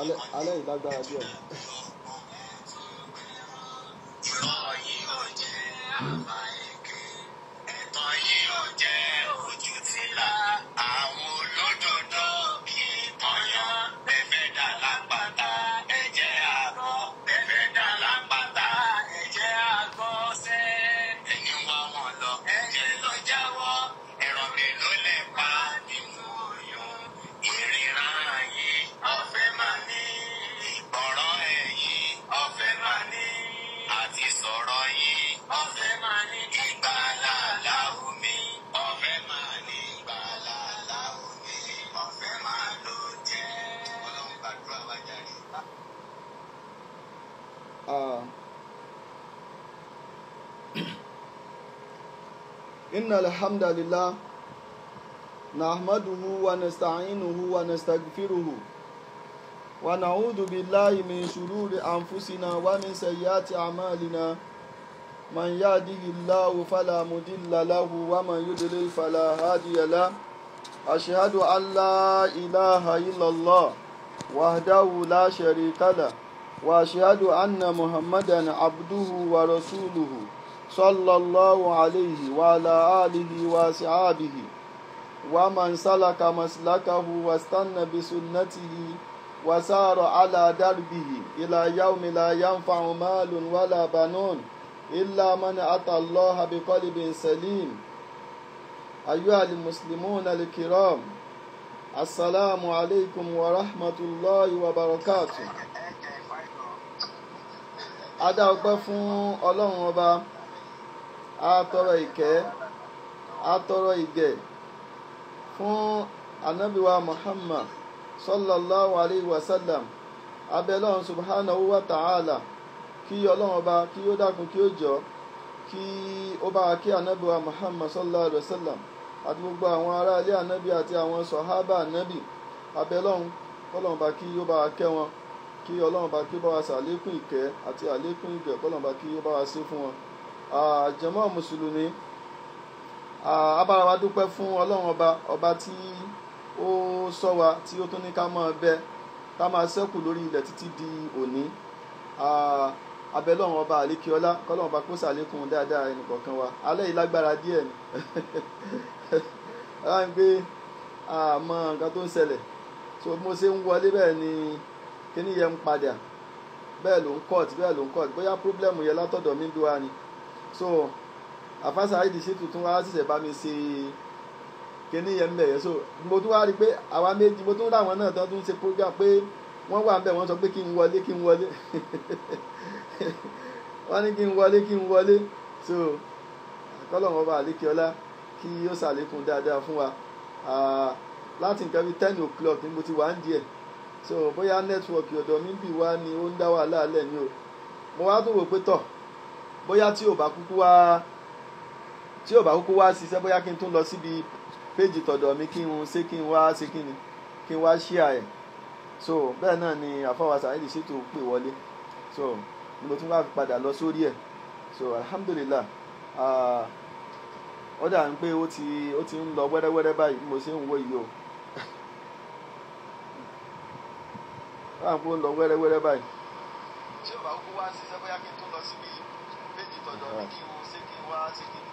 alẹ́ ìlágbára díẹ̀. إن الحمد لله نحمده ونستعينه ونستغفره ونعوذ بالله من شرور أنفسنا ومن سيئات أعمالنا من يهده الله فلا مضل له ومن يضلل فلا هادي له أشهد أن لا إله إلا الله وحده لا شريك له وأشهد أن محمدا عبده ورسوله صلى الله عليه وعلى آله وصحبه ومن سلك مسلكه واستنى بسنته وسار على دربه إلى يوم لا ينفع مال ولا بنون إلا من أتى الله بقلب سليم. أيها المسلمون الكرام، السلام عليكم ورحمة الله وبركاته. Adá ọpẹ́ fún Ọlọ́run Ọba, a tọrọ ìkẹ́, a tọrọ ìgẹ̀ fún Ànábì wa Muhammad sallallahu alayhi wa sallam. Abẹ́ Ọlọ́run subhanahu wa ta'ala kí Ọlọ́run Ọba kí ó dákun kí ó jọ kí ó bá wa kí Ànábì wa Muhammad sallallahu alayhi wa sallam àti gbogbo àwọn ará ilé Ànábì àti àwọn sọ̀hábà Ànábì. Abẹ́ Ọlọ́run Ọba kí ó bá wa kẹ́ wọn, kí Ọlọ́run Ọba kí ó bá wa ṣàlékún ìkẹ́ àti àlékún ìgẹ̀, kí Ọlọ́run Ọba kí ó bá wa ṣe fún wọn. Jàmáà mùsùlùmí, abára wa dúpẹ́ fún Ọlọ́run Ọba tí ó ṣọ́ wa, tí ó tún ní ká máa bẹ, ká máa ṣẹ́kù lórí ilẹ̀ títí di òní. Abẹ́ Ọlọ́run Ọba àlékiọlá, k'Ọlọ́run Ọba kó ṣàlékún dáadáa ẹnì kọ̀ọ̀kan wa. Alẹ́ yìí lágbára díẹ̀ ni ara ń gbé àmọ́ nǹkan tó ń ṣẹlẹ̀, so bí mo ṣe ń wọlé bẹ́ẹ̀ ni kíní yẹn ń padà, bẹ́ẹ̀ ló ń cut, bóyá problem yẹn látọ̀dọ̀ mi dúró ni. So àfáàsà àìdí sí tuntun wá ṣẹ̀ṣẹ̀ bá mi ṣe kíní yẹn ń bẹ̀rẹ̀. So mo tún wá rí pé àwa méjì, mo tún ráwọn náà tán tún ṣe program pé wọ́n wà ń bẹ̀, wọ́n sọ pé kí n wọlé wọ́n ní kí n wọlé. So k'Ọlọ́run Ọba àlékiọlá kí ó ṣàlékún dáadáa fún wa. Láti nǹkan bíi 10 o'clock ni mo ti wà ń díẹ̀, so bóyá nẹ́tíwọ̀kì ọ̀dọ̀ mi bì wá ni ó ń dá wàhálà lẹ̀ ni o. Mo wá tún rò pé tọ̀, bóyá tí ò bá kúkú wá ṣiṣẹ́, bóyá kí n tún lọ síbi péjì tọ̀dọ̀ mi kí n wá share ẹ̀. So bẹ́ẹ̀ náà ni àfáwà Saheed Shittu pè wọlé, so ni mo tún wá padà lọ sórí ẹ̀. So alhamdulillah, ó dà ń pé ó ti ń lọ wẹ́rẹ́wẹ́rẹ́ báyìí bí mo ṣe ń wò yìí o. Ó dà ń pé ó ń lọ wẹ́rẹ́wẹ́rẹ́ báyìí. Tí ò bá kúkú wá ṣiṣẹ́, bóyá kí n tún lọ síbi péjì tọ̀dọ̀ mi kí n wá ṣe kí ni.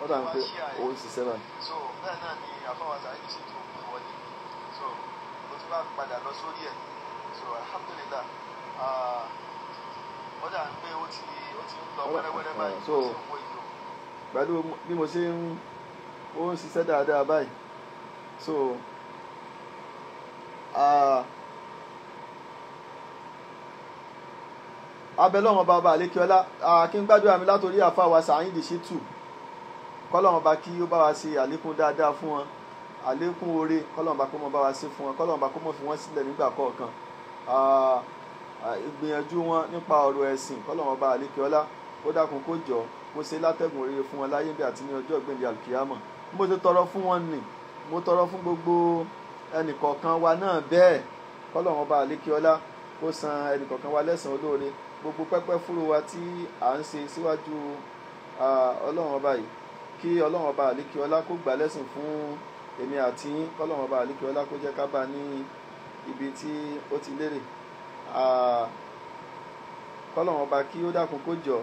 Ó dà ń pé ó ń ṣiṣẹ́ báyìí. So bẹ́ẹ̀ náà ni àfáwà Saheed Shittu pè wọlé, so mo tún wá padà lọ sórí ẹ̀. So alhamdulillah, ó dà ń pé ó ti ń lọ wẹ́rẹ́wẹ́rẹ́ báyìí bí mo ṣe ń wò yìí o. Pẹ̀lú bí mo ṣe ó ń ṣiṣẹ́ dáadáa báyìí. So abẹ́ Ọlọ́run Ọba àlékiọlá, kí n gbàdúrà mi látòrí àfáwà Saheed Shittu, k'Ọlọ́run Ọba kí ó bá wa ṣe àlékún dáadáa fún wọn, àlékún oore, k'Ọlọ́run Ọba kó mọ́ bá wa ṣe fún wọn, k'Ọlọ́run Ọba kó mọ́ fi wọ́n sílẹ̀ nígbà kọ̀ọ̀kan. Ìgbìyànjú wọn nípa ọ̀rọ̀ ẹ̀sìn, k'Ọlọ́run Ọba àlékiọlá ó dákun kó jọ kó ṣe látẹ̀gùn oríire fún wọn láyé bí àti ní ọjọ́ ìgbéǹde àlùkìyámọ̀. Mo ti tọrọ fún wọn nì, mo tọrọ fún gbogbo ẹnìkọ̀ọ̀kan wa náà bẹ́ẹ̀, k'Ọlọ́run Ọba àlékiọlá kó san ẹnìkọ̀ọ̀kan wa lẹ́san olóore. Gbogbo pẹ́pẹ́ fúru wa tí à ń ṣe síwájú Ọlọ́run Ọba yìí, kí Ọlọ́run Ọba àlékiọlá kó gbà lẹ́sìn fún èmi àti yín, k'Ọlọ́run Ọba àlékiọlá kó jẹ́ ká bá ní ibi tí ó ti lérè. kọ́lọ́run ọba kí ó dákun kó jọ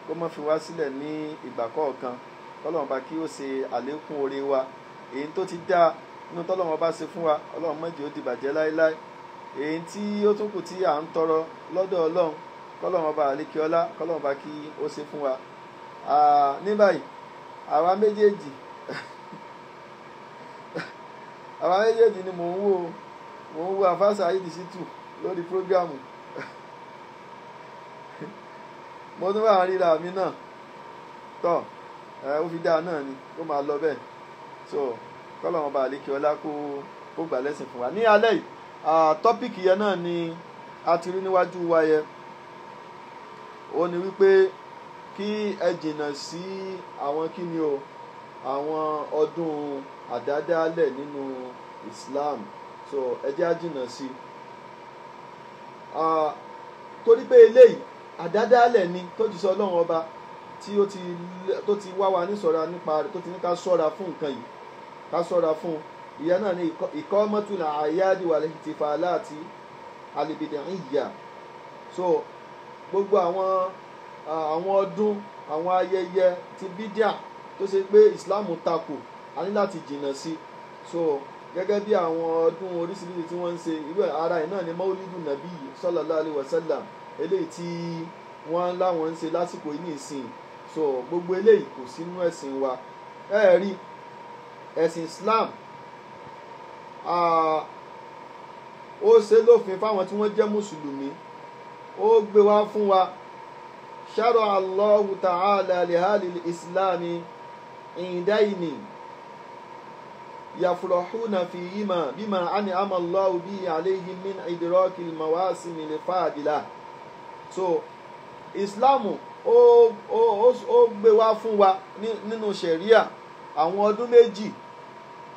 kó má fi wá sílẹ̀ ní ìgbà kọ̀ọ̀kan, kọ́lọ́run ọba kí ó ṣe àlékún oore wa èyí tó ti dá inú tọ́lọ́run ọba ṣe fún wa, ọlọ́run má jẹ́ ó di bàjẹ́ láéláé. èyí tí ó tún kù tí à ń tọrọ lọ́dọ̀ ọlọ́run, kọ́lọ́run ọba àlékiọlá, kọ́lọ́run ọba kí ó ṣe fún wa. Ní báyìí àwa méjèèjì ni mò ń wo Alfa Saheed Shittu lórí prógrámù mo tún bá ríra mi náà tọ́ ó fi dáa náà ni ó máa lọ bẹ́ẹ̀. So kọ́lọ́run ọba àlékiọlá kó gbà lẹ́sìn fún wa. Ní alẹ́ yìí tọ́pìkì yẹn náà ni a ti rí níwájú wa yẹn, ó ní wípé kí ẹ jìnnà sí àwọn kíni o, àwọn ọdún àdádálẹ̀ nínú Islam. So ẹ jẹ́ á jìnnà sí torí pé eléyìí àdádálẹ̀ ni tó ti sọ ọlọ́run ọba tí tó ti wá wa níṣọ́ra nípa rẹ̀, tó ti ní ká ṣọ́ra fún nǹkan yìí, ká ṣọ́ra fún ìyẹn náà ní iqamatul a'yadi wal ihtifalati al-bid'iyya. So gbogbo àwọn ọdún, àwọn ayẹyẹ ti bídíà tó ṣe pé Islam takò, a ní láti jìnnà sí. So gẹ́gẹ́ bí àwọn ọdún oríṣiríṣi tí wọ́n ń ṣe, irú ara ẹ̀ náà ni maulidu nabi sallallahu alaihi wasallam, eléyìí tí wọ́n láwọn ń ṣe lásìkò yìí ní ìsìn. So gbogbo eléyìí kò sínú ẹ̀sìn wa. Rí ẹ̀sìn Islam ó ṣe lófin fáwọn tí wọ́n jẹ́ mùsùlùmí, ó gbé wá fún wa. Shara Allahu ta'ala li halil islami indaini yafrahuna fihima bima an'ama Allahu bihi alayhim min idrakil mawasim al-fadila. So Islam ó gbé wá fún wa nínú ṣẹ̀ríà àwọn ọdún méjì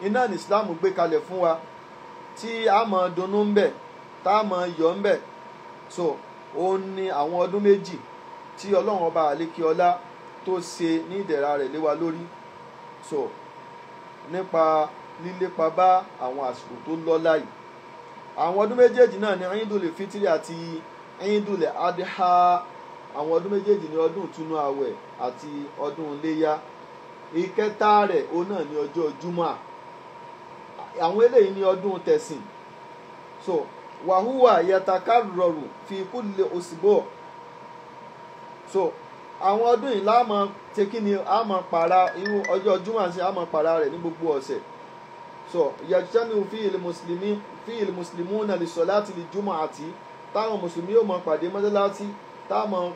iná ní Islam gbé kalẹ̀ fún wa tí a máa dunnú ń bẹ̀, tá a máa yọ̀ ń bẹ̀. So ó ní àwọn ọdún méjì tí ọlọ́run ọba àlékiọlá tó ṣe ní ìdẹ̀ra rẹ̀ lé wa lórí. So nípa lílépa bá àwọn àsìkò tó lọ́lá yìí, àwọn ọdún méjèèjì náà ni Eidul Fitri àti Eidul Adha. àwọn ọdún méjèèjì ní ọdún ìtúnú àwẹ̀ àti ọdún iléyá. ìkẹta rẹ̀ òun náà ní ọjọ́ júmọ́. àwọn eléyìí ní ọdún tẹ̀sìn. So wàhúwà yatakarraru fi kulli usbu'. So àwọn ọdún yìí láàmọ ṣe kí ni a máa pààrà irú ọjọ́ júmọ́ àti a máa pààrà rẹ̀ ní gbogbo ọ̀sẹ̀. So yajtami'u fil muslimuna li salati li jumu'ati, táwọn mùsùlùmí yóò máa pàdé mọ́sálásí, táwọn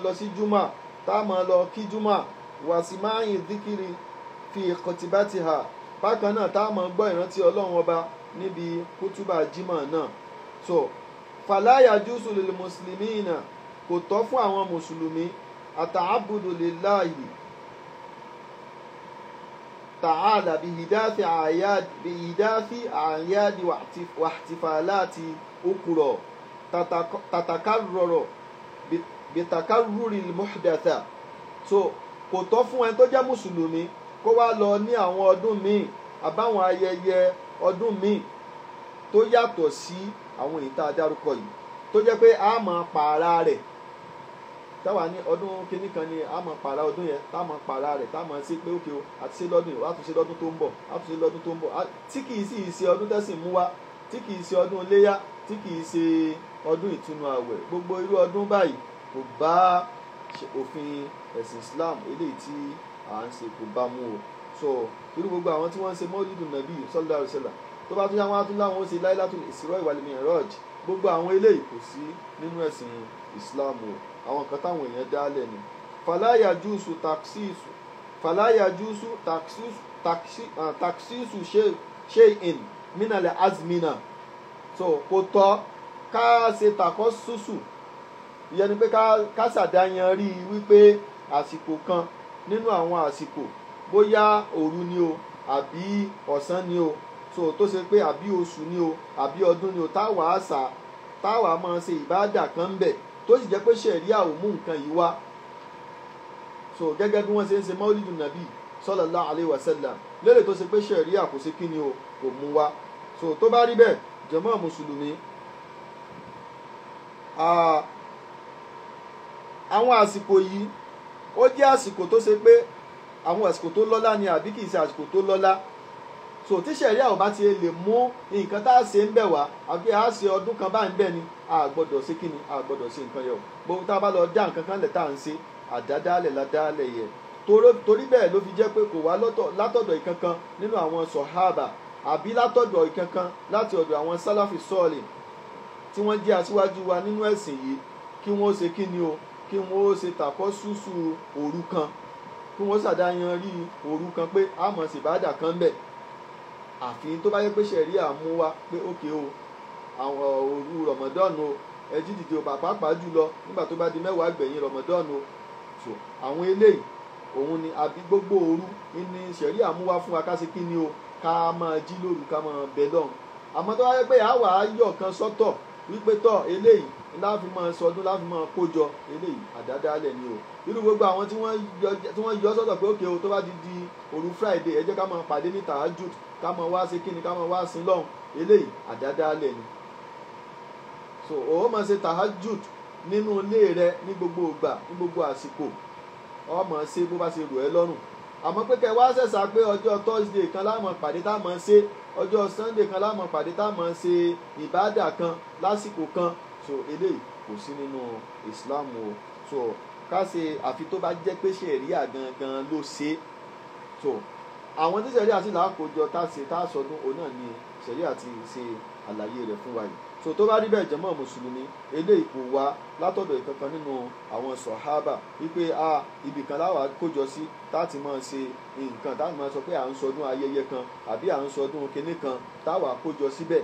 lọ sí júmọ́, táwọn lọ kí júmọ́, wàsímáyì dhikri fi khutbatiha. bákan náà táwọn gbọ́ ìrántí ọlọ́run ọba níbi kútúbà jímọ̀ náà. So fala yajuzu lil muslimina, kò tọ́ fún àwọn mùsùlùmí ata'abudu lillahi ta'ala bihidathi a'yadi wa ihtifalati ukura tatakarrara bitakarruri muhdatha. So kò tọ́ fún ẹni tó jẹ́ mùsùlùmí kó wá lọ ní àwọn ọdún míì àbáwọn ayẹyẹ ọdún míì tó yàtọ̀ sí àwọn èyí tá a dárúkọ yìí, tó jẹ́ pé a máa pààrà rẹ̀. táwa ní ọdún kínní kan ni a máa pààrà ọdún yẹn, tá a máa pààrà rẹ̀, tá a máa ṣe pé ókè o àti ṣe lọ́dún yìí, wàá tún ṣe lọ́dún tó ń bọ̀, wàá tún ṣe lọ́dún tó ń bọ̀, tí kìí sì ṣe ọdún tẹ́sìn mú wá, tí kìí ṣe ọdún iléyá, tí kìí ṣe ọdún ìtúnu àwẹ̀. gbogbo irú ọdún báyìí kò bá òfin ẹ̀sìn Islam eléyìí tí à ń ṣe kò bá mú o. So irú gbogbo àwọn tí wọ́n ń ṣe mọ́lídùn nàbí sallallahu alaihi wasallam, tó bá tún yá wọn á tún láwọn ó ṣe Lailatul Isra wal Mi'raj, gbogbo àwọn eléyìí kò sí nínú ẹ̀sìn Islam o, àwọn kan táwọn èèyàn dálẹ̀ ni. fala yajuzu taksisu shay'in minal azmina. So kò tọ́ ká ṣe takọ́sùsù, ìyẹn ni pé ká ṣàdáyan rí wípé àsìkò kan nínú àwọn àsìkò, bóyá òru ni o àbí ọ̀sán ni o, so tó ṣe pé àbí oṣù ni o àbí ọdún ni o, táwa máa ṣe ìbádà kan ń bẹ̀ tó sì jẹ́ pé ṣẹ̀ríà ò mú nǹkan yìí wá. So gẹ́gẹ́ bí wọ́n ṣe ń ṣe maulidun nabi sallallahu alaihi wasallam lérè tó ṣe pé ṣẹ̀ríà kò ṣe kí ni o kò mú wá. So tó bá rí bẹ́ẹ̀ jàmáà mùsùlùmí, àwọn àsìkò yìí ó jẹ́ àsìkò tó ṣe pé àwọn àsìkò tó lọ́lá ni àbí kì í ṣe àsìkò tó lọ́lá. So tí ṣẹ̀ríà ò bá ti lè mú nǹkan tá a ṣe ń bẹ̀ wá àbí a ṣe ọdún kan báyìí ń bẹ̀ ni a gbọ́dọ̀ ṣe kíni a gbọ́dọ̀ ṣe nǹkan yẹn o. Gbogbo tá a bá lọ dá nǹkan kan lẹ̀ tá à ń ṣe àdádálẹ̀ ládálẹ̀ yẹ. Torí bẹ́ẹ̀ ló fi jẹ́ pé kò wá látọ̀dọ̀ ìkankan nínú àwọn sọ̀hábà àbí látọ̀dọ̀ ìkankan láti ọ̀dọ̀ àwọn sálàfì sọ́ọ̀lì tí wọ́n jẹ́ aṣíwájú wa nínú ẹ̀sìn yìí kí wọ́n ṣe kíni o kí wọ́n ṣe tàkọ́ ṣùṣù òru kan kí wọ́n ṣàdáyan rí òru kan pé a mọ̀ sí ìbádà kan bẹ̀. Àfi tó bá yẹ pé ṣẹ̀ríà mú wá pé ókè o àwọn òru rọ̀mọ̀dọ́nù o ẹ jí dìde o pàápàá jùlọ nígbà tó bá di mẹ́wàá gbẹ̀yìn rọ̀mọ̀dọ́nù o. So àwọn eléyìí òun ni àbí gbogbo òru ní ṣẹ̀ríà mú wá fún wa ká ṣe kí ni o ká máa jí lóru ká máa bẹ lọ́hùn. Àmọ́ tó bá yẹ pé àwa ayọ̀ kan sọ́tọ̀ wípé tọ́ eléyìí láfi máa sọdún láfi máa kójọ eléyìí àdádálẹ̀ ni o. Irú gbogbo àwọn tí wọ́n yọ sọ́tọ̀ pé ókè o tó bá di òru Friday ẹ jẹ́ ká máa pàdé ní tahajjud ká máa wá ṣe kíni ká máa wá sin lọ́hùn eléyìí àdádálẹ̀ ni. So ó máa ṣe tahajjud nínú ilé rẹ ní gbogbo ìgbà ní gbogbo àsìkò ó máa ṣe bó bá ṣe rò ẹ́ lọ́rùn. Àmọ́ pé kẹ́ wá ṣẹ̀ṣà pé ọjọ́ Thursday kan la máa pàdé tá máa ṣe ọjọ́ Sunday kan la máa pàdé tá máa ṣe ìbádà kan lásìkò kan. So eléyìí kò sí nínú Islam o. So ká ṣe àfi tó bá jẹ́ pé ṣẹ̀ríà gangan ló ṣe. So àwọn tí ṣẹ̀ríà sì lákòójọ tá a sọdún òun náà ni ṣẹ̀ríà ti ṣe àlàyé rẹ̀ fún wa yìí. So tó bá rí bẹ́ẹ̀ jàmá mùsùlùmí eléyìí kò wá látọ̀dọ̀ ìkankan nínú àwọn sọ̀hábà wípé ibì kan láwàá kójọ sí táti máa ṣe nǹkan táti máa sọ pé à ń sọdún ayẹyẹ kan àbí à ń sọdún kinní kan táwàá kójọ síbẹ̀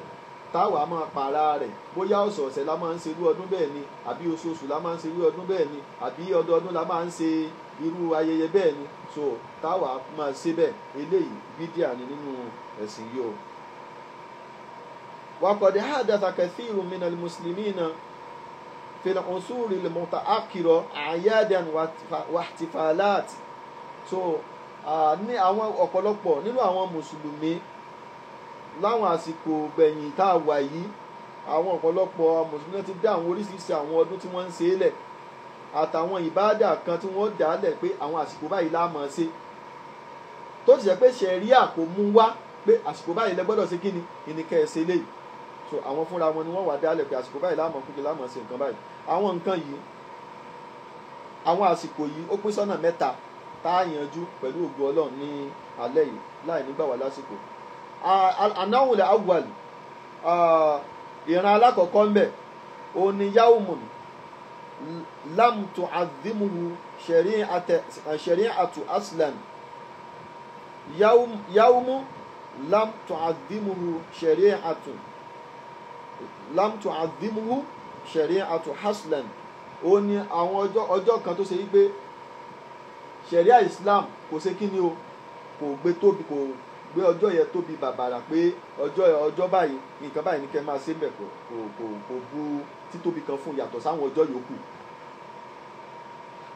táwàá máa pààrà rẹ̀ bóyá ọ̀sọ̀ọ̀sẹ̀ la máa ń ṣe irú ọdún bẹ́ẹ̀ ni àbí oṣooṣù la máa ń ṣe irú ọdún bẹ́ẹ̀ ni àbí ọdọọdún la máa ń ṣe irú ayẹyẹ bẹ́ẹ̀ ni. So táwàá máa ṣe bẹ́ẹ̀ eléyìí bídíà ni nínú ẹ̀sìn yìí o. وقد حدث كثير من المسلمين في العصور المتأخرة أعيادا واحتفالات. So ní àwọn ọ̀pọ̀lọpọ̀ nínú àwọn mùsùlùmí láwọn àsìkò gbẹ̀yìn tá a wà yìí àwọn ọ̀pọ̀lọpọ̀ mùsùlùmí ti dá àwọn oríṣiríṣi àwọn ọdún tí wọ́n ń ṣe lẹ̀ àtàwọn ìbádà kan tí wọ́n dá lẹ̀ pé àwọn àsìkò báyìí la máa ṣe tó ti jẹ́ pé ṣẹ̀ríà kò mú wá pé àsìkò báyìí lẹ gbọ́dọ̀ ṣe kíni ìníkẹ́ ẹ̀ ṣe léyìí. So àwọn fúnra wọn ni wọ́n wà dálẹ̀ pé àsìkò báyìí láàmú kúkú láàmú ṣe nǹkan báyìí. Àwọn nǹkan yìí àwọn àsìkò yìí ó pín sọ́nà mẹ́ta tá a yanjú pẹ̀lú ògo Ọlọ́run ní alẹ́ yìí láì nígbà wá lásìkò. An-naw'ul awwal ìran alákọ̀ọ́kọ́ ń bẹ̀ òun ni yawmun lam tu'azzimuhu shari'atu aslan yawmun lam tu'azzimuhu shari'atu haslan. Ó ní àwọn ọjọ́ kan tó ṣe wípé ṣẹ̀ríà Islam kò ṣe kí ni o kò gbé tóbi kò gbé ọjọ́ yẹn tóbi bàbàrà pé ọjọ́ báyìí nǹkan báyìí ní kẹ́ máa ṣe bẹ̀ kò bu títóbi kan fún yàtọ̀ sáwọn ọjọ́ yòókù.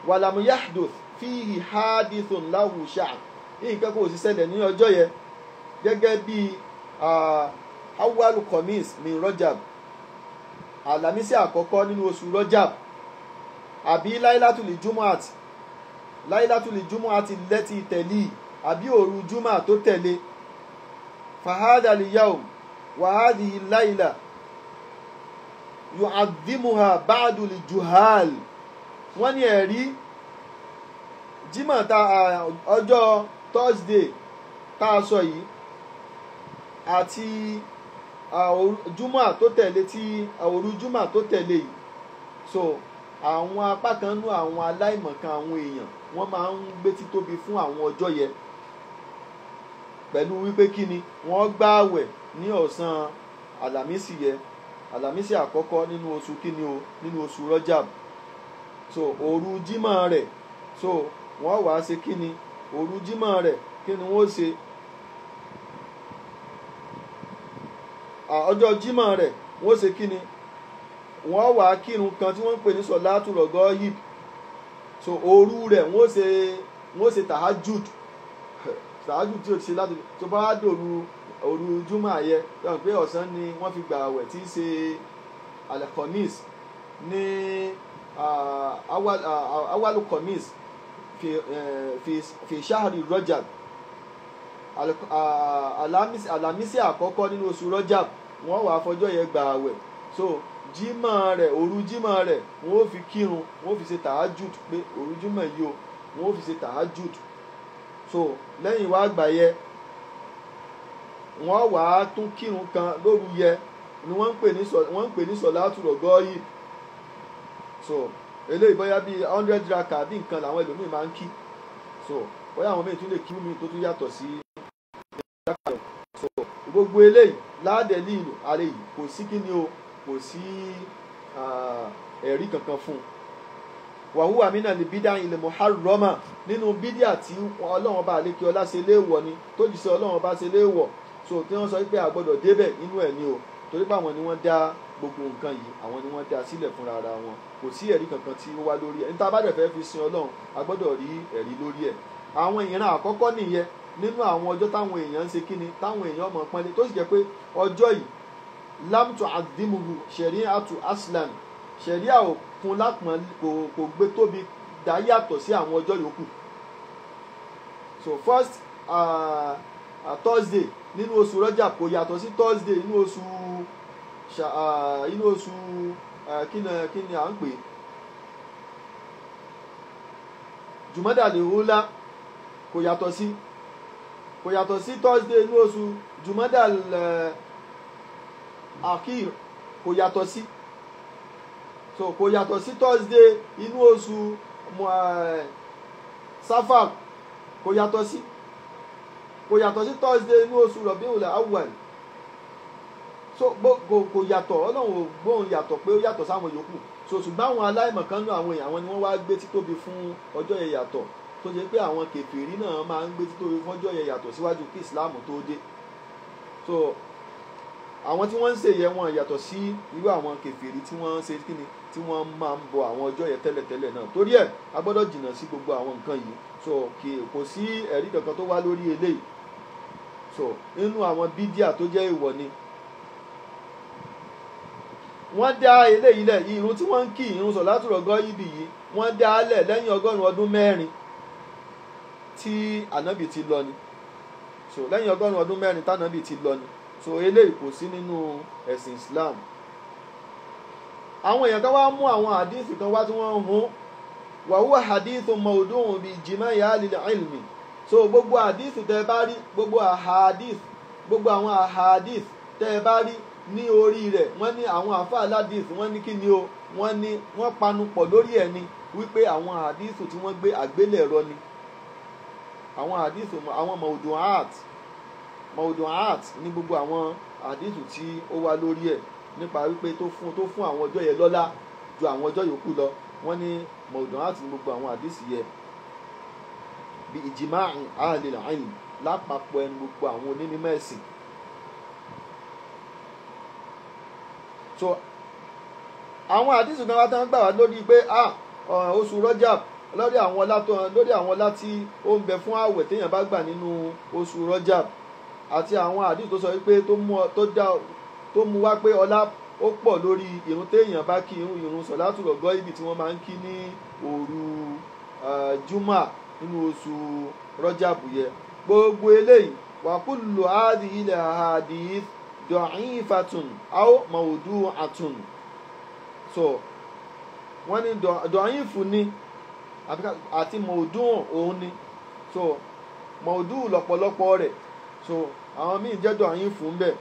Walam yahduth fihi hadithun lahu sha'n nǹkan kò sì ṣẹlẹ̀ ní ọjọ́ yẹn gẹ́gẹ́ bí awwalu khamis min Rajab àlàmísì àkọ́kọ́ nínú oṣù Rajab àbí láìlátùlì jumu'ati lẹ́tì tẹ̀lé àbí òru jùmọ̀ tó tẹ̀lé. Fahadha al-yawm wa hadhihi al-layla yu'azzimuha ba'du al-juhal. Wọ́n ní ẹ̀rí jímọ̀ ọjọ́ Thursday tá a sọ yìí àti jùmọ̀ tó tẹ̀lé tí òru jùmọ̀ tó tẹ̀lé yìí. So àwọn apá kan nú àwọn aláìmọ̀kan àwọn èèyàn wọ́n máa ń gbé títóbi fún àwọn ọjọ́ yẹn pẹ̀lú wípé kí ni wọ́n gbààwẹ̀ ní ọ̀sán àlàmísì yẹn àlàmísì àkọ́kọ́ nínú oṣù kí ni o nínú oṣù Rajab. So òru jímọ̀ rẹ̀ so wọ́n wàá ṣe kí ni òru jímọ̀ rẹ̀ kí ni wọ́n ṣe ọjọ́ jímọ̀ rẹ̀ wọ́n ṣe kí ni wọ́n wá kírun kan tí wọ́n ń pè ní sọ̀látù rọ̀gọ́yìb. So òru rẹ̀ wọ́n ṣe tahajjud tí ó ti ṣe láti tó bá wá dòru òru júmọ̀ ayẹ yọ̀n pé ọ̀sán ni wọ́n fi gbà àwẹ̀ tí í ṣe alẹ́kọ̀ọ́nís ní awalu khamis fi shahri Rajab, alamisi àkọ́kọ́ nínú oṣù Rajab wọ́n wà fọjọ́ yẹn gba àwẹ̀. So jímọ̀ rẹ̀, òru jímọ̀ rẹ̀ wọ́n ó fi kírun, wọ́n ó fi ṣe tahajjud, pé òru jímọ̀ yìí o wọ́n ó fi ṣe tahajjud. So lẹ́yìn wá àgbà yẹ wọ́n wà á tún kírun kan lóru yẹ ni wọ́n ń pè ní sọ̀látù rọ̀gọ́yì. So eléyìí bóyá bíi 100 raka bí nǹkan làwọn ẹlòmíì máa ń kí. So bóyá àwọn míì tún lè kí mi tó tún yàtọ̀ sí raka. So gbogbo eléyìí ládẹ̀lì ìlú ààrẹ yìí kò sí kíni o, kò sí ẹ̀rí kankan fún un. Wàhúwà mínà ní bídà ilẹ̀ muharrama, nínú bídíà tí ọlọ́run bá lékè ọlá ṣe léèwọ̀ ni, tó jù sí ọlọ́run bá ṣe léèwọ̀. So tí wọ́n sọ pé a gbọ́dọ̀ débẹ̀ inú ẹ̀ ni o, torí pé àwọn ni wọ́n dá gbogbo nǹkan yìí, àwọn ni wọ́n dá sílẹ̀ fúnra ara wọn, kò sí ẹ̀rí kankan tí ó wá lórí ẹ̀. níta bá dẹ̀ fẹ́ fi sin ọlọ́run a gbọ́dọ̀ rí ẹ̀rí lórí ẹ̀. àwọn ìran àkọ́kọ́ nìyẹn nínú àwọn ọjọ́ táwọn èèyàn ń ṣe kíni, táwọn èèyàn mọ̀ pọ́nlé, tó sì jẹ́ pé ọjọ́ yìí lamtu adimuhu shari'atu aslan, ṣẹ̀ríà ò kún lápọ̀n, kò gbé tóbi dá yàtọ̀ sí àwọn ọjọ́ yòókù. So first Thursday nínú oṣù Rajab kò yàtọ̀ sí Thursday nínú oṣù kíni à ń pè Jumada al-Ula, kò yàtọ̀ sí Thursday nínú oṣù Jumada al-Akhir, kò yàtọ̀ sí. So kò yàtọ̀ sí Thursday inú oṣù Safar, kò yàtọ̀ sí Thursday inú oṣù Rabiul Awwal. So kò yàtọ̀, ọlọ́run ò gbóhùn yàtọ̀ pé ó yàtọ̀ sáwọn yòókù. So ṣùgbọ́n àwọn aláìmọ̀kan nú àwọn èèyàn, àwọn ni wọ́n wá gbé títóbi fún ọjọ́ yẹn yàtọ̀, tó jẹ́ pé àwọn kèfèrí náà máa ń gbé títóbi fún ọjọ́ yẹn yàtọ̀ síwájú kí Islam tó dé. So àwọn tí wọ́n ń ṣe yẹn wọn yàtọ̀ sí irú àwọn kèfèrí tí wọ́n ń ṣe kíni, tí wọ́n máa ń bọ àwọn ọjọ́ yẹn tẹ́lẹ̀tẹ́lẹ̀ náà. Torí ẹ̀ a gbọ́dọ̀ jìnnà sí gbogbo àwọn nǹkan yìí. So kò sí ẹ̀rí kankan tó wá lórí eléyìí. So nínú àwọn bídíà tó jẹ́ ìwọ̀ ni. Wọ́n dá eléyìí lẹ̀, irun tí wọ́n ń kí, irun sọ̀látù rọ̀gọ́yì yìí wọ́n dá a lẹ̀ lẹ́yìn 100 ọdún mẹ́rin tí ànábì ti lọ ni. So lẹ́yìn 100 ọdún mẹ́rin tí ànábì ti lọ ni. So eléyìí kò sí nínú ẹ̀sìn Islam. Àwọn èèyàn kan wá mú àwọn hadith kan wá tí wọ́n hun wa huwa hadithun mawdu'un bi ijma'i ahlil ilmi. So gbogbo hadith tẹ́ bá rí, gbogbo àwọn ahadith tẹ́ bá rí ní orí rẹ̀, wọ́n ní àwọn àfáà aládìs, wọ́n ní kí ni o, wọ́n panu pọ̀ lórí ẹ̀ ni wípé àwọn hadith tí wọ́n gbé àgbélẹ̀rọ ni. àwọn hadith, àwọn mawdu'at ní gbogbo àwọn hadith tí ó wá lórí ẹ̀, nípa wípé tó fún àwọn ọjọ́ yẹn lọ́lá ju àwọn ọjọ́ yòókù lọ. Wọ́n ní mawdu'at ní gbogbo àwọn hadith yẹn bí ijma'i ahlil ilm, lápapọ̀ ẹnu gbogbo àwọn onímọ̀ ẹ̀sìn. So àwọn àdìsù kan wá tán gbà wá lórí pé oṣù Rajab, lórí àwọn ọlá tí ó ń bẹ fún àwẹ̀ téèyàn bá gbà nínú oṣù Rajab, àti àwọn àdìsù tó sọ wípé tó mú wá pé ọlá ó pọ̀ lórí ìrun téèyàn bá kí, ìrun sọ̀látù rọ̀gọ́yì tí wọ́n máa ń kí ní òru Juma nínú oṣù Rajab yẹ. Gbogbo eléyìí wa kullu hadhihi al-ahadith da'ifatun aw mawdu'atun. So wọ́n ní da'ifu ni àti mawdu' òun ni. So mawdu' lọ́pọ̀lọpọ̀ rẹ̀, so àwọn míì jẹ́ da'ifu ń bẹ̀.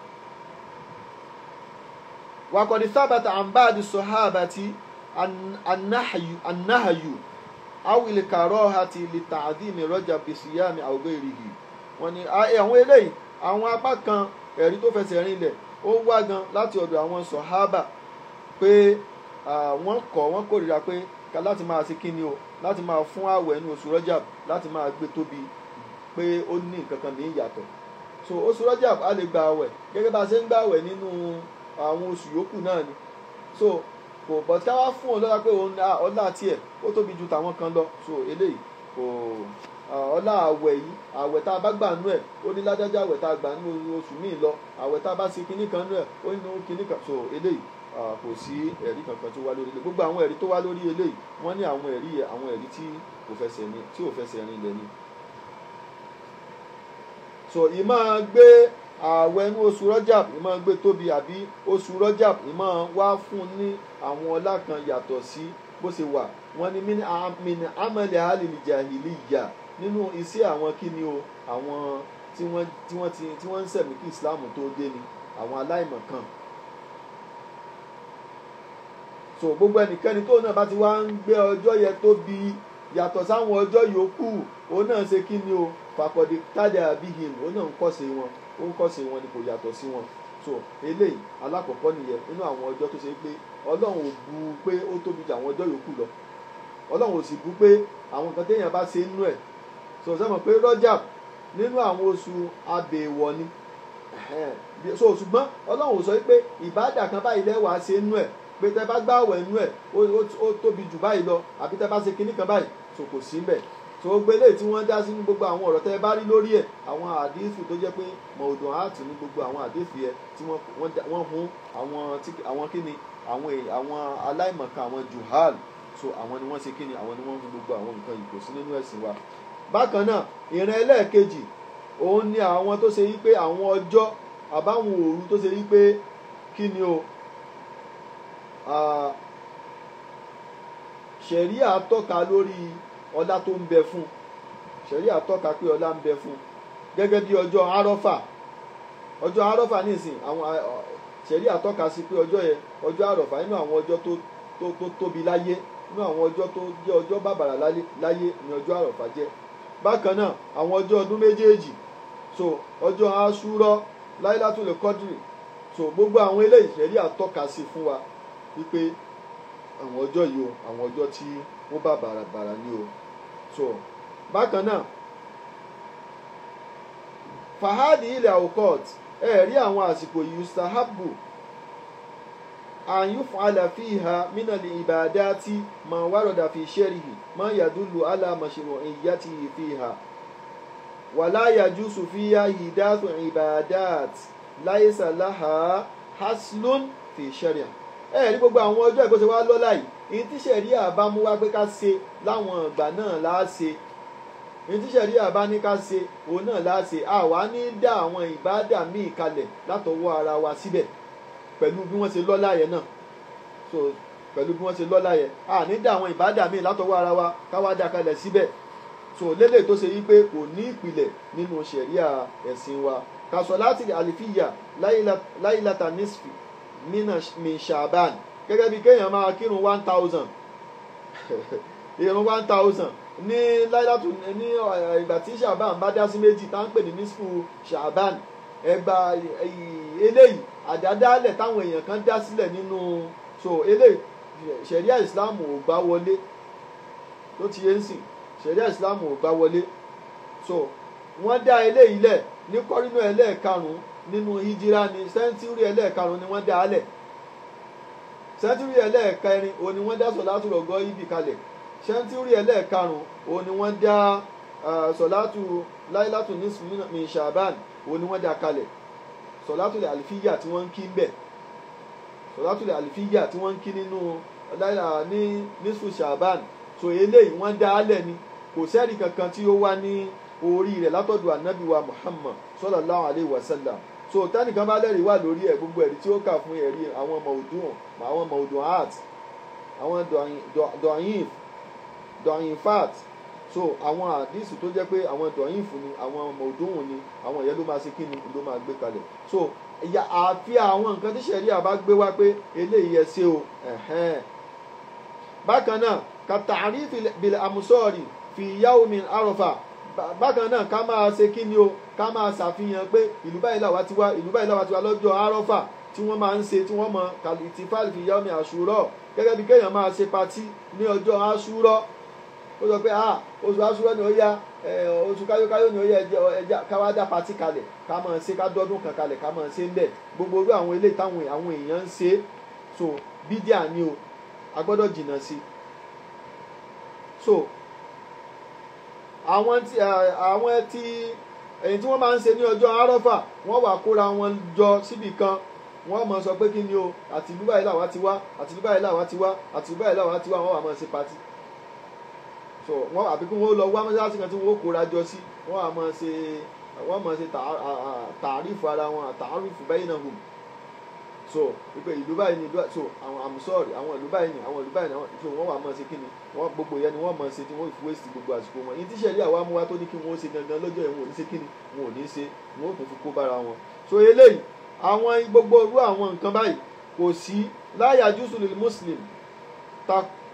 wa qad thabata an ba'di sahabati an-nahyu aw al-karahati li ta'dhimi Rajab bi siyami aw ghayrihi. Wọ́n ní àwọn eléyìí, àwọn apá kan ẹ̀rí tó fẹsẹ̀ rinlẹ̀ ó wá gan láti ọ̀dọ̀ àwọn sọ̀hábà pé wọ́n kórìíra pé láti máa ṣe kíni o, láti máa fún àwẹ̀ ní oṣù Rajab, láti máa gbé tóbi, pé ó ní nǹkan kan ní ìyàtọ̀. So oṣù Rajab a lè gba àwẹ̀ gẹ́gẹ́ bá a ṣe ń gba àwẹ̀ nínú àwọn oṣù yòókù náà ni. So kò bọ̀ ká wá fún ọ lọ́la pé ọlá tiẹ̀ ó tóbi ju tàwọn kan lọ. So eléyìí kò ọlá àwẹ̀ yìí, àwẹ̀ tá a bá gbà nú ẹ̀ ó ní ládájá àwẹ̀ tá a gbà nínú oṣù míì lọ, àwẹ̀ tá a bá ṣe kinní kan nú ẹ̀ ó ní kinní kan. So eléyìí kò sí ẹ̀rí kankan tó wá lórí eléyìí. Gbogbo àwọn ẹ̀rí tó wá lórí eléyìí wọ́n ní àwọn ẹ̀rí tí ò fẹsẹ̀ rinlẹ̀ ni. So ìmọ̀ gbé ààwẹ̀ inú oṣù Rajab ìmọ̀ gbé tóbi àbí oṣù Rajab ìmọ̀ wá fún ní àwọn ọlá kan yàtọ̀ sí bó ṣe wà. Wọ́n ní min amali alil jahiliya nínú iṣẹ́ àwọn kíni o àwọn tí wọ́n ń ṣẹ̀mí kí Islam tó dé ni àwọn aláìmọ̀kan. So gbogbo ẹnikẹ́ni tó náà bá ti wá ń gbé ọjọ́ yẹn tóbi yàtọ̀ sáwọn ọjọ́ yòókù òun náà ṣe kíni o fàkọ̀dé tájà bíhìn òun náà ń kọ́ṣe wọn ni kò yàtọ̀ sí wọn. So eléyìí alákọ̀ọ́kọ́ nìyẹn nínú àwọn ọjọ́ tó ṣe pé Ọlọ́run ò bu pé ó tóbi ju àwọn ọjọ́ yòókù lọ. Ọlọ́run ò sì bu pé àwọn nǹkan téèyàn bá ṣe nínú ẹ̀. So ṣé mọ̀ pé Rajab nínú àwọn oṣù abèèwọ̀ ni. So ṣùgbọ́n Ọlọ́run ò sọ pé ìbádà kan báyìí lẹ́wàá ṣe nínú ẹ̀ pé tẹ́ bá gbààwẹ̀ nínú ẹ̀ ó tóbi jù báyìí lọ àbí tẹ́ bá ṣe kinní kan báyìí. So kò sí mbẹ̀. So gbélé tí wọ́n dá sí ní gbogbo àwọn ọ̀rọ̀ tẹ́ bá rí lórí ẹ̀ àwọn àdífù tó jẹ́ pé mọ̀ọ́dún áàtì ní gbogbo àwọn àdífù yẹn tí wọ́n mú àwọn kíni àwọn aláìmọ̀kan àwọn juhal. So àwọn ni wọ́n ṣe kíni àwọn ni wọ́n mú gbogbo àwọn nǹkan yìí kò sí nínú ẹ̀sìn wa. Bákan náà ìran ẹlẹ́ẹ̀kejì òun ni àwọn tó ṣe wípé àwọn ọjọ́ àbáwọn òru tó ṣe wípé kíni o ṣẹ̀ríà tọ́ka lórí ọlá tó ń bẹ fún ṣẹ̀ríà tọ́ka pé ọlá ń bẹ fún gẹ́gẹ́ bí ọjọ́ Àrọ́fà nísìn àwọn ṣẹ̀ríà tọ́ka sí pé ọjọ́ yẹn ọjọ́ Àrọ́fà nínú àwọn ọjọ́ tó tóbi láyé nínú àwọn ọjọ́ tó jẹ́ ọjọ́ bàbàrà láyé ni ọjọ́ Àrọ́fà jẹ́. Bákan náà àwọn ọjọ́ ọdún méjèèjì so ọjọ́ Àṣúrà Láílátùl Kọ́dìrì so gbogbo àwọn eléyìí ṣẹ̀ríà tọ́ka sí fún wa wípé àwọn ọjọ́ yìí o àwọn ọjọ́ tí wọ́n bá bàràbàrà ní o. So bákan náà fahadi ilẹ̀ awqat rí àwọn àsìkò yustahabu an yuf'ala fiha min al-ibadati ma warada fi sharhi ma yadullu ala mashru'iyyatihi fiha wala yajuzu fiha hidathu ibadat laysa laha haslun fi shar'i. Ní gbogbo àwọn ọjọ́ ìgbésẹ̀ wa lọ́la yìí ìyí tí ṣẹ̀ríà bá mú wá pé ká ṣe láwọn ìgbà náà láá ṣe ìyí tí ṣẹ̀ríà bá ní ká ṣe òun náà láá ṣe àwa ní dá àwọn ìbádà míì kalẹ̀ látọwọ́ ara wa síbẹ̀ pẹ̀lú bí wọ́n ṣe lọ́la yẹn náà. So pẹ̀lú bí wọ́n ṣe lọ́la yẹn ní dá àwọn ìbádà míì látọwọ́ ara wa káwá dá kalẹ̀ síbẹ̀. So lélẹ̀ tó ṣe yí pé kò ní ìpìlẹ̀ nínú ṣẹ̀ríà ẹ̀sìn wa kasolati àlìfíyà láìlátà nisfi min ṣàbán gẹ́gẹ́ bí kéèyàn máa kírun 1000 ìrun 1000 ní láìlátù ní ìgbà tí ṣàbán bá dá sí méjì tá ń pè ní nisfu ṣàbán ẹgbà eléyìí àdádálẹ̀ táwọn èèyàn kan dá sílẹ̀ nínú so eléyìí ṣẹ̀ríà ìsìláàmù ò gbà wọlé tó ti yé ń sìn ṣẹ̀ríà ìsìláàmù ò gbà wọlé. So wọ́n dá eléyìí lẹ̀ ní kọ́rínù ẹlẹ́ẹ̀karùn-ún nínú hijira ní sẹ́ńtúrì ẹlẹ́ẹ̀karùn-ún ni wọ́n dá alẹ̀ sẹ́ńtúrì ẹlẹ́ẹ̀kẹrin òun ni wọ́n dá sọ̀látù rọ̀gọ́ ibi kalẹ̀ sẹ́ńtúrì ẹlẹ́ẹ̀karùn-ún òun ni wọ́n dá sọ̀látù láìlátù nisfu min ṣàbán òun ni wọ́n dá kalẹ̀ sọ̀látù àlìfíyà tí wọ́n ń kí ń bẹ̀ sọ̀látù àlìfíyà tí wọ́n ń kí nínú ní nisfu ṣàbán. So eléyìí wọ́n dá alẹ̀ ni kò sẹ́ẹ̀rì kankan tí ó wá ní orí rẹ̀ látọ̀dọ̀ ànábì wa Muhammad sallallahu alayhi wa sallam. So tẹ́nìkan bá lẹ́rìí wà lórí ẹ̀ gbogbo ẹ̀rí tí ó kà fún ẹ̀rí àwọn mọ̀ọ́dún art àwọn dọ̀yìn fat so àwọn àdìsù tó jẹ́ pé àwọn dọ̀yìn fún ni àwọn mọ̀ọ́dún ni àwọn ìyẹn ló máa ṣe kíni ló máa gbé kalẹ̀. So àfi àwọn nǹkan tí ṣẹ̀ríà bá gbé wá pé eléyìí ẹ ṣe o. Bákan náà ka ta'rif bil amsari fi yawmin Arafa bákan náà ká máa ṣe kí ni o ká máa ṣàfihàn pé ìlú báyìí làwa ti wá lọ́jọ́ Àrọ́fà tí wọ́n máa ń ṣe tí wọ́n mọ kàlìtìfáàlì fi yawmi Àṣúrà gẹ́gẹ́ bí kéèyàn máa ṣe patí ní ọjọ́ Àṣúrà ó sọ pé oṣù Àṣúrà ni ó yá oṣù káyókáyó ni ó yá ẹja káwá dá patí kalẹ̀ ká máa ṣe ká dọ́dún kan kalẹ̀ ká máa ṣe ń bẹ̀ gbogbo orú àwọn eléyìí táwọn èèyàn ń ṣe so bídíà ni o a gbọ́dọ̀ jìnnà sí. So àwọn tí èyí tí wọ́n máa ń ṣe ní ọjọ́ Àrọ́fà wọ́n wà kóra wọn jọ síbì kan wọ́n mọ̀ sọ pé kí ni o àti ìlú báyìí làwa ti wá àti ìlú báyìí làwa ti wá àti ìlú báyìí làwa ti wá wọ́n wà mọ̀ ṣe pati so wọ́n àbí kí wọ́n lọ wá mọ́ṣáláṣí kan tí wọ́n kóra jọ sí wọ́n mọ̀ ṣe tààrífù ara wọn tààrífù bainahum so wípé ìlú báyìí ni so àwọn I'm sorry àwọn ìlú báyìí ni àwọn ìlú báyìí ni so wọ́n wà mọ̀ ṣe kí ni wọ́n gbogbo yẹn ni wọ́n mọ̀ ṣe tí wọ́n fi waste gbogbo àsìkò wọn yìí tí ṣẹ̀rí àwa mú wa tó ní kí wọ́n ṣe gangan lọ́jọ́ yẹn wọn ò ní ṣe kí ni wọn ò ní ṣe wọn ò tún fi kó bára wọn so eléyìí àwọn gbogbo irú àwọn nǹkan báyìí kò sí la yajuzu lil muslim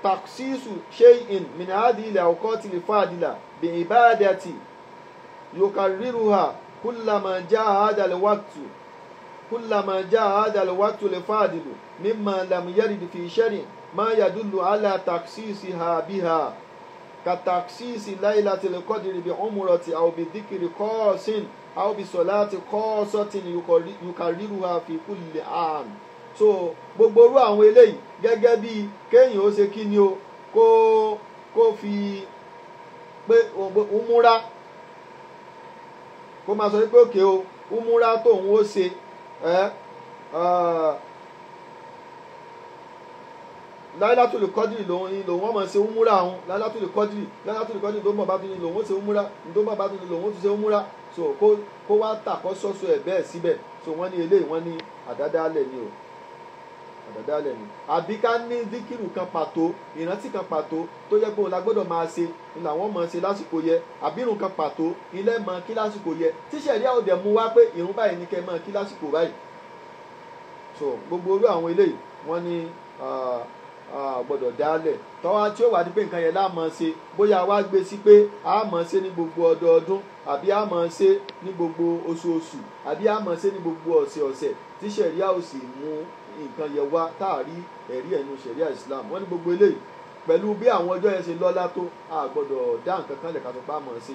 taksisu shay'in min hadhihi al-awqati al-fadila bi ibadati yukarriruha kullama jaa hadha al-waqtu كلما جاء هذا الوقت الفاضل مما لم يرد في شرع ما يدل على تخصيصها بها كتخصيص ليلة القدر بعمرة أو بذكر خاص أو بصلاة خاصة يكررها في كل عام so gbogbo orú àwọn eléyìí gẹ́gẹ́ bí kéèyàn ó ṣe kí ni o kó fi pé umura kó máa sọ pé òkè o umura tóun ó ṣe Lailatul Qadri lòun wọ́n máa ṣe umura àwọn Lailatul Qadri tó mọ̀ bá tún ní lòun ó ṣe umura tó mọ̀ bá tún ní lòun ó tún ṣe umura so kó wá tàkọ́ sọ́sọ́ ẹ̀ bẹ́ẹ̀ síbẹ̀ so wọ́n ní eléyìí wọ́n ní àdádálẹ̀ ni o àdádálẹ̀ ni àbí ká ní díkìrù kan pàtó ìrántí kan pàtó tó jẹ́ pé òun la gbọ́dọ̀ máa ṣe ni làwọn máa ṣe lásìkò yẹ àbí irun kan pàtó ilé mọ kí lásìkò yẹ tíṣẹ̀rí àwọn òde mú wá pé ìrun báyìí ní kẹ́ mọ́ kí lásìkò báyìí so gbogbo orú àwọn eléyìí wọ́n ní gbọ́dọ̀ dálẹ̀ tọ́wá tí ó wà ní pé nǹkan yẹn láàmọ́ ṣe bóyá wá gbé sí pé a máa ṣe ní gbogbo ọdọọdún àbí a máa ṣe ní gbogbo oṣooṣù àbí a máa ṣe ní gbogbo ọ̀sẹ̀ọ̀sẹ̀ tíṣẹ̀rí àwọn sì mú nǹkan yẹn wá táàrí ẹ̀rí ẹ̀nu ṣẹ̀ríà Islam wọ́n ní gbogbo eléyìí pẹ̀lú bí àwọn ọjọ́ yẹn ṣe lọ́lá tó a gbọ́dọ̀ dá nǹkan kan lẹ̀ ká tó pa mọ̀ sí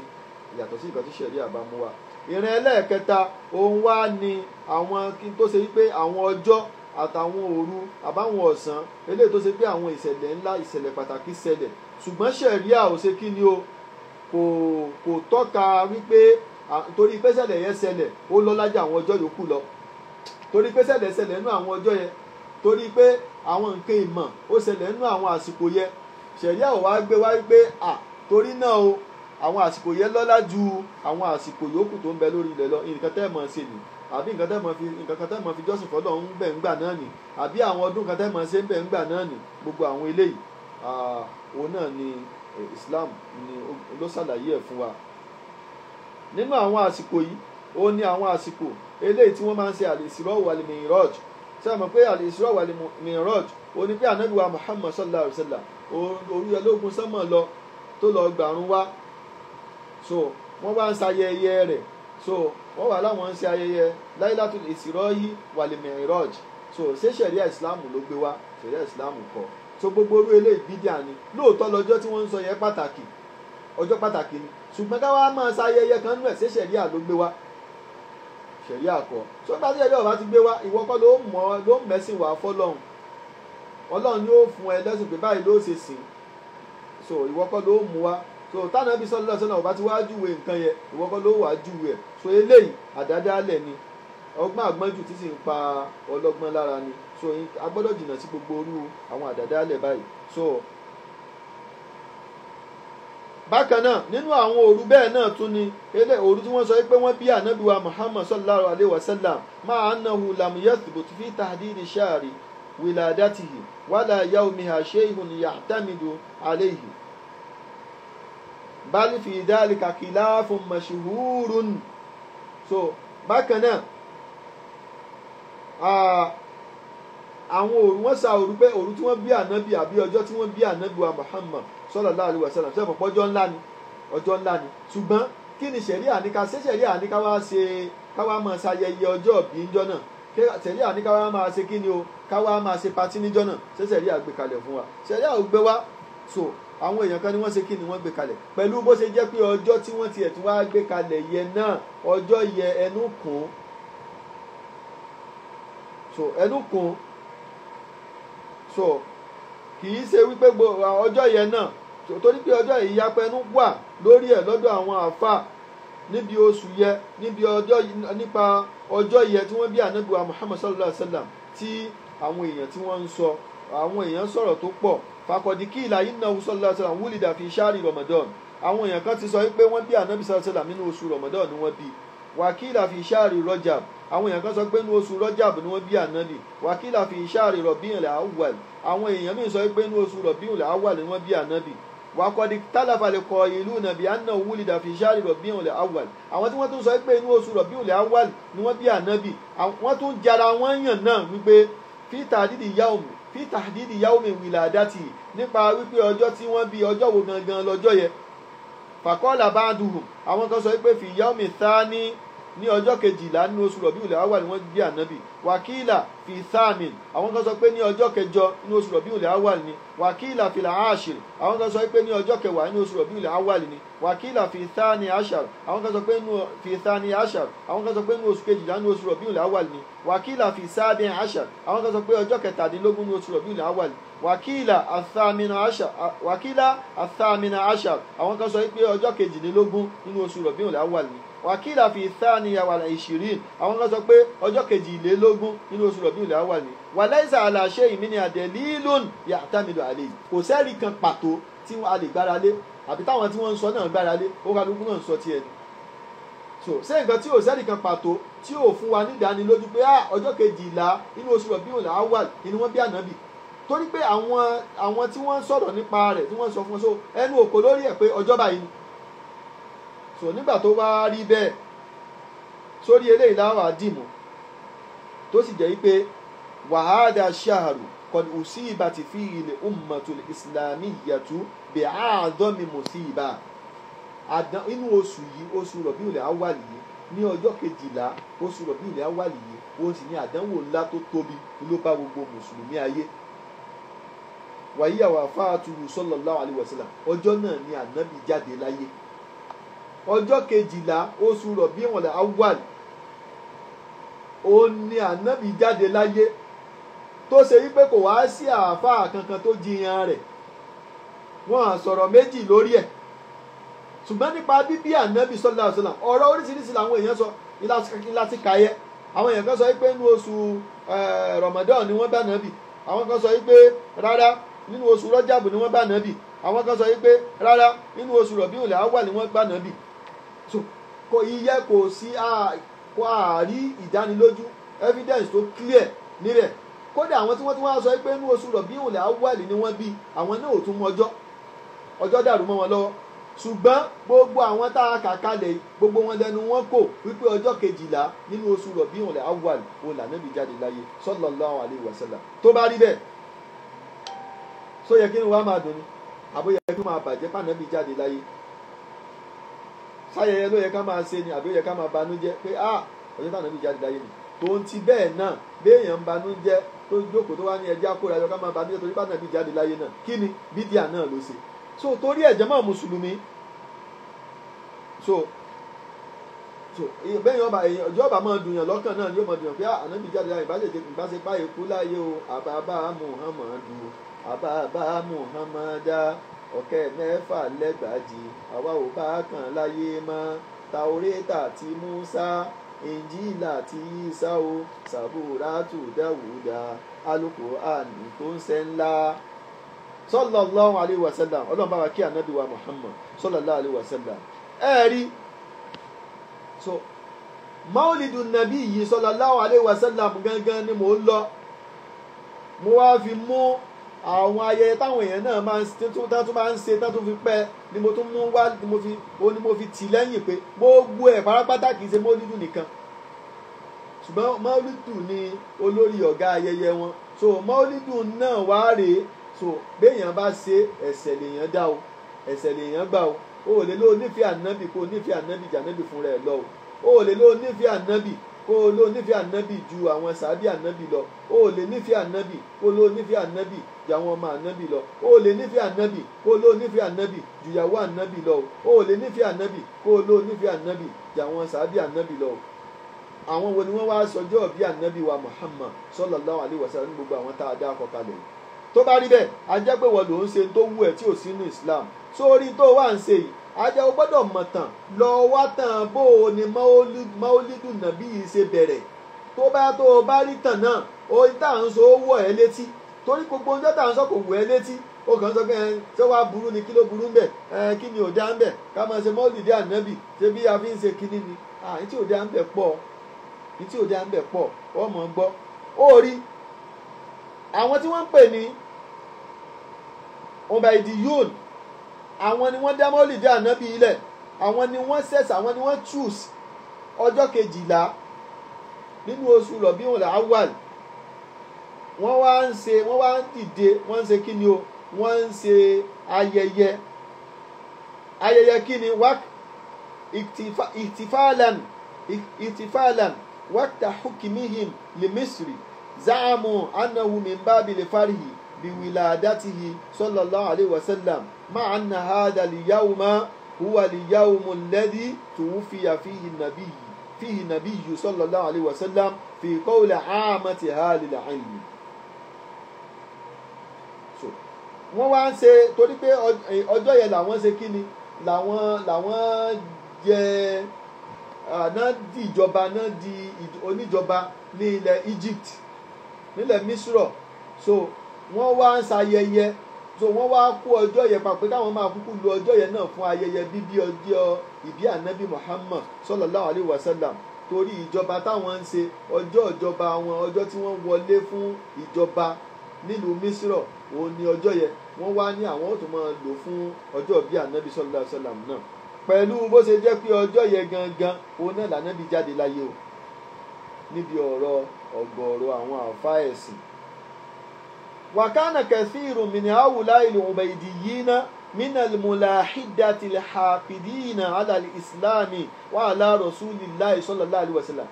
ìyàtọ̀ sí nǹkan tí ṣẹ̀ríà bá mú wa. ìrìn ẹlẹ́ẹ̀kẹta òun wá ní àwọn kí n tó ṣe wípé àwọn ọjọ́ àtàwọn òru àbáwọn ọ̀sán eléyìí tó ṣe pé àwọn ìṣẹ̀lẹ̀ ńlá ìṣẹ̀lẹ̀ pàtàkì ṣẹlẹ̀ ṣùgbọ́n ṣẹ̀ríà ò ṣe kí ni o kò tọ́ka wípé torí pé ṣẹlẹ̀ yẹn ṣẹlẹ̀ ó lọ́lá jù àwọn ọjọ́ yòókù lọ torí pé ṣẹlẹ̀ nínú àwọn ọjọ́ yẹn torí pé àwọn nǹkan ìmọ̀ ó ṣẹlẹ̀ nínú àwọn àsìkò yẹn ṣẹ̀ríà ò wá gbé wá wípé torí náà o àwọn àsìkò yẹn lọ́lá ju àwọn àsìkò yòókù tó ń bẹ lórí ilẹ̀ lọ nǹkan tẹ́ mọ̀ ṣe nì àbí nǹkan tẹ́ mọ̀ fi jọ́sìn fọ́lọ́ ń bẹ̀ ńgbà náà nì àbí àwọn ọdún kan tẹ́ mọ̀ ṣe ń bẹ̀ ńgbà náà nì gbogbo àwọn eléyìí òun náà ni Islam ni ló ṣàlàyé ẹ̀ fún wa nínú àwọn àsìkò yìí ó ní àwọn àsìkò eléyìí tí wọ́n máa ń ṣe al-Isra wal-Mi'raj ṣe mọ̀ pé al-Isra wal-Mi'raj ó ní pé ànábì wa Muhammad sallallahu alayhi wa sallam oríyọlógún sánmọ̀ lọ tó lọ gbàrún wá so wọ́n wá ń ṣayẹyẹ rẹ̀ so wọ́n wà láwọn ń ṣe ayẹyẹ Lailatul Isra wal-Mi'raj so ṣé ṣẹ̀ríà Islam ló gbé wá ṣẹ̀ríà Islam kọ́ so gbogbo orú eléyìí bídíà ni lóòótọ́ lọ́jọ́ tí wọ́n ń sọ yẹn pàtàkì ọjọ́ pàtàkì ni ṣùgbọ́n káwá máa ṣayẹyẹ kan nú ẹ̀ ṣé ṣẹ̀ríà ló gbé wá ṣẹ̀ríà kọ́ so nígbà tí ṣẹ̀ríà ọba ti gbé wá ìwọ kọ́ ló mẹ́sìn wá fọ́lọ́run Ọlọ́run yóò fún ẹ lẹ́sìn pé báyìí ló ṣe sìn so ìwọ kọ́ ló mú wá so tánà bí sọ́lọ́ sọ́nà ọba ti wá júwe nǹkan yẹn ìwọ kọ́ ló wà júwe ẹ̀ so eléyìí àdádálẹ̀ ni ọgbọ́n àgbọ́njù tí sì ń pa ọlọ́gbọ́n lára ni so a gbọ́dọ̀ jìnnà sí gbogbo orú àwọn àdádálẹ̀ báyìí so bákan náà nínú àwọn òru bẹ́ẹ̀ náà tún ni òru tí wọ́n sọ pé wọ́n bí ànábì wa Muhammad sallallahu alayhi wa sallam máa annahu lam yathbut fi tahdidi shahri wiladatihi wala yawmiha shay'un ya'tamidu alayhi bal fi dhalika khilafun mashhurun so bákan náà àwọn òru wọ́n sa òru pé òru tí wọ́n bí ànábì àbí ọjọ́ tí wọ́n bí ànábì wa Muhammad sallallahu alaihi wasallam sẹ́fọ̀ pọ́jọ́ ńlá ni ọjọ́ ńlá ni ṣùgbọ́n kí ni ṣẹ̀ríà ní ká ṣe ṣẹ̀ríà ní ká wá máa ṣayẹyẹ ọjọ́ ìbí níjọ́ náà ṣẹ̀ríà ní ká wá máa ṣe kí ni o ká wá máa ṣe patí níjọ́ náà ṣé ṣẹ̀ríà gbé kalẹ̀ fún wa ṣẹ̀ríà ò gbé wá so àwọn èèyàn kan ni wọ́n ṣe kí ni wọ́n gbé kalẹ̀ pẹ̀lú bó ṣe jẹ́ pé ọjọ́ tí wọ́n tiẹ̀ tún wá gbé kalẹ̀ yẹn náà ọjọ́ yẹ ẹnu kún so ẹnu kún so kì í ṣe wípé ọjọ́ yẹn náà torí pé ọjọ́ ìyapẹnu wà lórí ẹ̀ lọ́dọ̀ àwọn àfà níbi oṣù yẹ nípa ọjọ́ yẹ tí wọ́n bí ànábì wa Muhammad sallallahu alaihi wasallam tí àwọn èèyàn tí wọ́n ń sọ àwọn èèyàn sọ̀rọ̀ tó pọ̀ fakọ̀dìkì ìlà innahu sallallahu alaihi wasallam wúlìdà fi ṣáàrì Ramadan àwọn èèyàn kan ti sọ pé wọ́n bí ànábì sallallahu alaihi wasallam nínú oṣù Ramadan ni wọ́n bí wàkìlà fi ṣáàrì Rajab àwọn èèyàn kan sọ pé nínú oṣù Rajab ni wọ́n bí ànábì wàkìlà fi ṣáàrì Rabiul Awwal àwọn èèyàn míì sọ pé nínú oṣù Rabiul Awwal ni wọ́n bí ànábì wàkọ̀dì tálàfàlẹ̀ kọ ìlú nàbí àná wúlìdà fi ṣáàrì Rabiul Awwal àwọn tí wọ́n tún sọ pé inú oṣù Rabiul Awwal ni wọ́n bí ànábì wọ́n tún jara wọ́n yàn náà wípé fi tahdidi yawmi wiladati nípa wípé ọjọ́ tí wọ́n bí ọjọ́ wo gangan lọ́jọ́ yẹ faqala ba'duhum àwọn kan sọ pé fi yawmi thani ní ọjọ́ kejìlá nínú oṣù Rabiul Awwal ni wọ́n bí ànábì wàkílà fi thamin àwọn kan sọ pé ní ọjọ́ kẹjọ nínú oṣù Rabiul Awwal ni wàkílà fi làáṣìr àwọn kan sọ pé ní ọjọ́ kẹwàá nínú oṣù Rabiul Awwal ni wàkílà fi thani ashar àwọn kan sọ pé fi thani ashar àwọn kan sọ pé ní oṣù kejìlá nínú oṣù Rabiul Awwal ni wàkílà fi sabi ashar àwọn kan sọ pé ọjọ́ kẹtàdínlógún nínú oṣù Rabiul Awwal ni wàkílà athamina ashar àwọn kan sọ pé ọjọ́ kejìdínlógún nínú oṣù Rabiul Awwal ni wàkílà fi thaniya wal ishirin àwọn kan sọ pé ọjọ́ kejìlélógún nínú oṣù Rabiul Awwal ni walaysa ala shay'in min dalilun ya'tamidu alayhi kò sẹ́ẹ̀rì kan pàtó tí a lè gbára lé àbí táwọn tí wọ́n ń sọ náà gbára lé ó kálukú náà ń sọ tiẹ̀ ni so ṣé nǹkan tí ò sẹ́ẹ̀rì kan pàtó tí ò fún wa ní ìdánilójú pé ọjọ́ kejìlá nínú oṣù Rabiul Awwal ni wọ́n bí ànábì torí pé àwọn tí wọ́n sọ̀rọ̀ nípa rẹ̀ tí wọ́n sọ fún wọn so ẹnu òkò lórí ẹ̀ pé ọjọ́ báyìí ni so nígbà tó bá rí bẹ́ẹ̀ sórí eléyìí láwà dìmú tó sì jẹ́ wípé wàhádà ṣáàrù qad usibat fihi al-ummatul islamiyyatu bi'a'dami musiba inú oṣù yìí oṣù Rabiul Awwal yìí ní ọjọ́ kejìlá oṣù Rabiul Awwal yìí ó sì ní àdánwò ńlá tó tóbi ló bá gbogbo mùsùlùmí ayé wàyíyà wafatuhu sallallahu alaihi wasallam ọjọ́ náà ni ànábì jáde láyé ọjọ́ kejìlá oṣù Rabiul Awwal ó ní ànábì jáde láyé tó ṣe wípé kò wá sí àáfàá kankan tó jiyàn rẹ̀ wọ́n á sọ̀rọ̀ méjì lórí ẹ̀ ṣùgbọ́n nípa bíbí ànábì sallallahu alaihi wasallam ọ̀rọ̀ oríṣiríṣi làwọn èèyàn sọ láti kàyẹ àwọn èèyàn kan sọ wípé nínú oṣù Ramadan ni wọ́n bá ànábì àwọn kan sọ wípé rárá nínú oṣù Rajab ni wọ́n bá ànábì àwọn kan sọ wípé rárá nínú oṣù Rabiul Awwal ni wọ́n bá ànábì so kò sí kò àárí ìdánilójú evidence tó clear níbẹ̀ kódà àwọn tí wọ́n tún wá sọ pé nínú oṣù Rabiul Awwal ni wọ́n bí àwọn náà ò tún mọ ọjọ́ dàrú mọ́ wọn lọ́wọ́ ṣùgbọ́n gbogbo àwọn tá a kà kalẹ̀ gbogbo wọn lẹ́nu wọn kò wípé ọjọ́ kejìlá nínú oṣù Rabiul Awwal òun lànàbì jáde láyé sallallahu alaihi wasallam tó bá rí bẹ́ẹ̀ só yẹ kí ni wàá máa dùn ni àbó yẹ kí wọ́n máa bàjẹ́ pànàbì jáde láyé sáyẹyẹ ló yẹ ká máa ṣe ni àbí ó yẹ ká máa banújẹ́ pé ọjọ́ tànàbì jáde láyé ni tó ń ti bẹ́ẹ̀ náà béèyàn ń banújẹ́ tó jókòó tó wá ní ẹjẹ́ àkórè ayọ̀ ká máa banújẹ́ torí pànàbì jáde láyé náà kí ni bídíà náà ló ṣe so torí ẹ̀jẹ̀ mọ́ mùsùlùmí so bẹ́ẹ̀ ọjọ́ ọba máa dùn yàn lọ́kàn náà yóò máa dùn yàn pé ànábì jáde láyé ìbáṣepá èkú láyé o àbábá Muhammadu àbábá Muhammada ọ̀kẹ́ mẹ́fà lẹ́gbàjì àwa ò bá kàn láyé mọ́ Taureta ti Musa Injila ti Isa o Saburatu Dawuda Al-Qur'ani tó ń ṣe ńlá sallallahu alaihi wasallam ọlọ́run bá wa kí ànábì wa Muhammad sallallahu alaihi wasallam rí so maulidun nabi yìí sallallahu alaihi wasallam gangan ni mò ń lọ mo wá fi mú àwọn ayẹyẹ táwọn èèyàn náà máa ń ṣe tán tó fi pẹ́ ni mo tún mú wá ni mo fi tì lẹ́yìn pé gbogbo ẹ̀ pátápátá kìí ṣe maulidu nìkan ṣùgbọ́n maulidu ni olórí ọ̀gá ayẹyẹ wọn so maulidu náà wá rèé so béèyàn bá ṣe ẹ̀ṣẹ̀ lèèyàn dá o ẹ̀ṣẹ̀ lèèyàn gbà o ò lè lọ nífẹ̀ẹ́ ànábì kó nífẹ̀ẹ́ ànábì jànábì fún rẹ̀ lọ o ò lè lọ nífẹ̀ẹ́ ànábì kó lọ nífẹ̀ẹ́ ànábì ju àwọn sàbí ànábì lọ o ò lè nífẹ̀ẹ́ ànábì kó lọ nífẹ̀ẹ́ ànábì ju àwọn ọmọ ànábì lọ o ò lè nífẹ̀ẹ́ ànábì kó lọ nífẹ̀ẹ́ ànábì ju ìyàwó ànábì lọ o ò lè nífẹ̀ẹ́ ànábì kó lọ nífẹ̀ẹ́ ànábì ju àwọn sàbí ànábì lọ àwọn wo ni wọ́n wá sọjọ́ bí ànábì wa Muhammad sallallahu alaihi wasallam gbogbo àwọn tá a dá akọ kalẹ̀ tó bá rí bẹ́ẹ̀ a jẹ́ pé wọ́n ló ń ṣe tó wù ẹ́ tí ò sínú Islam sórí tó wà ń ṣe yìí a jẹ́ o gbọ́dọ̀ mọ̀ tán lọ wá tán bó o ní Maulidu Nabi yìí ṣe bẹ̀rẹ̀ tó o bá rí tàn náà oyin tá à ń sọ ó wọ̀ ẹ́ létí torí gbogbo ọjọ́ tá à ń sọ kò wọ̀ ẹ́ létí ó kàn sọ pé ṣé wàá burú ni kí ló burú ń bẹ̀ kí ni ò dá ń bẹ̀ ká máa ṣe Maulidi Ànábì ṣé bí a fi ń ṣe kíní ni ní tí ò dá ń bẹ̀ pọ̀ ní tí ò dá ń bẹ̀ pọ̀ wọ́n mọ̀ ń gbọ́ ó rí àwọn tí wọ́n ń pè ní Ubaydiyun àwọn ni wọ́n dá Maulidi Ànábì ilẹ̀ àwọn ni wọ́n ṣẹ̀ṣẹ̀ àwọn ni wọ́n choose ọjọ́ 12 nínú oṣù Rabiul Awwal wọ́n wá ń dìde wọ́n ń ṣe kí ni o wọ́n ń ṣe ayẹyẹ kí ni ihtifalan waqta hukmihim li Misri za'amu annahu min babil farhi biwiladatihi sallallahu alayhi wa sallam ma anna hadha al-yawma huwa al-yawmu alladhi tuwfiya fihi nabiyyu sallallahu alayhi wa sallam fi qawli 'amati ahli al-'ilm. wọ́n wá ń ṣe torí pé ọjọ́ yẹn làwọn ṣe kí ni làwọn jẹ náà di ìjọba náà di oníjọba ní ilẹ̀ Egypt nílẹ̀ Misro so wọ́n wá ń ṣayẹyẹ so wọ́n wá kó ọjọ́ yẹn papọ̀ káwọn máa kúkú lu ọjọ́ yẹn náà fún ayẹyẹ bíbí ọjọ́ ìbí Ànábì Muhammad sallallahu alayhi wa sallam torí ìjọba táwọn ń ṣe ọjọ́ ìjọba wọn ọjọ́ tí wọ́n wọlé fún ìjọba nílùú Misro òun ni ọjọ́ yẹn wọ́n wá ní àwọn tó máa lò fún ọjọ́ bí Ànábì sallallahu alaihi wasallam náà pẹ̀lú bó ṣe jẹ́ pé ọjọ́ yẹn gangan òun náà lànábì jáde láyé o níbi ọ̀rọ̀ ọ̀gọ̀ọ̀rọ̀ àwọn àfáà ẹ̀sìn. wa kana kathirun min haula'i al-ubaydiyina min al-mulahidati al-haqidina ala al-islami wa ala rasulillahi sallallahu alaihi wasallam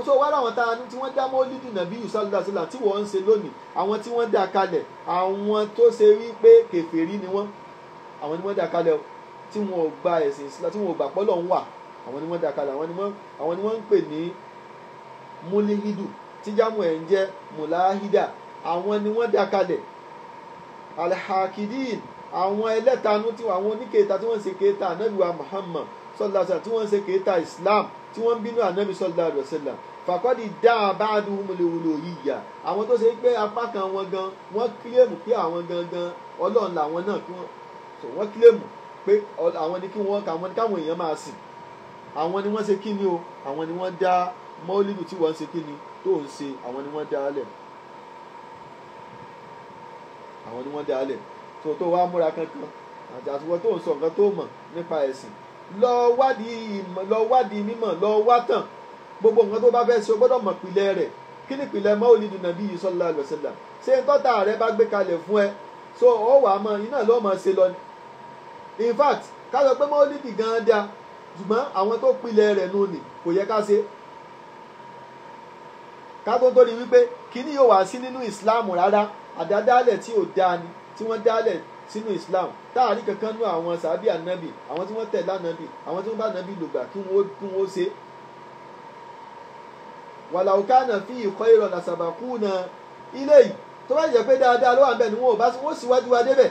so wá láwọn tá a ní tí wọ́n dá Maulidu Nabi sallallahu alaihi wasallam tí wọ́n ń ṣe lónìí àwọn tí wọ́n dá kalẹ̀ àwọn tó ṣe wí pé kèfèrí ni wọ́n àwọn ni wọ́n dá kalẹ̀ tí wọ́n ò gba ẹ̀sìn Islam tí wọ́n ò gbà pé Ọlọ́run wà àwọn ni wọ́n dá kalẹ̀ àwọn ni wọ́n ń pè ní mulihidu tí jámù ẹ̀ ń jẹ́ mulahida àwọn ni wọ́n dá kalẹ̀ alhakidin àwọn ẹlẹ́tanú tí àwọn oníkèéta tí wọ́n ń ṣe kééta Ànábì wa Muhammad sallallahu alaihi wasallam tí wọ́n ń ṣe kééta Islam tí wọ́n ń bínú Ànábì sallallahu alaihi wasallam fàkọ́dì dá ba'duhum al-uluhiyya àwọn tó ṣe pé apá kan wọn gan wọ́n kílèmù pé àwọn gangan Ọlọ́run làwọn náà kí wọ́n kílèmù pé àwọn ni kí wọ́n káwọn èèyàn máa sìn àwọn ni wọ́n ṣe kí ni o àwọn ni wọ́n dá Maulidu tí wọ́n ṣe kí ni tó ń ṣe àwọn ni wọ́n dá á lẹ̀ àwọn ni wọ́n dá á lẹ̀ tó wá múra kankan àti àtiwọ́ tó ń sọ nǹkan tó mọ̀ nípa ẹ̀sìn lọ wádìí mímọ̀ lọ wá tàn gbogbo nǹkan tó bá fẹ́ ṣe o gbọ́dọ̀ mọ̀ pìlẹ̀ rẹ̀ kí ni pìlẹ̀ Maulidu Nabi sallallahu alaihi wasallam ṣé tọ́ta rẹ bá gbé kalẹ̀ fún ẹ so ó wà á mọ iná ló mọ̀ ṣe lọ ni in fact ká sọ pé Maulidi gan-an dáa ṣùgbọ́n àwọn tó pìlẹ̀ rẹ̀ nù ní kò yẹ ká ṣe ká tó torí wípé kíní yóò wá sí nínú Islam rárá àdádálẹ̀ tí ò dáa ni tí wọ́n dálẹ̀ sínú Islam táàrí kankan nú àwọn sàbí Ànábì àwọn tí wọ́n tẹ̀lé Ànábì àwọn tí wọ́n bá Ànábì lògbà kí wọ́n ṣe. walau kana fihi khayrun lasabaquna ilayhi tó bá jẹ́ pé dáadáa ló wà ń bẹ̀ ni wọ́n síwájú wa débẹ̀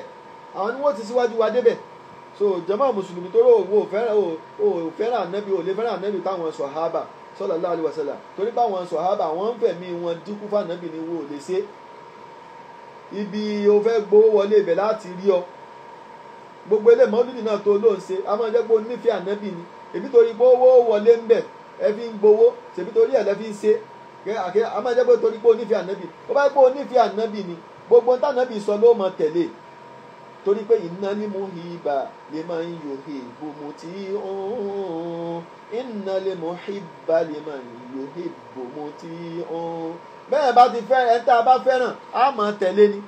àwọn ni wọ́n ti síwájú wa débẹ̀ so jàmáà mùsùlùmí tó rò wò fẹ́ràn Ànábì ò lè fẹ́ràn Ànábì táwọn sàhábà sallallahu alaihi wasallam torí báwọn sàhábà wọ́n ń fẹ̀mí wọn dínkù fún Ànábì ni wò lè ṣe ibi o fẹ́ gbowó wọlé ibẹ̀ láti rí ọ gbogbo ilé Maulidu náà tó ló ń ṣe a máa jẹ́ pé o nífẹ̀ẹ́ Ànábì ni èbí torí pé owó wọlé ń bẹ̀ ẹ fi ń gbowó ṣèbí torí ẹ̀ lẹ́ fi ń ṣe a máa jẹ́ pé torí pé o nífẹ̀ẹ́ Ànábì ó bá pé o nífẹ̀ẹ́ Ànábì ni gbogbo ń tànábì sọ ló mọ tẹ̀lé torí pé inna li muhibba liman yuhibbu muti'un inna li muhibba liman yuhibbu muti'un bẹ́ẹ̀ bá ti fẹ́ ẹ̀ tá a bá fẹ́ràn á mọ̀ tẹ̀lé ni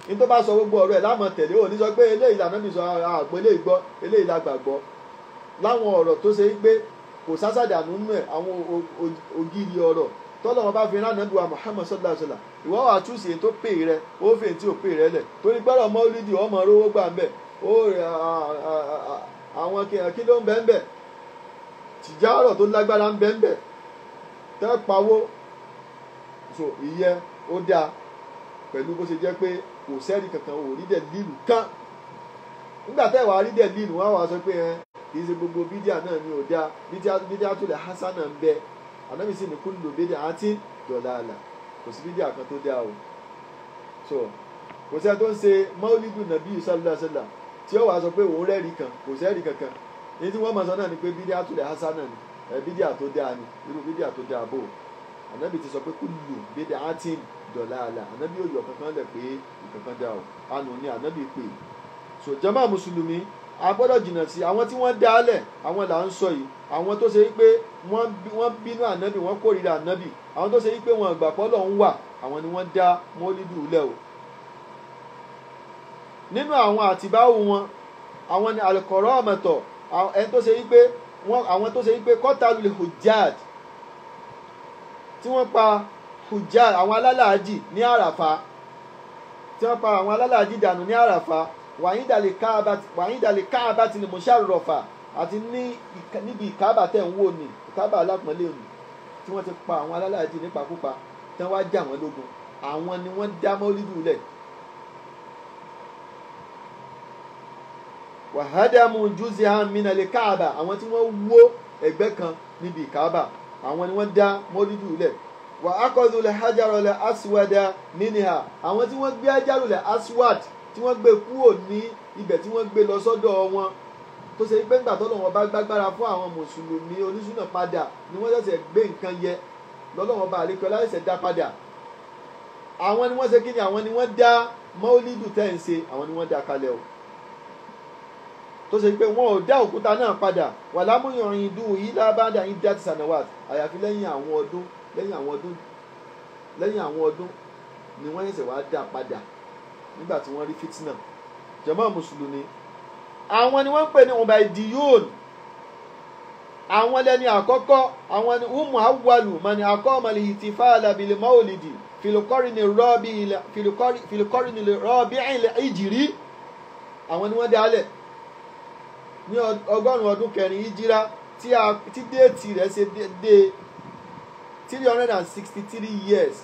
ní tó bá sọ gbogbo ọ̀rọ̀ ẹ̀ lámọ̀ tẹ̀lé ò ní sọ pé eléyìí Ànábì sọ àgbọ̀ eléyìí gbọ́ eléyìí la gbàgbọ́ láwọn ọ̀rọ̀ tó ṣe pé kò sásàdànù nínú ẹ̀ àwọn ògiri ọ̀rọ̀ tọ́lọ̀ wọn bá fi rán Ànábì wa Muhammad sallallahu alaihi wasallam ìwọ́ wà túnṣe tó pè rẹ ó fè tí ò pè rẹ lẹ̀ torí gbọ́dọ̀ Maulidi ọmọ rówó gbà ń bẹ̀ ó àwọn kí ló ń bẹ́ ń bẹ̀ tìjárọ̀ tó lágbára ń bẹ́ ń bẹ̀ tẹ́ pawó so ìyẹn ó dáa pẹ̀lú bó ṣe jẹ́ pé kò sẹ́rí kankan ò rí dẹ̀ lílù kán nígbà tẹ́ wàá rí dẹ̀ lílù wọ́n á wá sọ pé kì í ṣe gbogbo bídíà náà ni ò dáa bídíà tó lè hasana ń bẹ ànábì sì ní kullu bid'atin dalalah kò sí bídíà kan tó dáa o so kò sẹ́ni tó ń ṣe maulidu nàbí sallallahu alaihi wasallam tí ó wàá sọ pé òun rẹ́ẹ̀rí kan kò sẹ́rí kankan ní tí wọ́n mọ̀ sọ náà ni pé bídíà tó lè hasana ni bídíà tó dáa ni irú bídíà tó dáa bò ànábì ti sọ pé kullu bid'atin dalalah ànábì ò yọ kankan lẹ̀ pé ìkankan dáa o àánú ni ànábì pè so jàmá mùsùlùmí a gbọ́dọ̀ jìnnà sí àwọn tí wọ́n dálẹ̀ àwọn là ń sọ yìí àwọn tó ṣe wípé wọ́n bínú ànábì wọ́n kórìíra ànábì àwọn tó ṣe wípé wọn àgbà pọ́lọ̀ ń wà àwọn ni wọ́n dá mọ́lídù lẹ̀ o nínú àwọn àtibáwò wọn àwọn ni alukọ̀rọ̀ ọ̀mọ̀tọ̀ ẹni tó ṣe wípé àwọn tó ṣe wípé kọ́tàlù hujjaj tí wọ́n pa hujjaj àwọn alálàájì ní àràfà tí wọ́n pa àwọn alálàájì dànù ní àràfà wàyídàlẹ̀ káàbà ti ní mọ̀ṣárọ̀fà àti níbi ìkábà tẹ̀ ń wò ní ìkábà alápọ̀nlé òní tí wọ́n ti pa àwọn alálàájì nípakúpa tí wọ́n wá jà wọ́n lógun àwọn ni wọ́n dá mọ́lídù lẹ̀. wàhádàmù jùzìhàn mìnàlẹ̀ káàbà àwọn tí wọ́n wó ẹgbẹ́ kan níbi ìkábà àwọn ni wọ́n dá mọ́lídù lẹ̀. wà á kọ́dù lẹ̀ hajarọ̀lẹ̀ aswada mínìhà àwọn tí wọ́n gbé hajarọ̀lẹ̀ aswad tí wọ́n gbé kúrò ní ibẹ̀ tí wọ́n gbé lọ sọ́dọ̀ wọn tó ṣe pé ńgbà tọ́lọ́wọ́n bá gbágbára fún àwọn mùsùlùmí onísùnà padà ni wọ́n ṣẹ̀ṣẹ̀ gbé nǹkan yẹ lọ́lọ́wọ́n bá àlékọ́ láìsẹ̀ dá padà àwọn ni wọ́n ṣe kí ni àwọn ni wọ́n dá mọ́lídù tẹ́ ń ṣe àwọn ni wọ́n dá kalẹ̀ o tó ṣe pé wọn ò dá òkúta náà padà wà lámúyàn ìdú yìí lábàdà yìí dá ti sànàwàt àyàfi lẹ́yìn àwọn ọdún ni wọ́n ṣẹ̀ṣẹ̀ wá dá padà nígbà tí wọ́n rí fitna jàmáà mùsùlùmí àwọn ni wọ́n ń pè ní ubaydiyun àwọn lẹ́ni àkọ́kọ́ àwọn ni umu awwalu mani aqama al-ihtifala bil mawlidi fil qarni ar-rabi'i al-hijri àwọn ni wọ́n dálẹ̀ ní ọgọ́rùn-ún ọdún kẹrin hijira tí déètì rẹ̀ ṣe dé 363 years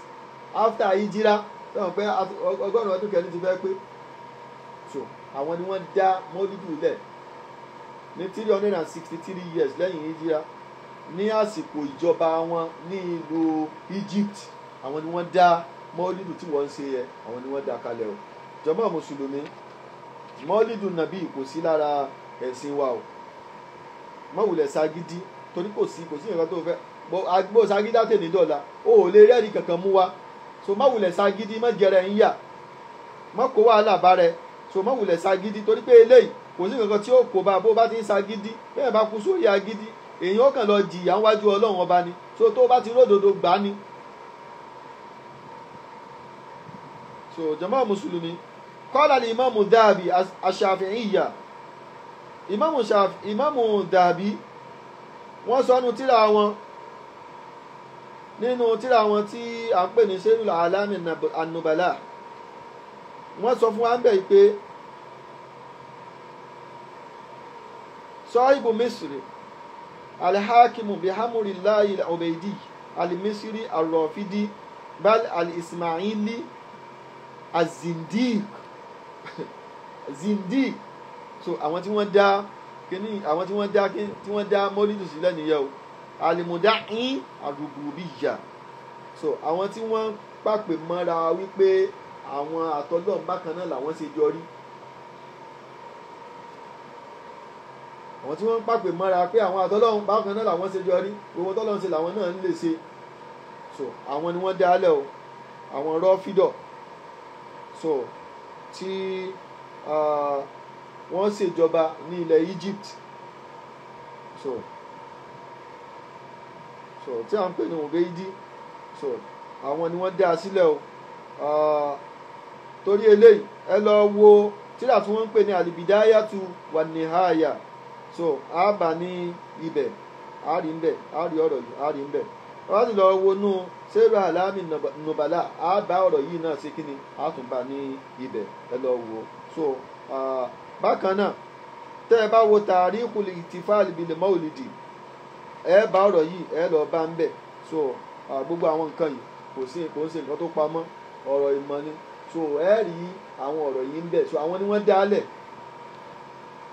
after hijira sọ̀rọ̀ pé ọgọ́rùn-ún ọdún kẹrin ti fẹ́ pé so àwọn ni wọ́n dá mọ́lídù lẹ̀ ní 363 years lẹ́yìn hijira ní àsìkò ìjọba wọn ní ìlú Egypt àwọn ni wọ́n dá mọ́lídù tí wọ́n ń ṣe yẹ àwọn ni wọ́n dá kalẹ̀ o jàmáà mùsùlùmí mọ́lídù nàbí kò sí lára ẹ̀sìn wa o mọ̀wùlẹ̀ sagídí torí kò sí nǹkan tó fẹ́ bó sagídá tè ní dọ̀la o ò lè rẹ́ẹ̀rí kankan mú wa so mọ̀wùlẹ̀ sagídí má jẹrẹ ń yà mọ̀ kó wàhálà bá rẹ so mọ̀wùlẹ̀ sagídí torí pé eléyìí kò sí nǹkan tí ó kó bá bó bá ti ń sagídí bẹ́ẹ̀ bá kú sórí agídí èèyàn ó kàn lọ jìyà wájú Ọlọ́run ọba ni so tó bá ti ródòdó gbá ni so jàmáà mùsùlùmí qala al-imamu Dhahabi ash-Shafi'iyya ìmáàmù Dhahabi wọ́n sọ nínú tírà wọn tí à ń pè ní Sirul A'lami an-Nubala wọ́n sọ fún wa ń bẹ̀ pé sahibu Misri al-Hakimu bihamurillahi al-Ubaydi al-Misri al-Rafidi bal al-Ismaili az-Zindiq Zindiq so àwọn tí wọ́n dá mọ́lídù sílẹ̀ nìyẹn o alimudahin arububiyya so àwọn tí wọ́n pàpè mọ́ra wípé àwọn àtọ́lọ́run bákan náà làwọn ṣe jọ rí àwọn tí wọ́n pàpè mọ́ra pé àwọn àtọ́lọ́run bákan náà làwọn ṣe jọ rí gbogbo tọ́lọ́run ṣe làwọn náà ń lè ṣe so àwọn ni wọ́n dálẹ̀ o àwọn rọ́fídọ̀ so tí wọ́n ṣèjọba ní ilẹ̀ Egypt so tí a ń pè ní Ubaydi so àwọn ni wọ́n dá a sílẹ̀ o torí eléyìí ẹ lọ wo tírà tí wọ́n ń pè ní al-Bidayatu wan-Nihaya so a bá ní ibẹ̀ a rí ọ̀rọ̀ yìí a rí ńbẹ̀ wọ́n ti lọ wo nú Sirul A'lami an-Nubala a bá ọ̀rọ̀ yìí náà sí kíni a tún bá ní ibẹ̀ ẹ lọ wo so bákan náà tẹ́ ẹ bá wo Tarikhul Ihtifal bil Mawlidi ẹ bá ọ̀rọ̀ yìí ẹ lọ bá ń bẹ̀ so gbogbo àwọn nǹkan yìí kò sí nǹkan tó pamọ́ ọ̀rọ̀ ìmọ̀ ni so ẹ rí àwọn ọ̀rọ̀ yìí ń bẹ so àwọn ni wọ́n dálẹ̀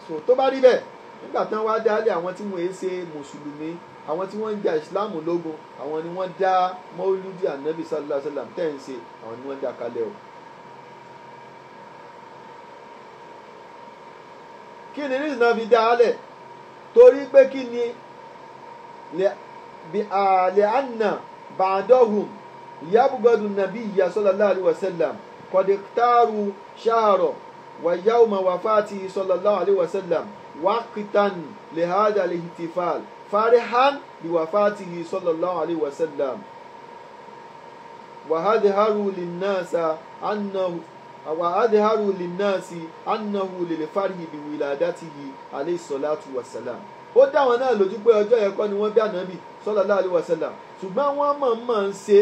so tó bá rí bẹ́ẹ̀ nígbà tí wọ́n wá dálẹ̀ àwọn tí wọ́n ṣe mùsùlùmí àwọn tí wọ́n ń ja ìsìláàmù lógun àwọn ni wọ́n dá mọ́lúdì ànábì sallallahu alaihi wasallam tẹ́ ń ṣe àwọn ni wọ́n dá kalẹ̀ o. kí ni reason náà fi dálẹ̀ torí pé kí ni لأن بعضهم يبغض النبي صلى الله عليه وسلم قد اختاروا شهر ويوم وفاته صلى الله عليه وسلم وقتا لهذا الاحتفال فرحا بوفاته صلى الله عليه وسلم وأظهروا للناس أنه للفرح بولادته عليه الصلاة والسلام ó dá wọn náà lójú pé ọjọ́ yẹn kọ́ ni wọ́n bí ànábì sallallahu alaihi wasallam ṣùgbọ́n wọ́n mọ̀ ń ṣe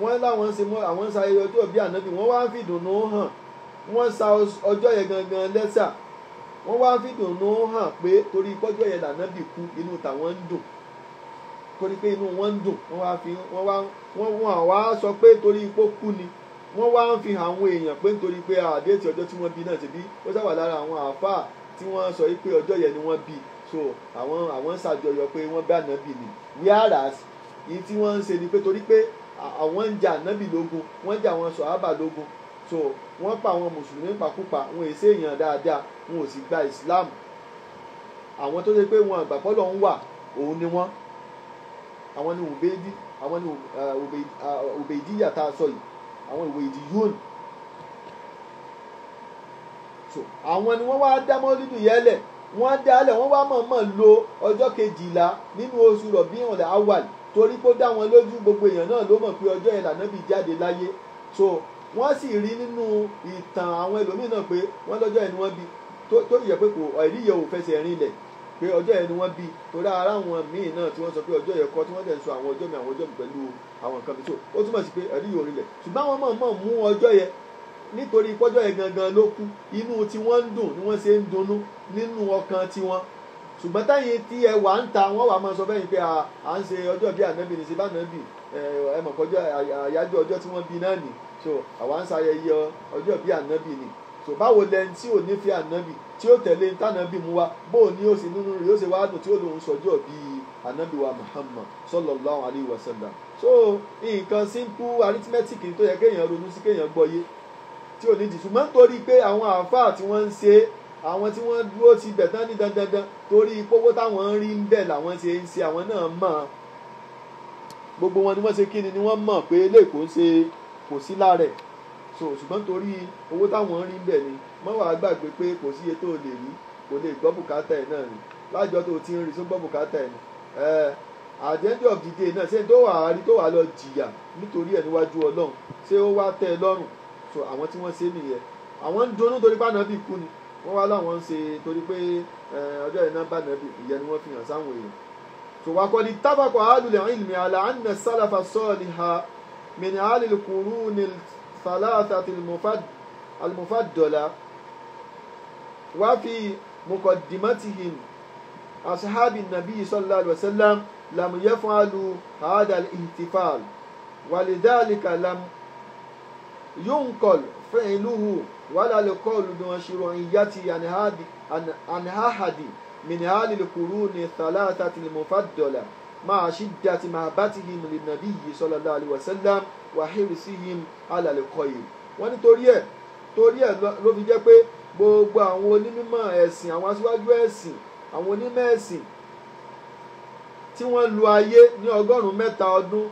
wọ́n láwọn ń ṣe àwọn ń sa ayẹyẹ ọjọ́ bí ànábì wọ́n wá ń fi ìdùnnú hàn wọ́n sa ọjọ́ yẹn gangan lẹ́sà wọ́n wá ń fi ìdùnnú hàn pé torí pọ́jọ́ yẹn lànábì kú inú tàwọn ń dùn torí pé inú wọn ń dùn wọ́n wá sọ pé torí ipò kú ni wọ́n wá ń fi hàn àwọn èèyàn pé nítorí pé àdéhìtì ọjọ́ tí wọ́n bí náà ti bí ó sábà lára àwọn àáfàá tí wọ́n sọ pé ọjọ́ yẹn ni wọ́n bí so àwọn ń ṣàjọyọ̀ pé wọ́n bí ànábì ni whereas yìí tí wọ́n ń ṣe ni pé torí pé àwọn ń jà ànábì lógun wọ́n jà àwọn sọ̀hábà lógun so wọ́n pa àwọn mùsùlùmí pàkúpà wọn ò ṣe èèyàn dáadáa wọn ò sì gba Islam àwọn tó ṣe pé wọn àgbàpọ̀ lọ ń wà òun ni wọ́n àwọn ni òbèdí àwọn ni òbèdíyà tá a sọ yìí àwọn ìwé ìdí yóòn so àwọn ni wọ́n wá dá mọ́lídù yẹ́lẹ̀ wọ́n dálẹ̀ wọ́n wá mọ̀ọ́mọ̀ lo ọjọ́ 12 nínú oṣù Rabiul Awwal torí kó dá wọn lójú gbogbo èèyàn náà ló mọ̀ pé ọjọ́ yẹn lànábì jáde láyé so wọ́n sì rí nínú ìtàn àwọn ẹlòmíín náà pé wọ́n lọ́jọ́ yẹn ni wọ́n bí tó yẹ pé kò ẹ̀rí yẹ ò fẹsẹ̀ rinlẹ̀ pé ọjọ́ yẹn ni wọ́n bí torí ara àwọn míì náà tí wọ́n sọ pé ọjọ́ yẹn kọ́ tí wọ́n dẹ̀ ń sọ àwọn ọjọ́ mi pẹ̀lú àwọn nǹkan mi so ó túmọ̀ sí pé ẹ̀rí yẹ ò rinlẹ̀ ṣùgbọ́n àwọn mọ̀ọ́mọ̀ mú ọjọ́ yẹn nítorí pọ́jọ́ yẹn gangan ló kú inú tí wọ́n ń dùn ni wọ́n ṣe ń dunnú nínú ọkàn tiwọn ṣùgbọ́n táyìn tí ẹ wà ń ta wọ́n wà máa sọ bẹ́yìn pé à ń ṣe ọjọ́ bí ànábì ní ṣe bá ànábì ẹ mọ̀ kọjọ́ àyájọ́ ọjọ́ tí wọ́n bí náà nì so àwa ń ṣayẹyẹ ọjọ́ bí ànábì ni so báwo lẹni tí ò nífẹ̀ẹ́ ànábì tí ó tẹ̀lé tànábì mú wa bó o ní ó sì nínú rẹ̀ ó ṣe wá dùn tí ó lòun sọjọ́ bí ànábì wa Muhammad sallallahu alaihi wasallam so nǹkan simple arithmetic tó yẹ kéèyàn ronú sí kéèyàn gbọ́yé tí ò ní di ṣùgbọ́n torí pé àwọn àáfàá tí wọ́n ń ṣe àwọn tí wọ́n dúró ti bẹ̀ tán ní dandandan torí pówó táwọn ń rí ń bẹ̀ làwọn ṣe ń ṣe àwọn náà mọ̀ gbogbo wọn ni wọ́n ṣe kí ni wọ́n mọ̀ pé eléyìí kò ń ṣe kò sí lára ẹ̀ so ṣùgbọ́n torí owó táwọn ń rí ń bẹ̀ ni mọ́ wàá gbàgbé pé kò sí iye tó lè rí kò lè gbọ́ bùkátà ẹ̀ náà ni lájọ tó ti ń rí tó gbọ́ bùkátà ẹ̀ ni at the end of the day náà ṣé tó wà á rí tó wà lọ jìyà nítorí ẹ̀ níwájú Ọlọ́run ṣé ó wá tẹ́ ẹ lọ́rùn so àwọn tí wọ́n ṣe nìyẹn àwọn ń dunnú torí pé ànábì kú ni wọ́n wá láwọn ń ṣe torí pé ọjọ́ yẹn náà bá ànábì ìyẹn ni wọ́n fi hàn sáwọn èèyàn so wà kọ́ni tábàkọ̀ ahlul ilmi ala anna salafa saliha min ahlil quruni thalathati al-mufaddala wa fi muqaddimatihim ashabi nabi sallallahu alaihi wasallam lam yaf'alu hadha al-ihtifal walidhalika lam ينقل فعله ولا القول بمشروعيته عن أحد من أهل القرون الثلاثة المفضلة مع شدة محبتهم للنبي صلى الله عليه وسلم وحرصهم على الخير wọ́n ní torí ẹ̀ ló fi jẹ́ pé gbogbo àwọn onímọ̀ ẹ̀sìn àwọn aṣíwájú ẹ̀sìn àwọn onímọ̀ ẹ̀sìn tí wọ́n lu ayé ní 100 ọdún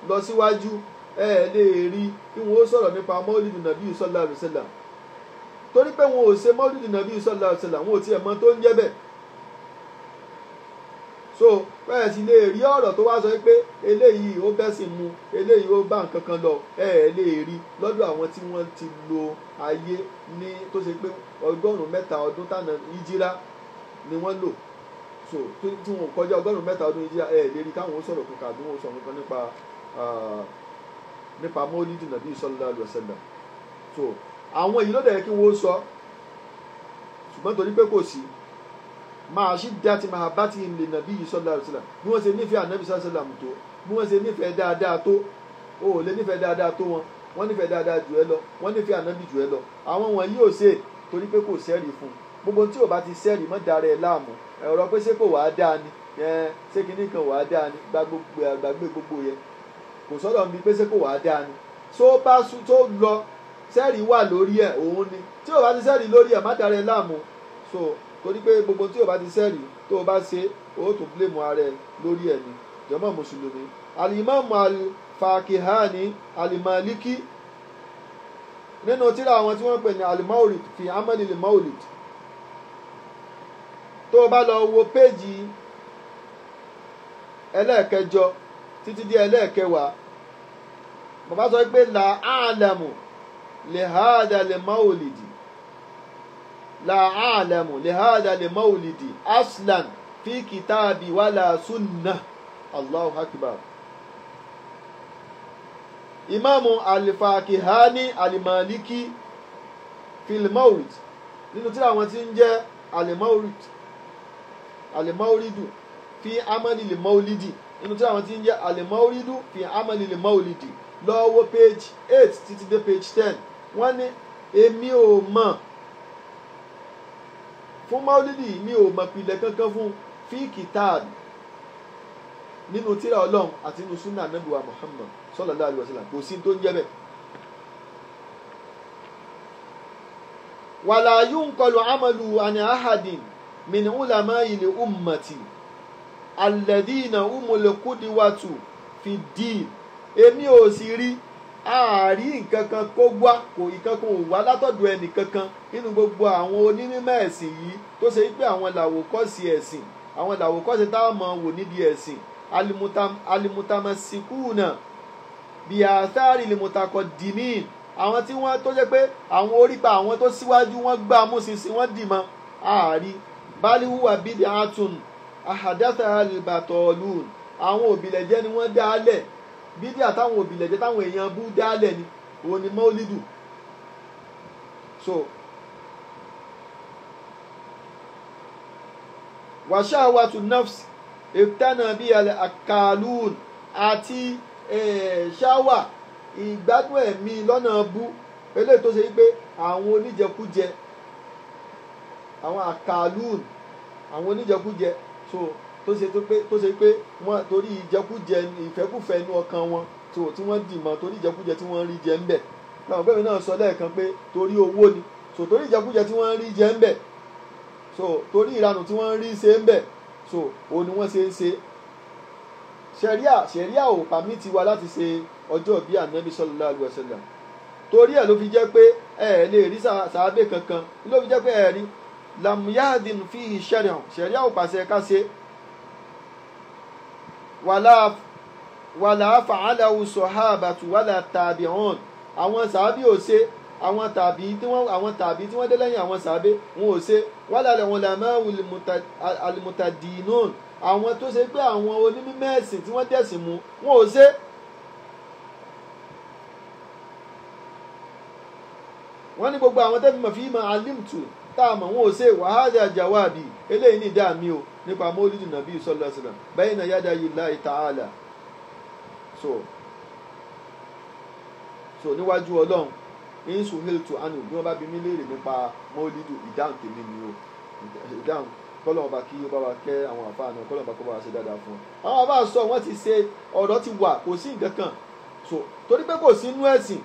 lọ síwájú ẹ lè rí kí wọn ó sọ̀rọ̀ nípa mọ́lìdì nàbí sallallahu alaihi wasallam torí pé wọn ò ṣe mọ́lìdì nàbí sallallahu alaihi wasallam wọn ò tiẹ̀ mọ̀ tó ń jẹ́ bẹ́ẹ̀ so bẹ́ẹ̀ sì lè rí ọ̀rọ̀ tó wá sọ pé eléyìí ó bẹ́sìn mu eléyìí ó bá nǹkan kan lọ ẹ lè rí lọ́dọ̀ àwọn tí wọ́n ti lo ayé ní tó ṣe pé 100 ọdún tánà ìjírá ni wọ́n lò so tí wọn ò kọjá 100 ọdún ìjírá ẹ lè rí káwọn ó sọ̀rọ̀ kankan àbí wọn ó sọ nǹkan nípa mọ́lídì nàbí sallallahu alaihi wasallam so àwọn èyí ló dẹ̀ kí wọ́n sọ ṣùgbọ́n torí pé kò sí máa ṣí dátì máa bá ti lè nàbí sallallahu alaihi wasallam bí wọ́n ṣe nífẹ̀ẹ́ ànábì sallallahu alaihi wasallam tó bí wọ́n ṣe nífẹ̀ẹ́ dáadáa tó o ò lè nífẹ̀ẹ́ dáadáa tó wọn, wọ́n nífẹ̀ẹ́ dáadáa jù ẹ lọ, wọ́n nífẹ̀ẹ́ ànábì jù ẹ lọ. Àwọn wọ̀nyí ò ṣe torí pé kò sẹ́rì fún un. Gbogbo tí ò bá ti sẹ́rì mọ́ dára ẹ láàmú. Ọ̀rọ̀ pé ṣé kò wàá dáa ni, ṣé kinní kan wàá dáa ni, gbàgbé gbogbo yẹn. Kò sọ́dọ̀ mi pé ṣé kò wàá dáa ni. Tó lọ sẹ́rì wà lórí ẹ̀ òun ni. Tí ò bá ti sẹ́rì lórí ẹ̀ má dára ẹ láàmú. So torí pé gbogbo tí ò bá ti sẹ́rì tó o bá ṣe o tún blame ara ẹ lórí ẹ̀ ni. Jàmá mùsùlùmí. Al-Imam al-Fakihani al-Maliki nínú tírà àwọn tí wọ́n pè ní al-Mawlid fi amali al-Mawlid, tó o bá lọ wo péjì ẹlẹ́ẹ̀kẹjọ títí dé ẹlẹ́ẹ̀kẹwàá, bàbá sọ pé la a'lamu li hada al-mawlidi la a'lamu li hada al-mawlidi aslan fi kitabi wala sunnah. Allahu akbar. Imamu al-Fakihani al-Maliki fil Mawlid nínú tírà àwọn tí ń jẹ́ al-Mawlidu fi amali al-Mawlidi, nínú tírà àwọn tí ń jẹ́ al-Mawlidu fi amali al-Mawlidi, lọ wo page 8 títí dé page 10. Wọ́n ní èmi ò mọ̀ fún Mawlidi, mi ò mọ̀ pìlẹ̀ kankan fún fi kitab nínú tírà Ọlọ́run àti nínú sunna Ànábì wa Muhammad sallallahu alaihi wasallam. Kò sí tó ń jẹ́ bẹ́ẹ̀. Wala yunqalu amalu an ahadin min ulama'il ummati alladhina humul qudwatu fi ddin. Èmi ò sì rí àárí nǹkan kan kó wá, kò ìkankan ò wá látọ̀dọ̀ ẹnì kankan nínú gbogbo àwọn onímọ̀ ẹ̀sìn yìí tó ṣe wípé àwọn làwòkọ́ṣe ẹ̀sìn, àwọn làwòkọ́ṣe táwọn máa wò nídìí ẹ̀sìn. Alimutamassikuna bi athari limutakaddimin, àwọn tí wọ́n tó jẹ́ pé àwọn orípa àwọn tó síwájú wọ́n gbá mú ṣinṣin wọ́n dì mọ́ àárí. Bal huwa bid'atun ahadathaha al-batalun, àwọn òbílẹ̀jẹ́ ni wọ́n dálẹ̀. Bídíà táwọn òbílẹ̀jẹ́ táwọn èèyàn bú dálẹ̀ ni òun ni Maulidu. So wa shahwatu nafs ìtànà bí al-akalun, àti ṣáwà ìgbádùn ẹ̀mí lọ́nà bú, eléyìí tó ṣe wípé àwọn oníjẹkújẹ, àwọn akalun, àwọn oníjẹkújẹ, so tó ṣe pé wọ́n torí ìjẹkújẹ ìfẹ́kùfẹ́ inú ọkàn wọn tí wọ́n dì mọ́, torí ìjẹkújẹ tí wọ́n rí jẹ ń bẹ̀. Náà bẹ́ẹ̀ náà sọ lẹ́ẹ̀kan pé torí owó ni, so torí ìjẹkújẹ tí wọ́n rí jẹ ń bẹ̀, so torí ìranù tí wọ́n rí ṣe ń bẹ̀, so òun ni wọ́n ṣe ń ṣe. Ṣẹ̀ríà ò pàmítì wa láti ṣe ọjọ́ bí Ànábì sallallahu alaihi wasallam. Torí ẹ̀ ló fi jẹ́ pé ẹ lè rí sàábé kankan, ló fi jẹ́ pé ẹ rí lam yahdin fihi shar'un, ṣẹ̀ríà ò pàṣẹ ká ṣe. Wala fa'alahu sahabatu wala tabi'un, àwọn sàábé ò ṣe, àwọn tàbí tí wọ́n dé lẹ́yìn àwọn sàábé wọn ò ṣe. Wala al-ulama'u al-mutadinun, àwọn tó ṣe pé àwọn onímọ̀ ẹ̀sìn tí wọ́n dẹ̀sìn mú wọn ò ṣe. Wọ́n ní gbogbo àwọn tẹ́bí mọ̀ fi ma alimtu táàmù wọn ò ṣe. Wa hadha jawabi, eléyìí ní ìdá mi o nípa Maulidu Nabi sallallahu alaihi wasallam bayna yadayi Allahi ta'ala. So níwájú Ọlọ́run in suhiltu anu, bí wọ́n bá bi mí léèrè nípa Maulidu, ìdáhùn tèmi ni o. Ìdáhùn kọ́lọ́wọ́n bá kí ó bá wa kẹ́ àwọn àfáà náà, kọ́lọ́wọ́n bá kó bá wa ṣe dáadáa fún wọn. Àwọn àfáà sọ wọ́n ti ṣe, ọ̀rọ̀ ti wà, kò sí nǹkan kan. So torí pé kò sí inú ẹ̀sìn.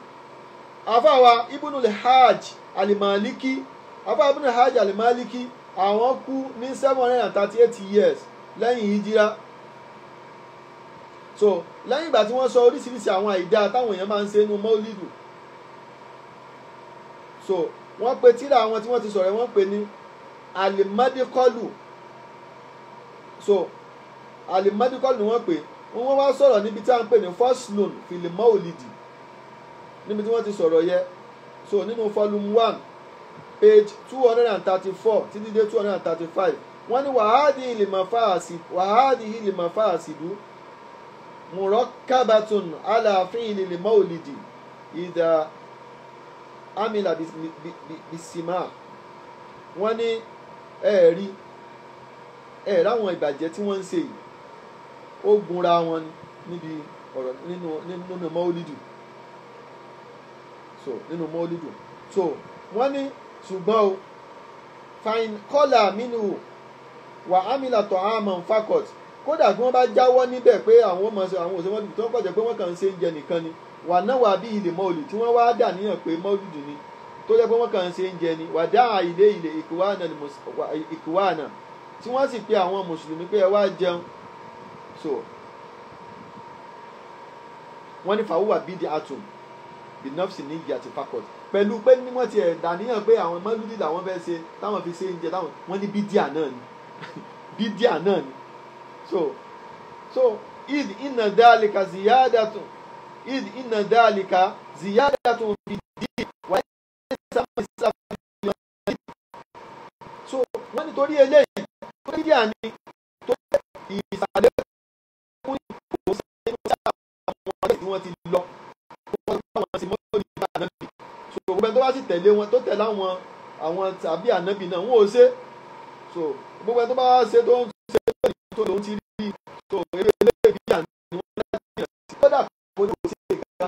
Àfáà wa Ibnul Hajj al-Maliki, àfáà Ibnul Hajj al-Maliki, àwọn kú ní 738 years lẹ́yìn hijira. So lẹ́yìn ìgbà tí wọ́n sọ oríṣiríṣi àwọn àìdá táwọn èèyàn máa ń ṣe nínú Maulidu. So wọ́n pe tírà àwọn tí wọ́n ti sọ̀rọ̀ wọ́n pe ní alimadikọlù. So alimadikọlù ni wọ́n pè, wọ́n wá sọ̀rọ̀ níbi tí a ń pè ní faslun fil Maulidi, níbi tí wọ́n ti sọ̀rọ̀ yẹ. So nínú volume 1 page 234 títí dé 235 wọ́n ní wàhádìí limafasidu murakkabatun ala fi'li li Maulidi idha amila bisima. Wọ́n ní ẹ̀rí àwọn ìbàjẹ́ tí wọ́n ń ṣe yìí ó gunra wọn níbi ọ̀rọ̀ nínú mọ́lídù nínú mọ́lídù wọ́n ní ṣùgbọ́n o fain kọ́là mínú wà ámìlà tọ̀ àmọ̀ fakọ̀t kódà kí wọ́n bá jáwọ́ níbẹ̀ pé àwọn ọmọ àwọn òṣèlú mọ́lídù tó ń kọ̀jẹ́ pé wọ́n kàn ń ṣe oúnjẹ nìkan ni wà náà wà bí ilé mọ́lì tí wọ́n wá dà níyàn pé mọ́lídù ni tó jẹ́ pé wọ́n kàn ń ṣe oúnjẹ ni wà dá ilé ìkúwànà tí wọ́n sì pe àwọn mùsùlùmí pé ẹ wá jẹun wọ́n ní fàwùwà bídí atom binafsi ní ìyá ti fakọt pẹ̀lú pé ní wọ́n ti ẹ̀ dàníyàn pé àwọn mọ́lúdì làwọn fẹ́ ṣe táwọn fi ṣe oúnjẹ táwọn wọ́n ní bídíà náà ni bídíà náà ni id inna dhalika ziyadatun fi din wà ní wọ́n nítorí eléyìí tó bídíà ni tó ìsàlẹ̀ fún ìkòwò wọ́n ti lọ wọ́n ti mọ́tò ní ànábì gbogbo ẹni tó bá sì tẹ̀lé wọn tó tẹ̀lé àwọn tàbí ànábì náà wọ́n ò ṣe gbogbo ẹni tó bá ṣe tó ń ṣe tó lòun ti rí eré eléyìí bí àná ni wọ́n láti yàn sí kódà kó ní kò sí ìgbà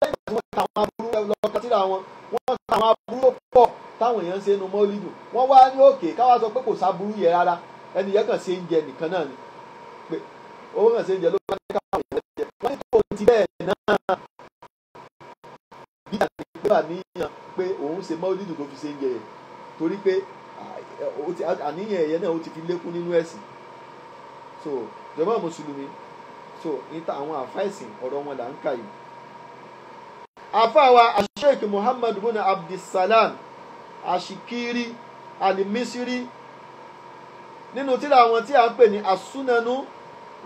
lẹ́yìn tí wọ́n ta àwọn aburú lọ́kàn síra wọn wọ́n ta àwọn aburú pọ̀ táwọn èèyàn ń ṣe nu mọ́lídù wọ́n wá ní òkè káwá sọ pé kò sáburú yẹ rárá ẹni yẹn kàn ṣe ń jẹ nìkan náà ni pé owó kàn ṣe ń jẹ ló bá ní káwọn èèyàn jẹ wọ́n ní tó ti bẹ́ẹ̀ náà bí àgbà níyàn pé òun ṣe mọ́lídù tó fi ṣe ń jẹ yẹn torí pé àníyàn ẹ̀yẹ náà ó ti fi lékún nínú ẹ̀sìn jọba mùsùlùmí níta àwọn àfáìsìn ọ̀rọ̀ wọn là ń kà yìí. àfáàwa Sheikh Muhammad bin Abdissalam Ashikiri Al-Misri nínú tírà àwọn tí a ń pè ní As-Sunanu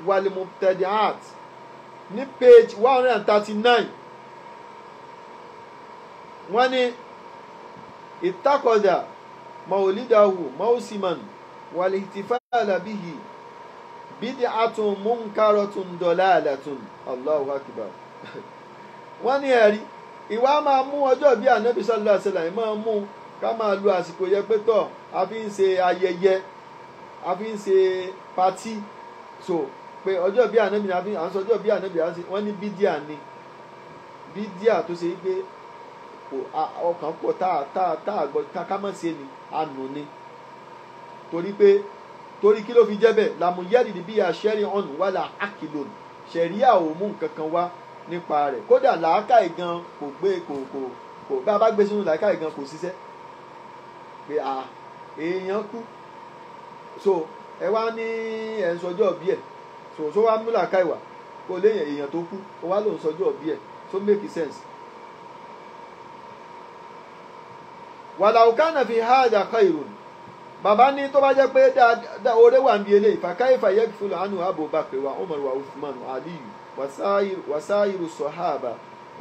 wal-Mubtadi'at ní page 139 wọ́n ní ittakhadha mawlidahu mawsiman wal-ihtifala bihi bid'atun munkaratun dalalatun Allahu akbar. wọ́n ní ẹ̀rí ìwà máa mú ọjọ́ bí ànábì sallallahu alaihi wasallam máa mú ká máa lo àsìkò yẹ pé tọ̀ a fi ń ṣe ayẹyẹ a fi ń ṣe pati pé ọjọ́ bí ànábì à ń sọ ọjọ́ bí ànábì wọ́n ní bídíà ni bídíà tó ṣe pé ọkàn pọ̀ ká má ṣe ni ànú ni torí kí ló fi jẹ́ bẹ́ẹ̀ làmúyẹ́rì bí àṣẹ́rí ọ̀nù wà là ákìlòn ṣẹ̀ríà ò mú nǹkan kan wá nípa rẹ̀ kódà làákàyè gan kò gbé kò bá a bá gbé sínú làákàyè gan kò ṣiṣẹ́ pé èèyàn kú ẹ wá ní ẹ̀ ń sọjọ́ bí ẹ̀ so wá mú làákàyè wá kó léyìn èèyàn tó kú ó wá lòun sọjọ́ bí ẹ̀ so make sense. wàlàó kánà fi hádà khairun bàbá ní tó bá jẹ́ pé oore wà ń bi eléyìí fàkáyìfà yẹ fún àánú Abubakar wa Umar wa Uthman wa Aliyu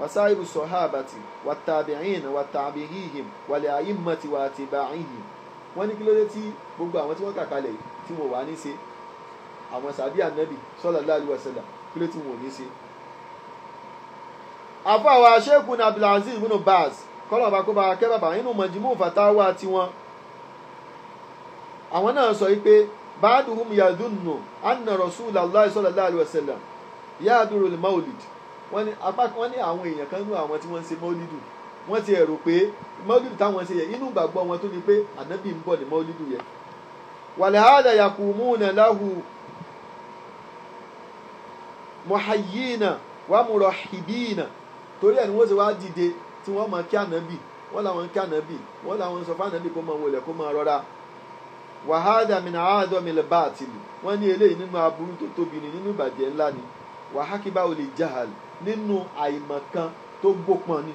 wasairu sọ̀hábàtì wa tabi'in wa tabi'ihim wa li a'immati wa atiba'ihim. wọ́n ní kí ló dé tí gbogbo àwọn tí wọ́n kà kalẹ̀ tí wọ́n wà ní ṣe àwọn sàbí ànábì sallallahu alaihi wasallam kí ló tí wọ́n ní ṣe. àfọwọ́ Sheikhun Abdulaziz ibn Baz kọ́lọ̀ bá kó bá kẹ́ bàbá nínú Majmu' Fatawa tiwọn àwọn náà sọ wípé ba'duhum yadhunnu anna Rasulullahi sallallahu alaihi wasallam yahduru al-mawlid wọ́n ní àwọn èèyàn kan nínú àwọn tí wọ́n ń ṣe mọ́lídù wọ́n ti rò pé mọ́lídù táwọn ṣe yẹ inú ìgbàgbọ́ wọn tó ní pé ànábì ń bọ̀ ní mọ́lídù yẹ walihada yakumuna lahu muhayyina wa murahibina torí ẹ̀ ni wọ́n ṣe wá dìde tí wọ́n máa kí ànábì wọ́n làwọn kí ànábì wọ́n làwọn sọ fún ànábì kó máa wọlé kó máa rọra wàhádà min àádọ́mìlì báàtìlì wọ́n ní eléyìí nínú aburú tó tóbi ni nínú ìbàjẹ́ ńlá ni wàhákíbá olè jahal nínú àìmọ̀kan tó gbópọn ni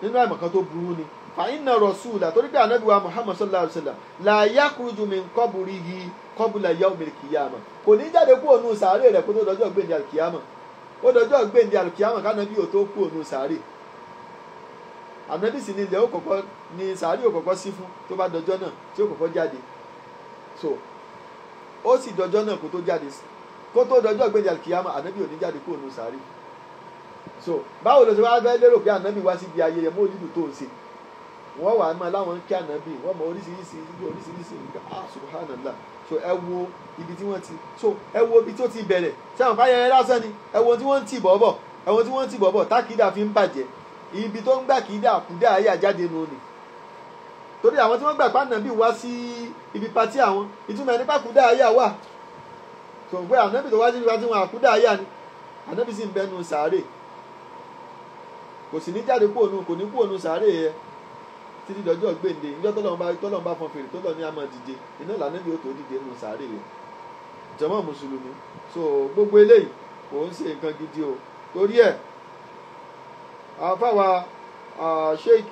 nínú àìmọ̀kan tó burú ni fàyínà rọ̀ṣùlà torí pé ànábì wa Muhammad sallallahu alaihi wasallam la yakhruju min qabrihi qabla yawmil qiyamah kò ní jáde kúrò nù sàárè rẹ̀ kó tó dọjọ́ gbèǹdé alkiyama ó dọjọ́ gbèǹdé alkiyama kánábì ò tó kúrò nù sàárè ànábì sì ni ilẹ̀ ó kọ́kọ́ ni sàárì ó kọ́kọ́ sí fún tó bá dọjọ́ náà tí ó kọ́kọ́ jáde ó sì dọjọ́ náà kó tó jáde kó tó dọjọ́ gbẹ̀dẹ̀ alkiyama ànábì ò ní jáde kúrò nù sàárì báwo ló ṣe wá fẹ́ lérò pé ànábì wá síbi ayẹyẹ mọ́lídù tó ń ṣe wọ́n wà máa láwọn kí ànábì wọ́n mọ oríṣiríṣi nǹkan subhanallah. So ẹ wo ibi tí wọ́n ti ẹ wo ibi tó ti bẹ̀rẹ̀ tí àwọn fáyẹrẹ lásán ni ẹ wo tí wọ́n ń tì bọ̀ tákìdá fi ń bàjẹ́ ibi tó ń gbà kìdá àkúdà ayé àjáde nù ni torí àwọn tí wọ́n gbà pàànàbì wá sí ibi patí àwọn ìtumọ̀ ẹni pàkúdà ayé wà tó pé ànábì tó wá sí ibi patí wọn àkúdà ayé ni ànábì sì ń bẹnu sàárè kò sì ní jáde kò ní kú ònú sàárè yẹ títí dọjọ́ gbèǹde ìjọ tọ́lọ́run bá fọn fèrè tọ́lọ́ ní àmọ́ dìde iná lànàbì ó tó dìde nù sàárè yẹ jàmá mùsùlùmí. So gbogbo eléyìí kò ń ṣe nǹkan gidi o torí ẹ̀ àfàwà Sheikh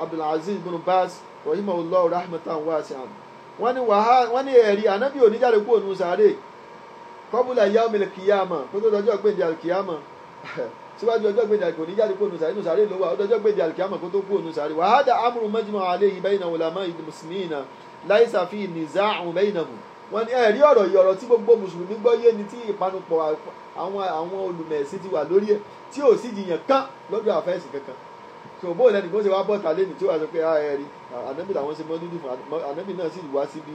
Abdulaziz bin Baz rahimahullah rahmatan wasi'an wọ́n ní ẹ̀rí ànábì ò ní jáde kú ònú sàárè kọ́bùlà yawmil qiyamah kó tó dọjọ́ gbèǹde alkiyama síwájú ọjọ́ gbèdé àlùkò ní jáde kó nu sàárè nù sàárè ló wà ọjọ́ gbèdé àlùkìyámà kó tó kú nu sàárè wa hadha amrun majma'un alayhi bayna ulama'i al-muslimina laysa fihi niza'un baynahum. wọ́n ní ẹ̀rí ọ̀rọ̀ yìí ọ̀rọ̀ tí gbogbo mùsùlùmí gbọ́ yé ni tí ìpanupọ̀ àwọn olùmẹ̀sìn ti wà lórí ẹ̀ tí ò sí jiyàn kán lọ́dọ̀ àfẹ́sì kankan. so bóyá lẹ́nu kó ṣe wá bọ́ta lẹ́nu tí ó wà sọ pé ẹ̀rí ànábì làwọn ṣe mọ́lídì fún ànábì náà sì wá síbi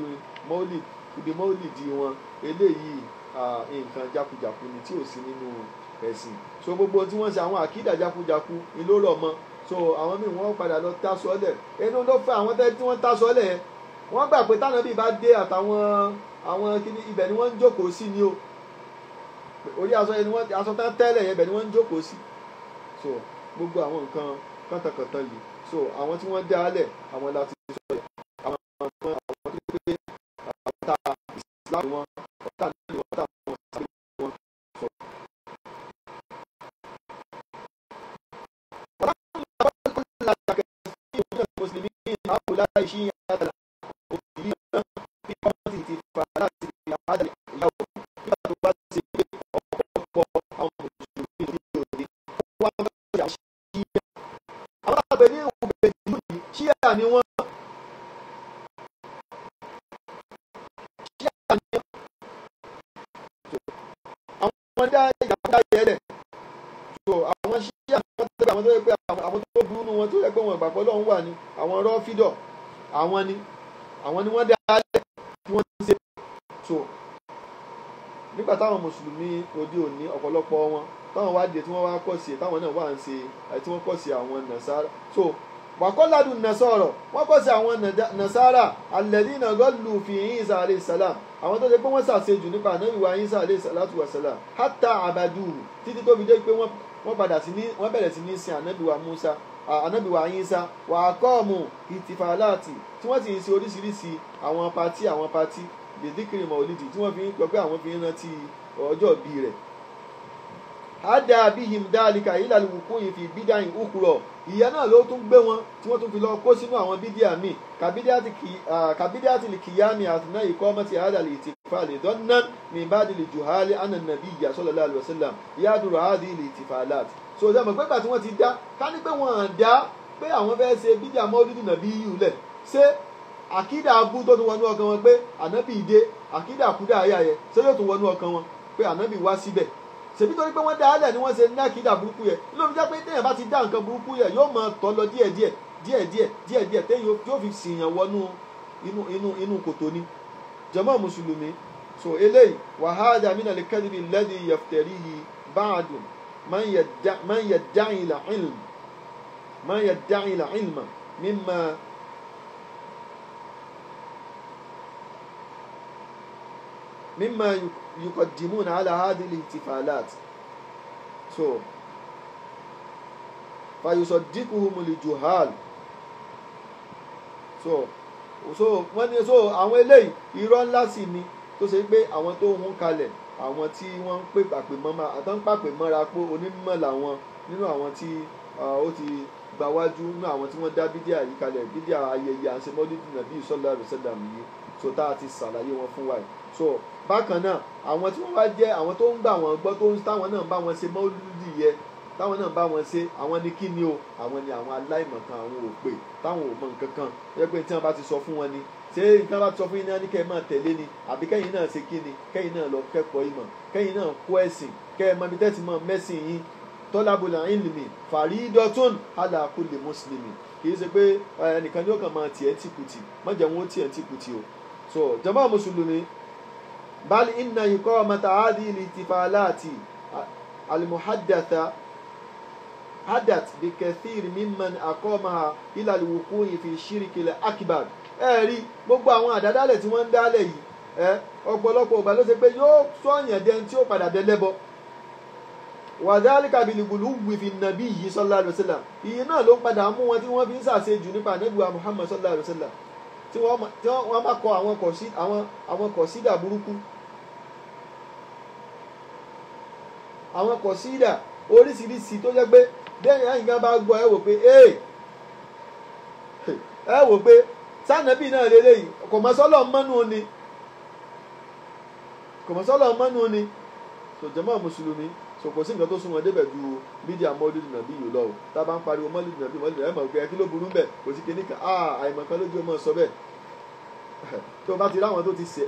mọ́lídì wọn eléyìí nǹkan jákujàku ni tí ò sí nínú ẹ̀sìn. So gbogbo tí wọ́n ṣe àwọn àkídà jákujáku ìlóró ọmọ so àwọn míì wọ́n padà lọ tá sọ́lẹ̀ inú ló fẹ́ àwọn tí wọ́n tá sọ́lẹ̀ yẹn wọ́n gbà pé tánàbí bá dé àtàwọn kíní ibẹ̀ ni wọ́n ń jókòó sí ni o orí aṣọ tán tẹ́lẹ̀ yẹn ibẹ̀ ni wọ́n ń jókòó sí. So gbogbo àwọn nǹkan kàntàkàntàn yìí so àwọn tí wọ́n dá lẹ̀ àwọn láti sọ yẹn àwọn tó pé ọ̀tá ìsìláàmù wọn ọ̀tá nínú ọ̀tá wọn sábẹ́ wọn sọ. المسلمين هؤلاء شيعة الحوثيين في قامة الانتفاضات في هذا اليوم àwọn tó burú nu wọn tó yẹ pé wọn ìgbàgbọ́ lọ́hún wà ní àwọn rọ́fídọ̀ àwọn ni wọ́n dá lẹ̀ tí wọ́n ń ṣe. So nígbà táwọn mùsùlùmí òde òní ọ̀pọ̀lọpọ̀ wọn táwọn wá dé tí wọ́n wá kọ̀ sí táwọn náà wà ń ṣe tí wọ́n kọ̀ sí àwọn nàṣàrà. So wàkọ́ládùn nàṣọ̀rọ̀ wọ́n kọ̀ sí àwọn nàṣàrà alladhina ghallu fi Isa alayhi salam àwọn tó ṣe pé wọ́n ṣàṣejù nípa ànábì wa Isa alayhi salatu wa salam hatta abaduhu títí tó fi dé pé wọ́n bẹ̀rẹ̀ sí ní sin ànábì wa Musa ànábì wa Isa wà á kọ́ ọ̀mù ìtìfàláàtì tí wọ́n sì ń ṣe oríṣiríṣi àwọn patí bìdíkìrì mọ̀lídì tí wọ́n fi ń pẹ́ pé àwọn fi ń rántí ọjọ́ ìbí rẹ̀. hada bihim dhalika ila al-wuqu'i fi bid'in ukhra ìyẹn náà ló tún gbé wọn tí wọ́n tún fi lọ kó sínú àwọn bídíà míì kàbídíàtì kìyàmì àtúná iqamati hada al-ihtifal dhannan min ba'di al-juhali anna an-nabiyya sallallahu alaihi wasallam yaduru hadhihi al-ihtifalat. So ṣe mọ̀ pé gbà tí wọ́n ti dá ká ní pé wọ́n dá pé àwọn fẹ́ ṣe bídíà mọ́lúdì nàbí yìí lẹ̀ ṣé àkídà abú tó tún wọnú ọkàn wọn pé ànábì dé àkídà àkúdà ayá yẹ ṣé yóò tún wọnú ọkàn wọn pé ànábì wá síbẹ̀ ṣèbí torí pé wọ́n dá álẹ̀ ni wọ́n ṣe ní àkídà burúkú yẹ ló fi jẹ́ pé téèyàn bá ti dá nǹkan burúkú yẹ yóò máa tọ́ lọ díẹ̀díẹ̀ téèyàn yóò fi sìyàn wọnú inú kòtò ni jàmá mùsùlùmí. So eléyìí wa hadha min al-kadhibi alladhi yaftarihi ba'du man yadda'i al-ilma مما يقدمون على هذه الاحتفالات. So فيصدقهم الجهال. So wọ́n ní àwọn eléyìí irọ́ ńlá sì ni tó ṣe pé àwọn tó ń kalẹ̀ àwọn tí wọ́n ń pàpè mọ́ra pé onímọ̀ làwọn nínú àwọn tí ó ti gbawájú nínú àwọn tí wọ́n dá bídíà yìí kalẹ̀ bídíà ayẹyẹ àṣemọ́lídìí nàbí sallallahu alaihi wasallam yìí so tá a ti ṣàlàyé wọn fún wa yìí. So bákan náà àwọn tí wọ́n wá jẹ́ àwọn tó ń gbà wọ́n gbọ́ tó ń táwọn náà bá wọn ṣe mọ́lúdì yẹ táwọn náà bá wọn ṣe àwọn ní kí ni o àwọn ni àwọn aláìmọ̀kan àwọn òpè táwọn ò mọ nǹkan kan yẹ pé tí wọ́n bá ti sọ fún wọn ni ṣé nǹkan bá ti sọ fún yín náà ní kẹ́ ẹ máa tẹ̀lé ni àbí kẹ́yìn náà ṣe kí ni kẹ́yìn náà lọ kẹ́kọ̀ọ́ ìmọ̀ kẹ́yìn náà kó ẹ̀sìn kẹ́ ẹ mọ ibi tẹ́sí mọ́ mẹ́sìn yín talabul ilmi faridatun ala kulli muslimi kì í ṣe pé ẹnìkan yóò kàn máa tiẹ̀ tìkùtì má jẹ́ wọn ó tiẹ̀ tìkùtì o. so jama mùsùlùmí bal inna iqamata hadhihi al-ihtifalati al-muhaddatha hadat bikathir mimman aqamaha ila al-wuqu'i fi shirki al-akbar. rí gbogbo àwọn àdádálẹ̀ tí wọ́n ń dálẹ̀ yìí ọ̀pọ̀lọpọ̀ ọgbà ló ṣe pé yóò sọ̀yàn dẹni tí ó padà dẹlẹ́bọ. wàdálíkà bìlìgùlù wìfì nàbí yìí sallallahu alaihi wasallam ìyẹn náà ló ń padà mú wọn tí wọ́n fi ń ṣàṣejù nípa ànábì wa Muhammad sallallahu alaihi wasallam tí wọ́n bá kọ àwọn kọ̀sídà burúkú, àwọn kọ̀sídà oríṣiríṣi tó jẹ́ pé bẹ́ẹ̀ ẹ̀yìn kan bá gbọ́ ẹ wò pé sànàbí náà lélẹ́yìí kò mọ̀ sọ́lọ̀ mọ́nú ni so jàmáà mùsùlùmí so kò sí nǹkan tó súnmọ́ débẹ̀ ju mídíà mọ́lúdì nàbí yìí lọ o tá a bá ń pariwo mọ́lúdì nàbí ẹ̀ mọ̀ pé kí ló burú bẹ̀ kò sí kíní kan àìmọ̀ kan lójú ọmọ sọ bẹ́ẹ̀ tó o bá ti ráwọn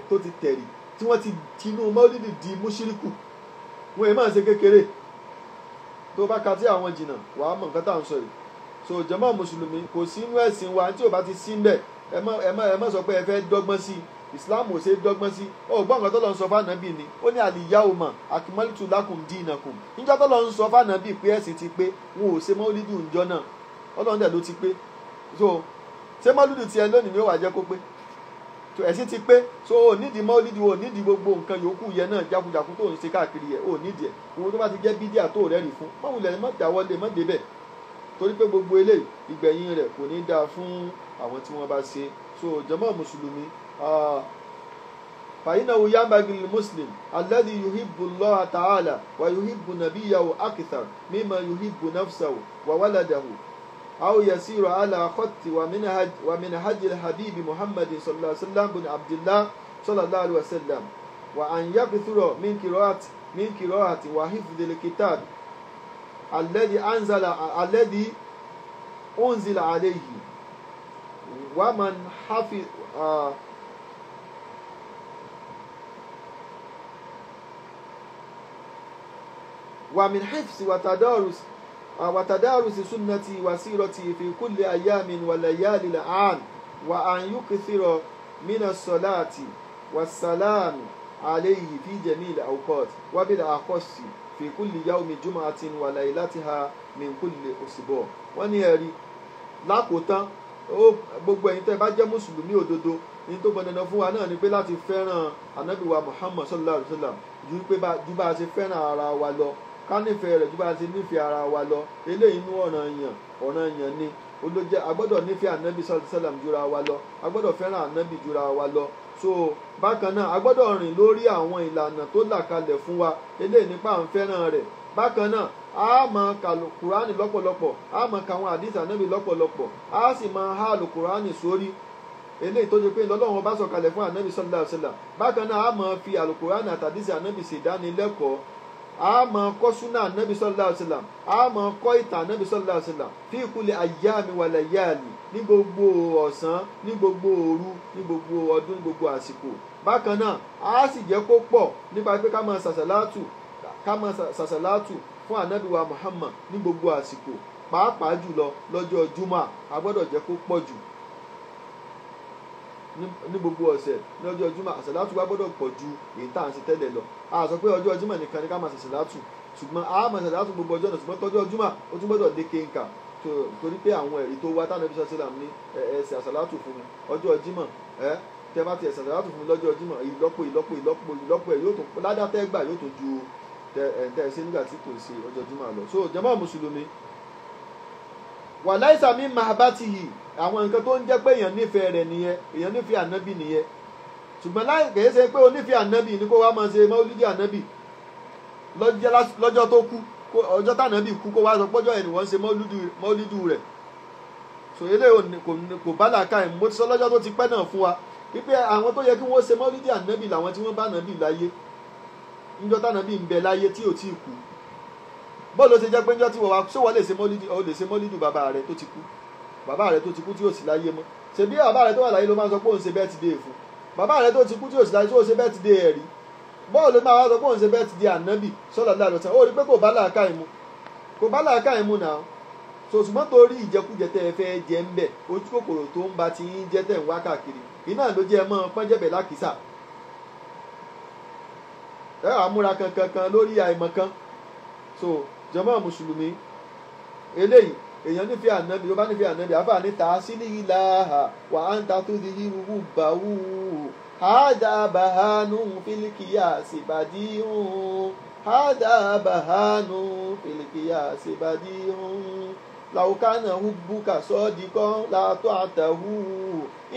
tó ti tẹ̀rì tí wọ́n ti tinú mọ́lúdì di múṣíríkù wọn èèmọ̀ ṣe kékeré tó o bá ka tí àwọn jìnnà wàá mọ̀ nǹkan tá à ń sọ yìí so jàmáà mùsùlùmí kò sí inú ẹ̀sìn wa tí o bá ti sí ń bẹ̀ ẹ má sọ pé ẹ fẹ́ dọ́gbọ́n sí islam ò ṣe é dọ́gbọ́n sí ọgbọ́n nǹkan tó lọ ń sọ fánàbì ni ó ní al-yawma akmaltu lakum dinakum níjọ́ tó lọ ń sọ fánàbì pé ẹ̀sìn ti pé wọn ò ṣe mọ́lídì òǹjọ́ náà ọlọ́run dẹ̀ ló ti pé so ṣé mọ́lídì tiẹ̀ lónìí ni ó wà jẹ́ kó pé so ẹ̀sìn ti pé so ò nídìí mọ́lídì ò nídìí gbogbo nǹkan yòókù yẹn náà jákujàku tó ń ṣe káàkiri yẹn ò nídìí ẹ̀ gbogbo tó bá ti jẹ́ bídíà tó rẹ́rìí fún mọ́wulẹ̀ má dáwọ́lé má débẹ̀ torí pé gbogbo eléyìí ìgbẹ̀yìn rẹ̀ kò ní dáa fún àwọn tí wọ́n bá ṣe so jàmáà mùsùlùmí فإنه ينبغي للمسلم الذي يحب الله تعالى ويحب نبيه أكثر مما يحب نفسه وولده أو يسير على خط ومنهج الحبيب محمد صلى الله عليه وسلم بن عبد الله صلى الله عليه وسلم وأن يكثر من قراءة وحفظ الكتاب الذي أنزل عليه ومن حفظ ومن حفظ وتدارس سنتي وسيرتي في كل أيام وليالي العام وأن يكثر من الصلاة والسلام عليه في جميع الأوقات وبالأخص في كل يوم جمعة وليلتها من كل أسبوع. wọ́n ní ẹ̀rí lákòótán gbogbo ẹ̀yin tẹ́ bá jẹ́ mùsùlùmí òdodo ní tó gbọdọ̀ fún wa náà ni pé láti fẹ́ràn ànábì wa Muhammad sallallahu alaihi wasallam ju bá a ṣe fẹ́ràn ara wa lọ ká nífẹ̀ẹ́ rẹ̀ ju bá a ṣe nífẹ̀ẹ́ ara wa lọ eléyìí inú ọ̀ranyàn ni olójẹ́ agbọ́dọ̀ nífẹ̀ẹ́ ànábì sallallahu alaihi wasallam jura wa lọ agbọ́dọ̀ fẹ́ràn ànábì jura wa lọ so bákan náà agbọ́dọ̀ rìn lórí àwọn ìlànà tó là kalẹ̀ fún wa eléyìí nípa à ń fẹ́ràn rẹ̀ bákan náà a máa ka kùránì lọ́pọ̀lọpọ̀ a máa ka àwọn àdìsí ànábì lọ́pọ̀lọpọ̀ a sì máa há àlùkùránì sórí eléyìí tó ṣe pé lọ́lọ́run bá sọ̀kalẹ̀ fún ànábì sallallahu alaihi wasallam bákan náà a máa fi àlùkùránì àtàdìsí ànábì ṣèdánilẹ́kọ̀ọ́ a máa kọ́ súnà ànábì sallallahu alaihi wasallam a máa kọ́ ìtàn ànábì sallallahu alaihi wasallam fi kulli ayyami wa layali ní gbogbo ọ̀sán ní gbogbo òru ní gbogbo ọdún ní gbogbo àsìkò bákan náà a sì jẹ́ kó pọ̀ nípa pé ká máa sàṣàlátù fún ànábì wa Muhammad ní gbogbo àsìkò pàápàá jùlọ lọ́jọ́ jumá a gbọ́dọ̀ jẹ́ kó pọ̀ jù ní gbogbo ọ̀sẹ̀ ní ọjọ́ jumá àṣàlátù wa gbọ́dọ̀ pọ̀ ju èyí tá à ń ṣe tẹ́lẹ̀ lọ a sọ pé ọjọ́ jumá nìkan ni ká máa ṣàṣàlátù ṣùgbọ́n a máa ṣàṣàlátù gbogbo ọjọ́ náà ṣùgbọ́n tọ́jọ́ jumá ó tún gbọ́dọ̀ dé kéńkà torí pé àwọn ẹ̀rí tó wá tánàbí sọ́sílàm ní ẹ̀sẹ̀ àṣàlátù fún mi ọjọ́ jímọ̀ tẹ́ bá ti ẹ̀sẹ̀ àṣàlátù fún mi lọ́jọ́ jímọ̀ ìlọ́pọ̀ ẹ̀ yóò tó ládàtẹ́gbà yóò tó ju tẹ́ ṣe nígbà tí kò sí ọjọ́ jímọ̀ lọ so jàmáà mùsùlùmí wà láìsà mi máa bá ti yìí àwọn nǹkan tó ń jẹ́ pé èèyàn nífẹ̀ẹ́ rẹ̀ nìyẹn èèyàn nífẹ̀ẹ́ ànábì nìyẹn ṣùgbọ́n láì kèé ṣe pé onífẹ̀ẹ́ ànábì ní kó wá máa ṣe mọ́lídì ànábì lọ́jọ́ tó kú ọjọ́ tànábì kú kó wá sọ pọ́jọ́ ẹ̀ ni wọ́n ṣe mọ́lídì rẹ̀ so eléyìí kò bá làákà ẹ̀ mo ti sọ lọ́jọ́ tó ti pẹ́ náà fún wa wípé àwọn tó yẹ kí wọ́n ṣe mọ́lídì ànábì làwọn tí wọ́n bá ànábì láyé níjọ́ tànábì ń bẹ láyé tí ò tí ì kú bọ́ọ̀lù ó ṣe jẹ́ pé níjọ́ tí wọ́n wá ṣé wọ́n lè ṣe mọ́lídì bàbá rẹ̀ tó ti kú bàbá rẹ̀ tó ti kú tí ò sí láyé mọ́ ṣebí bàbá rẹ̀ tó wà láyé ló máa ń sọ pé òun ṣe birthday fún bàbá rẹ̀ tó ti kú tí ò sí láyé tó ṣe birthday ẹ̀rí bọ́ọ̀lù máa wá sọ pé òun ṣe birthday ànábì sallallahu alaihi wasallam ó rí pé kò bá làákà ìmú kò bá làákàyè mu náà so ṣùgbọ́n torí ìjẹkújẹ tẹ́ ẹ fẹ́ jẹ ń bẹ̀ ojú kòkòrò tó ń ba ti yín jẹ́ tẹ̀ ń wá káàkiri iná ló jẹ́ mọ́ pọ́njẹ́bẹ̀ lákìsà ẹ àmúra kankan lórí àìmọ̀kan so jàmáà mùsùlùmí eléyìí èèyàn nífẹ̀ẹ́ ànábì ló bá nífẹ̀ẹ́ ànábì àfà níta sílí ìlàhà wà á ń ta tó di irúwú bàwú hádà bàhánú fílíkìyà síbàdí hádà bàhánú fílíkìyà síbàdí làwùkánà hubbuka sọ́ọ́dìkan látọ́ àtàwù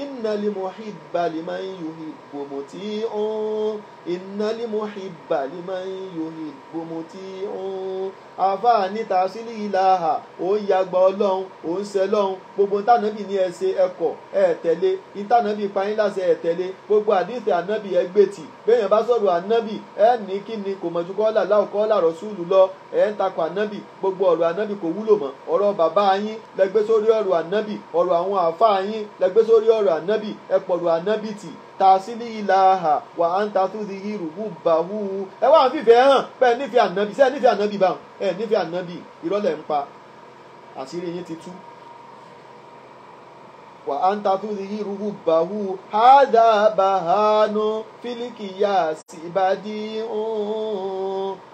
innal muhibba liman yuhibbu muti'un innal muhibba liman yuhibbu muti'un àfáà níta sílí ìlàhà ó ń yàgbà ọlọ́run ó ń ṣe lọ́run gbogbo ntànàbì ní ẹ ṣe ẹkọ̀ ẹ tẹ̀lé ntànàbì pààyàn láṣẹ ẹ tẹ̀lé gbogbo àdìsí ànábì ẹ gbètì bẹ́ẹ̀ yẹn bá sọ̀rọ̀ ànábì ẹ ní kí ni kò mọ̀jú kọ́lá láwù kọ́lá rọ̀ṣúlù lọ ẹ ń takò ànábì gbogbo ọ̀rọ̀ ànábì kò wúlò mọ́ ọ̀rọ̀ bàbá yín lẹ́gbẹ́ sórí ọ̀rọ̀ ànábì ọ̀rọ̀ àwọn àfáà yín lẹ́gbẹ́ sórí ọ̀rọ̀ ànábì ẹ pọ̀rọ̀ ànábì tì tàṣílì ìlàhà wà á ń ta tó di irúwú bàwú ẹ wá ń fìfẹ́ hàn bẹ́ẹ̀ nífẹ̀ẹ́ ànábì sẹ́ẹ̀ nífẹ̀ẹ́ ànábì báwọn ẹ nífẹ̀ẹ́ ànábì ìrọ́lẹ̀ ń pa àṣírí yín ti tú wà á ń ta tó di irúwú bàwú hádà bàhánú fílíkìyà síbàdí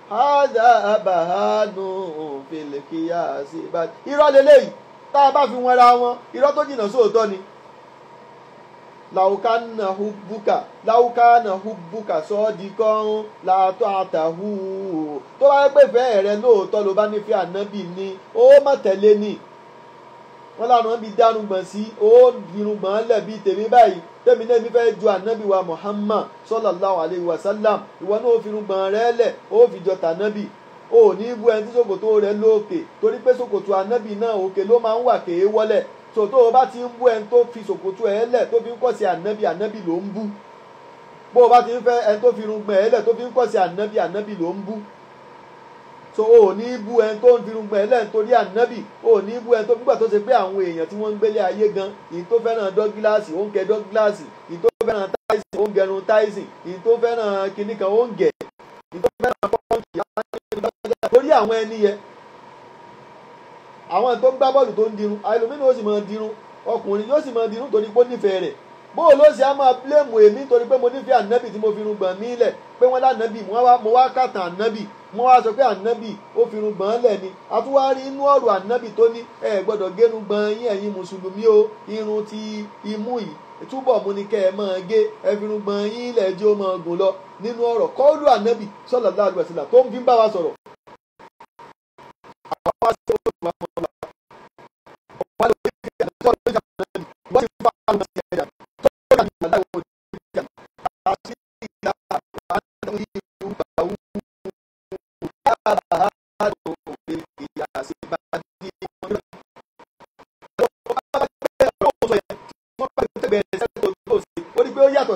hádà bàhánú fílíkìyà síbàdí ìrọ́lẹ̀ lẹ́yìn tá a bá fi wọn ra wọn irọ́ tó jìnnà sóòótọ́ ni laukana hubbuka sọ́ọ́dìkan látọ́ àtàhù tó bá yẹ pé fẹ́ rẹ lóòótọ́ ló bá nífẹ̀ẹ́ ànábì ni ó má tẹ̀lé ni wọ́n lànà bí dárúgbọ̀n sí ó dirúgbọ̀n lẹ̀ bí tèmi báyìí tèmi náà mi fẹ́ ju ànábì wa Muhammad sallallahu alayhi wa sallam ìwọ náà ó fi irúgbọ̀n rẹ lẹ̀ ó fi jọ tànábì ó ní bú ẹni tí ṣòkòtò rẹ lókè torí pé ṣòkòtò ànábì náà òkè ló máa ń wà kéé wọlẹ̀ tòótọ́ o bá ti ń bú ẹni tó fi ṣòkòtò ẹ̀ lẹ̀ tó fi ń kọ́ sí ànábì ló ń bú bó o bá ti ń fẹ́ ẹni tó fi irùngbọ̀n ẹ̀ lẹ̀ tó fi ń kọ́ sí ànábì ló ń bú so o ní bú ẹni tó ń fi irùngbọ̀n ẹ̀ lẹ̀ nítorí ànábì o ní bú ẹni tó gbígbà tó ṣe pé àwọn èèyàn tí wọ́n ń gbélé ayé gan ìyí tó fẹ́ràn dọ́gíláàsì ó ń kẹ dọ́gíláàsì ìyí tó fẹ́ràn táìsì ó ń gẹrun táìsì ìyí tó fẹ́ràn kinní kan ó ń gẹ̀ ìyí tó fẹ́ràn pọ́ńkì torí àwọn ẹni yẹn àwọn tó ń gbá bọ́ọ̀lù tó ń dirun àìlòmínú ó sì máa dirun ọkùnrin yóò sì máa dirun torí pé ó nífẹ̀ẹ́ rẹ̀ bóò ló ṣe á máa bílẹ̀mù èmi torí pé mo nífẹ̀ẹ́ ànábì tí mo fi irun gbọ̀n mí lẹ̀ pé wọ́n lánàbì mo wá kàtàn ànábì mo wá sọ pé ànábì ó fi irun gbọ̀n lẹ̀ ni àtúwárí inú ọ̀rọ̀ ànábì tó ní ẹ gbọ́dọ̀ gẹ́nu gbọ̀n yín ẹ̀yin mùsùlùmí o irun ti imú yìí túbọ̀ mú ni kẹ́ ẹ máa gé ẹ fi irun gbọ̀n yín lẹ̀ jẹ́ ó máa gùn lọ nínú ọ̀rọ̀ kọ́ọ̀lù ànábì sallallahu alaihi wasallam tó ń fi ń bá wa sọ̀rọ̀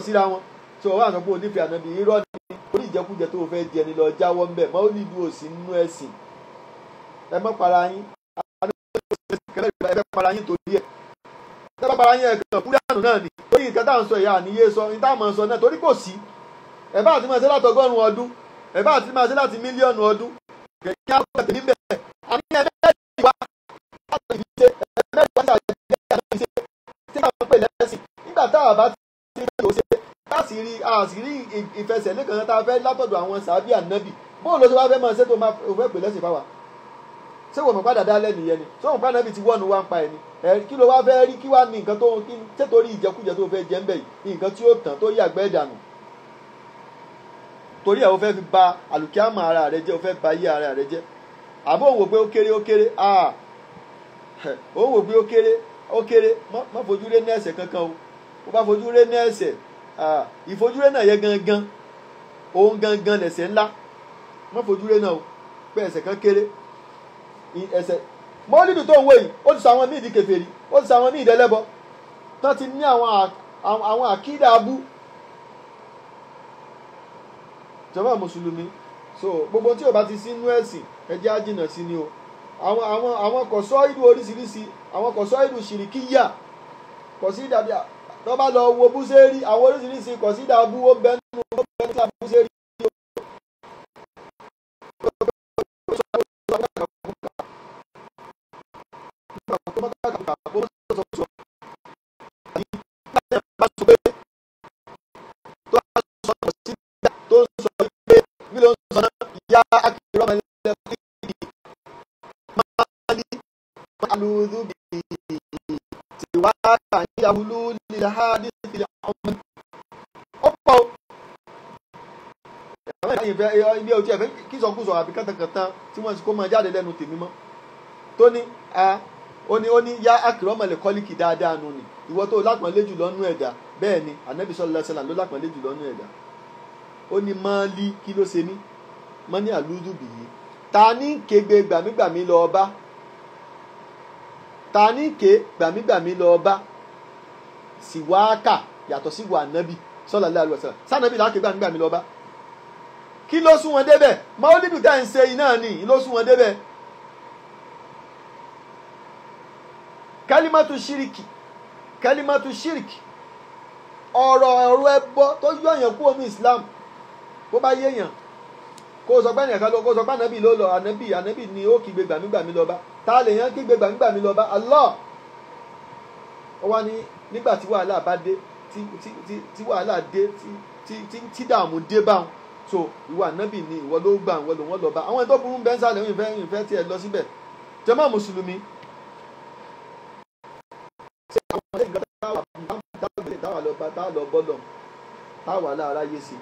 síra wọn tó wà sọ pé onífẹ̀ẹ́ ànábì irọ́ ni orí ìjẹkújẹ tó fẹ́ jẹ ni lọ jáwọ́ ń bẹ̀ mọ́ ó nílùú òsì nínú ẹ̀sìn ẹ mọ́ para yín ẹ fẹ́ para yín torí ẹ̀ ẹ bá para yín ẹ̀ kàn kúrẹ́ àánú náà ni orí nǹkan tá à ń sọ ìyá àníyé sọ ní tá à máa sọ náà torí kò sí ẹ bá àti máa ṣe láti ọgọ́rùn-ún ọdún ẹ bá àti máa ṣe láti mílíọ̀nù ọdún kẹ̀kẹ́ àwọn ọ̀tẹ̀ níbẹ̀ àní ẹ̀mẹ́rẹ́ ìwà láti fi ṣe ẹ̀mẹ́rẹ́ ìwà tí àwọn pè lẹ́sìn nígbà táwọn bá ti rí àṣírí ìfẹsẹ̀lé kan tá a fẹ́ látọ̀dọ̀ àwọn sàábì ànábì bóun ló ṣe wá fẹ́ máa ṣe tó máa fẹ́ pè lẹ́sìn fáwa ṣé wọ́n mọ̀ padà dá lẹ́nu yẹn ni ṣé wọ́n padà bí ti wọ́ọ̀nù wá ń pa ẹ̀ ni ẹ̀ kí ló wá fẹ́ rí kí wá ní nǹkan tó kí ṣé torí ìjẹkújẹ tó fẹ́ jẹ́ ń bẹ̀ yìí nǹkan tí ó tàn tó yàgbẹ́ ìdànù torí ẹ̀ o fẹ́ fi ba àlùkìámà ara rẹ jẹ́ o fẹ́ ba ayé ara rẹ jẹ́ àbó òun wò pé ó kéré òun wò pé ó kéré má fojú ré ní ẹ̀ṣẹ̀ kankan o ó bá fojú ré ní ẹ̀ṣẹ̀ ìfojúré náà yẹ gangan òun gangan lẹ̀ṣẹ̀ ńlá má fojúré náà o pé ẹ̀ṣẹ̀ kan kéré ẹ̀ṣẹ̀ mọ́lídù tó ń wò yìí ó ti sọ àwọn míì di kèfèrí ó ti sọ àwọn míì dẹlẹ́bọ tán ti ní àwọn àkídà abú jàmá mùsùlùmí so gbogbo tí o bá ti sí inú ẹ̀sìn ẹjẹ́ á jìnnà sí ni o àwọn kọ̀sọ́ ìlú oríṣiríṣi àwọn kọ̀sọ́ ìlú ṣìrìkíyà kọ̀sí dàbí tó bá lọ wo búṣẹ́rì àwọn oríṣiríṣi kọ̀sídà abú ó bẹ́ẹ̀ nínú búṣẹ́rì hululi al-hadith al-'am ọ̀pọ̀ àwọn èèyàn fẹ́ ilé ọtí ẹ̀fẹ́ kí sọkúsọ àbí kàtàkàtà tí wọ́n ti kó máa jáde lẹ́nu tèmi mọ́ tó ní ó ní yá akramal khalqi dáadáa nù ni ìwọ tó lápọ̀nlé jù lọ́nú ẹ̀dá bẹ́ẹ̀ ni Ànábì sallallahu alaihi wasallam ló lápọ̀nlé jù lọ́nú ẹ̀dá ó ní mọ́ọ́lí kí ló ṣe mí mọ́ ní àlúdù bìyí ta ní kégbe gbàmígbàmí lọ bá ta ní ké gbàmígbàmí lọ bá síwáàkà yàtọ̀ sí wà Ànábì sallallahu alaihi wasallam sànàbì láàké gbàmígbàmí lọ bá kí ló sún wọn débẹ̀ mọ́ọ́lídù tá ń ṣe iná ni ló sún wọn débẹ̀ kálímátù ṣíríkì ọ̀rọ̀ ẹbọ tó yọ̀yàn kú omi Islam bó bá yéèyàn kó sọ pé ẹnìkan ló kó sọ pé ànábì ló lọ ànábì ni ó kígbe gbàmígbàmí lọ bá ta lè yàn kígbe gbàmígbàmí lọ bá Allah ó wá ní nígbà tí wàhálà bá dé tí wàhálà dé tí dààmú dé báwọn so ìwọ ànábì ni ìwọ ló gbà ìwọ ló wọn lọ bá àwọn tó burú bẹ́ẹ̀ sálẹ̀ ìfẹ́ tiẹ̀ lọ síbẹ̀ jàmá mùsùlùmí ṣé àwọn ọmọdé nǹkan táwà lọ bá táwà lọ bọ́lọ̀ táwà lára yé sí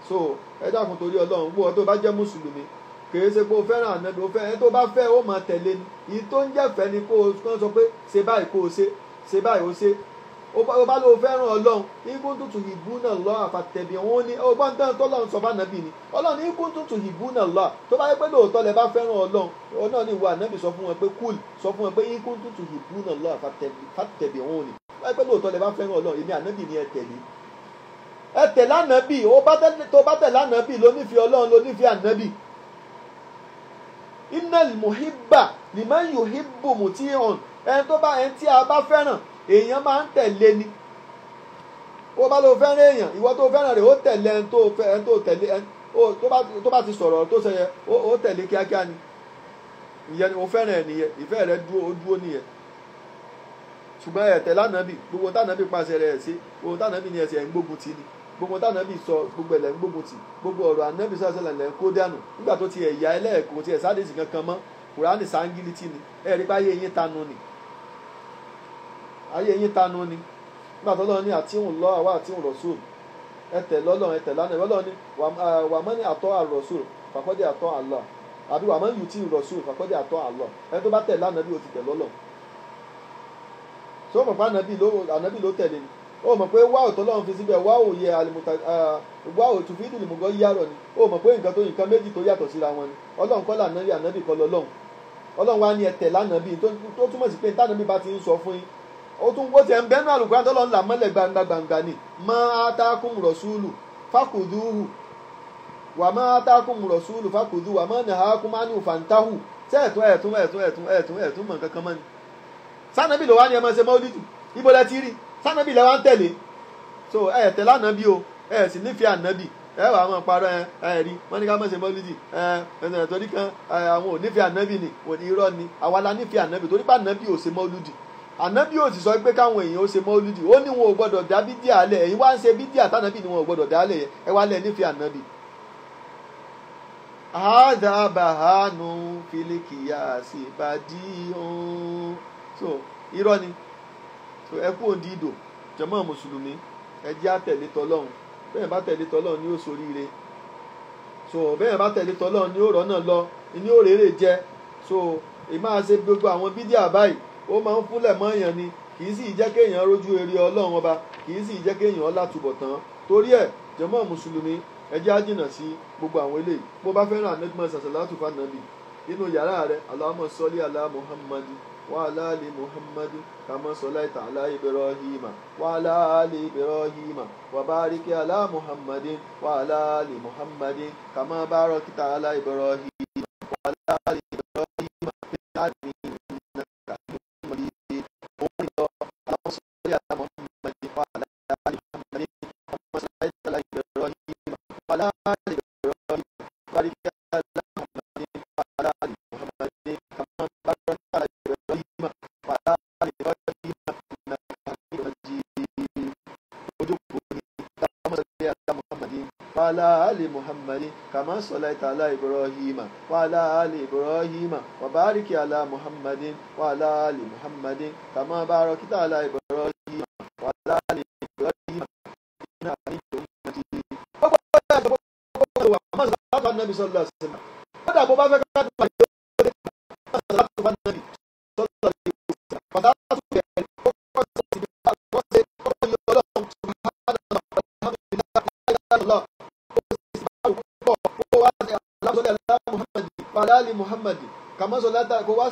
so ẹ dákun torí Ọlọ́run wọ́n tó bá jẹ́ mùsùlùmí kìí ṣe pé o fẹ́ràn ànábì o fẹ́ràn tó bá fẹ́ ó máa tẹ̀lé ni èyí tó ń jẹ́fẹ́ ni kó o sọ pé ṣe báyìí kó o ṣe báyìí o ṣe o bá lóo fẹ́ràn Ọlọ́run ikú tutù ìbú náà lọ àfàtẹ̀bí wọn ní ọgbọ́n tán tọ́lọ́run sọ fún ànábì ni Ọlọ́run ikú tutù ìbú náà lọ tó bá yẹ pé lóòótọ́ lẹ bá fẹ́ràn Ọlọ́run ọ̀nà ni ìwà ànábì sọ fún wọn pé kúl sọ fún wọn pé ikú tutù ìbú náà lọ àfàtẹ̀bí wọn ni wọ́n pẹ́ lóòótọ́ lẹ bá fẹ́ràn Ọlọ́run èmi ànábì ni ẹ tẹ̀lé ànábì tó bá tẹ̀lé ànábì ló nífẹ̀ẹ́ Ọlọ́run ló nífẹ̀ẹ́ ànábì innal muhibba liman yuhibbu muti'un ẹni tí a bá fẹ́ràn èèyàn máa ń tẹ̀lé ni ó bá lọ fẹ́ràn èèyàn ìwọ tó fẹ́ràn rẹ̀ ó tẹ̀lé ẹni tó tẹ̀lé tó bá ti sọ̀rọ̀ tó sẹ́yẹ ó tẹ̀lé kíákíá ni ìyẹn ni ó fẹ́ràn ẹ̀ nìyẹn ìfẹ́ rẹ̀ dúró nìyẹn ṣùgbọ́n ẹ̀ tẹ̀lé ànábì gbogbo tànábì pàṣẹ rẹ̀ sí gbogbo tànábì ni ẹ̀sẹ̀ ń gbógun tì ní gbogbo tànábì sọ gbogbo ẹ̀ lẹ́ ń gbógun tì gbogbo ọ̀rọ̀ ànábì sọ́sẹ̀ lẹ́ ń kó dànù nígbà tó ti ẹ̀yà ẹlẹ́ẹ̀kọ́ ti ẹ̀ sádèsì kankan mọ́ kùránì sáńgílítì ni ẹ̀rí bá ayé yín tanu ni ayé yín tanu ni nígbà tó lọ́wọ́ ní àtìhùn lọ́ àwa àtìhùn rọ̀ṣùl ẹ tẹ̀ lọ́lọ́run ẹ tẹ̀ lánàá ìwọ́lọ́run ní wà mọ́ ní àtọ́ àrọ̀ṣùl fàkọ́dé àtọ́ àlọ́ àbí wà mọ́ ní yùtì rọ̀ṣùl fàkọ́dé àtọ́ àlọ́ ẹ tó bá tẹ̀ lánàá bí o ti tẹ̀ lọ́lọ́run tó mọ̀ pé ànábì ló tẹ̀lé ni ó mọ̀ pé wáwò tó lọ́run fi síbẹ̀ wáwò yẹ wáwò tó fi dùn mọ̀gọ́ yíyàrọ̀ ni ó mọ̀ pé nǹkan méjì tó yàtọ̀ síra wọn ni ọlọ́run kọ́ lànàbì ànábì kọ́ lọ́lọ́run ọlọ́run wá ní ẹ tẹ̀ lánàbì tó túmọ̀ sí pé tánàbì bá ti ń sọ fún yín ó tún wó tiẹ̀ ń bẹ́nu àlùkò àtọ́lọ́run là mọ́lẹ̀ gbangba ni ma atakum rasulu fakuduhu wà ma atakum rasulu fakuduhu wà ma nahakum anhu fantahu ẹ̀tún mọ̀ nǹkan kan mọ́ ni sanabi ló wá ní ẹ máa ṣe mọ́lídù ibo lẹ ti rí sanabi lẹ wá ń tẹ̀lé so ẹ tẹ̀lé ànábì o ẹ sì nífẹ̀ẹ́ ànábì ẹ wà á máa parọ́ ẹ rí wọ́n ní ká máa ṣe mọ́lídì ẹ torí kan àwọn ò nífẹ̀ẹ́ ànábì ni irọ́ ni àwa la nífẹ̀ẹ́ ànábì torí pé ànábì ò ṣe mọ́lídì ànábì ò sì sọ pé káwọn èèyàn ó ṣe mọ́lídì ó ní wọn ò gbọ́dọ̀ dá bídíà lẹ̀ ẹ̀yin wá ń ṣe bídíà tànábì ni wọn ò gbọ́dọ̀ dá lẹ̀ ẹ wá lẹ̀ nífẹ̀ẹ́ ànábì. àdàbàhánu fìlìkìyà sí ìbàdí ọ̀hún so irọ́ ni so ẹ kú òǹdí ìdò jàmá mùsùlùmí ẹ jẹ́ àtẹ̀lé tọlọ́run bẹ́ẹ̀ bá tẹ̀lé tọlọ́run ni ó ṣoríire so bẹ́ẹ̀ bá tẹ̀lé tọlọ́run ni ó rọ́nà lọ ni ó rèrè jẹ so ìmáa ṣe gbogbo àwọn bídíà báyìí ó máa ń fúnlẹ̀ mọ́ èèyàn ni kì í sì jẹ́ kéèyàn rójú eré ọlọ́run ọba kì í sì jẹ́ kéèyàn látúbọ̀tán torí ẹ̀ jàmá mùsùlùmí ẹ jẹ́ á jìnnà sí gbogbo àwọn eléyìí bó bá fẹ́ràn ànẹ́gbọ́n sàṣàlátù fànàbì nínú yàrá rẹ̀ Allahumma salli ala Muhammad وعلى آل محمد كما صليت على إبراهيم وعلى آل إبراهيم وبارك على محمد وعلى آل محمد كما باركت على إبراهيم وعلى آل إبراهيم في العالمين إنك حميد مجيد اللهم صل على محمد وعلى آل محمد كما صليت على إبراهيم وعلى آل إبراهيم وبارك على محمد وعلى آل محمد كما باركت على وعلى آل محمد كما صليت على إبراهيم وعلى آل إبراهيم وبارك على محمد وعلى آل محمد كما باركت على إبراهيم آل إبراهيم إنك حميد مجيد. gbogbo wa máa ń sọ láti Ànábì sallallahu alaihi wasallam. kódà bó bá fẹ́ ká tó wà yóò dé láti wà Ànábì sallallahu alaihi wasallam. pàtàkì láti bẹ̀rẹ̀ ó kọ́ sí ibi tí wọ́n ṣe ó yọ ọlọ́run subhanallah alhamdulillah ó sì máa wù pọ̀ ó wá sí aláṣọ́lẹ̀ aláàmùhàmàdì fàlàlì muhammadi kàmọ́ sọ látà kó wá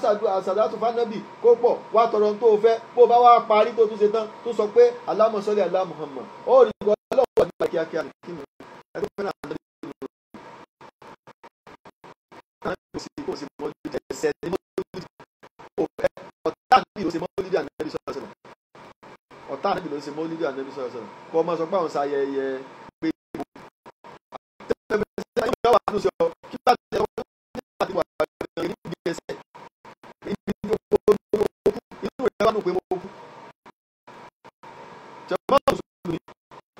sàdátù fánàbì kó pọ̀ wá tọrọ tó o fẹ́ bó bá wá parí tó tún ṣe tán tó sọ pé aláàmùsọ́lẹ̀ aláàmùhàmàdì ó rí ìgbọ́ ọlọ́run wà kíákíá kí ni ẹgbẹ́ fẹ́ràn àná kò sí mọ́lúdì ẹsẹ̀ ní mọ́lúdì ọ̀tá ànábì ló ṣe mọ́lúdì ànábì sallallahu alaihi wasallam ọ̀tá ànábì ló ṣe mọ́lúdì ànábì sallallahu alaihi wasallam kó ọmọ sọ pé àwọn ṣayẹyẹ pé ìgbà wà nù sí ọ kí bá tẹ ọ nígbà tí wà ní ibi ẹsẹ̀ inú rẹ̀ wà nù pé mo kú jọ̀wọ́ mùsùlùmí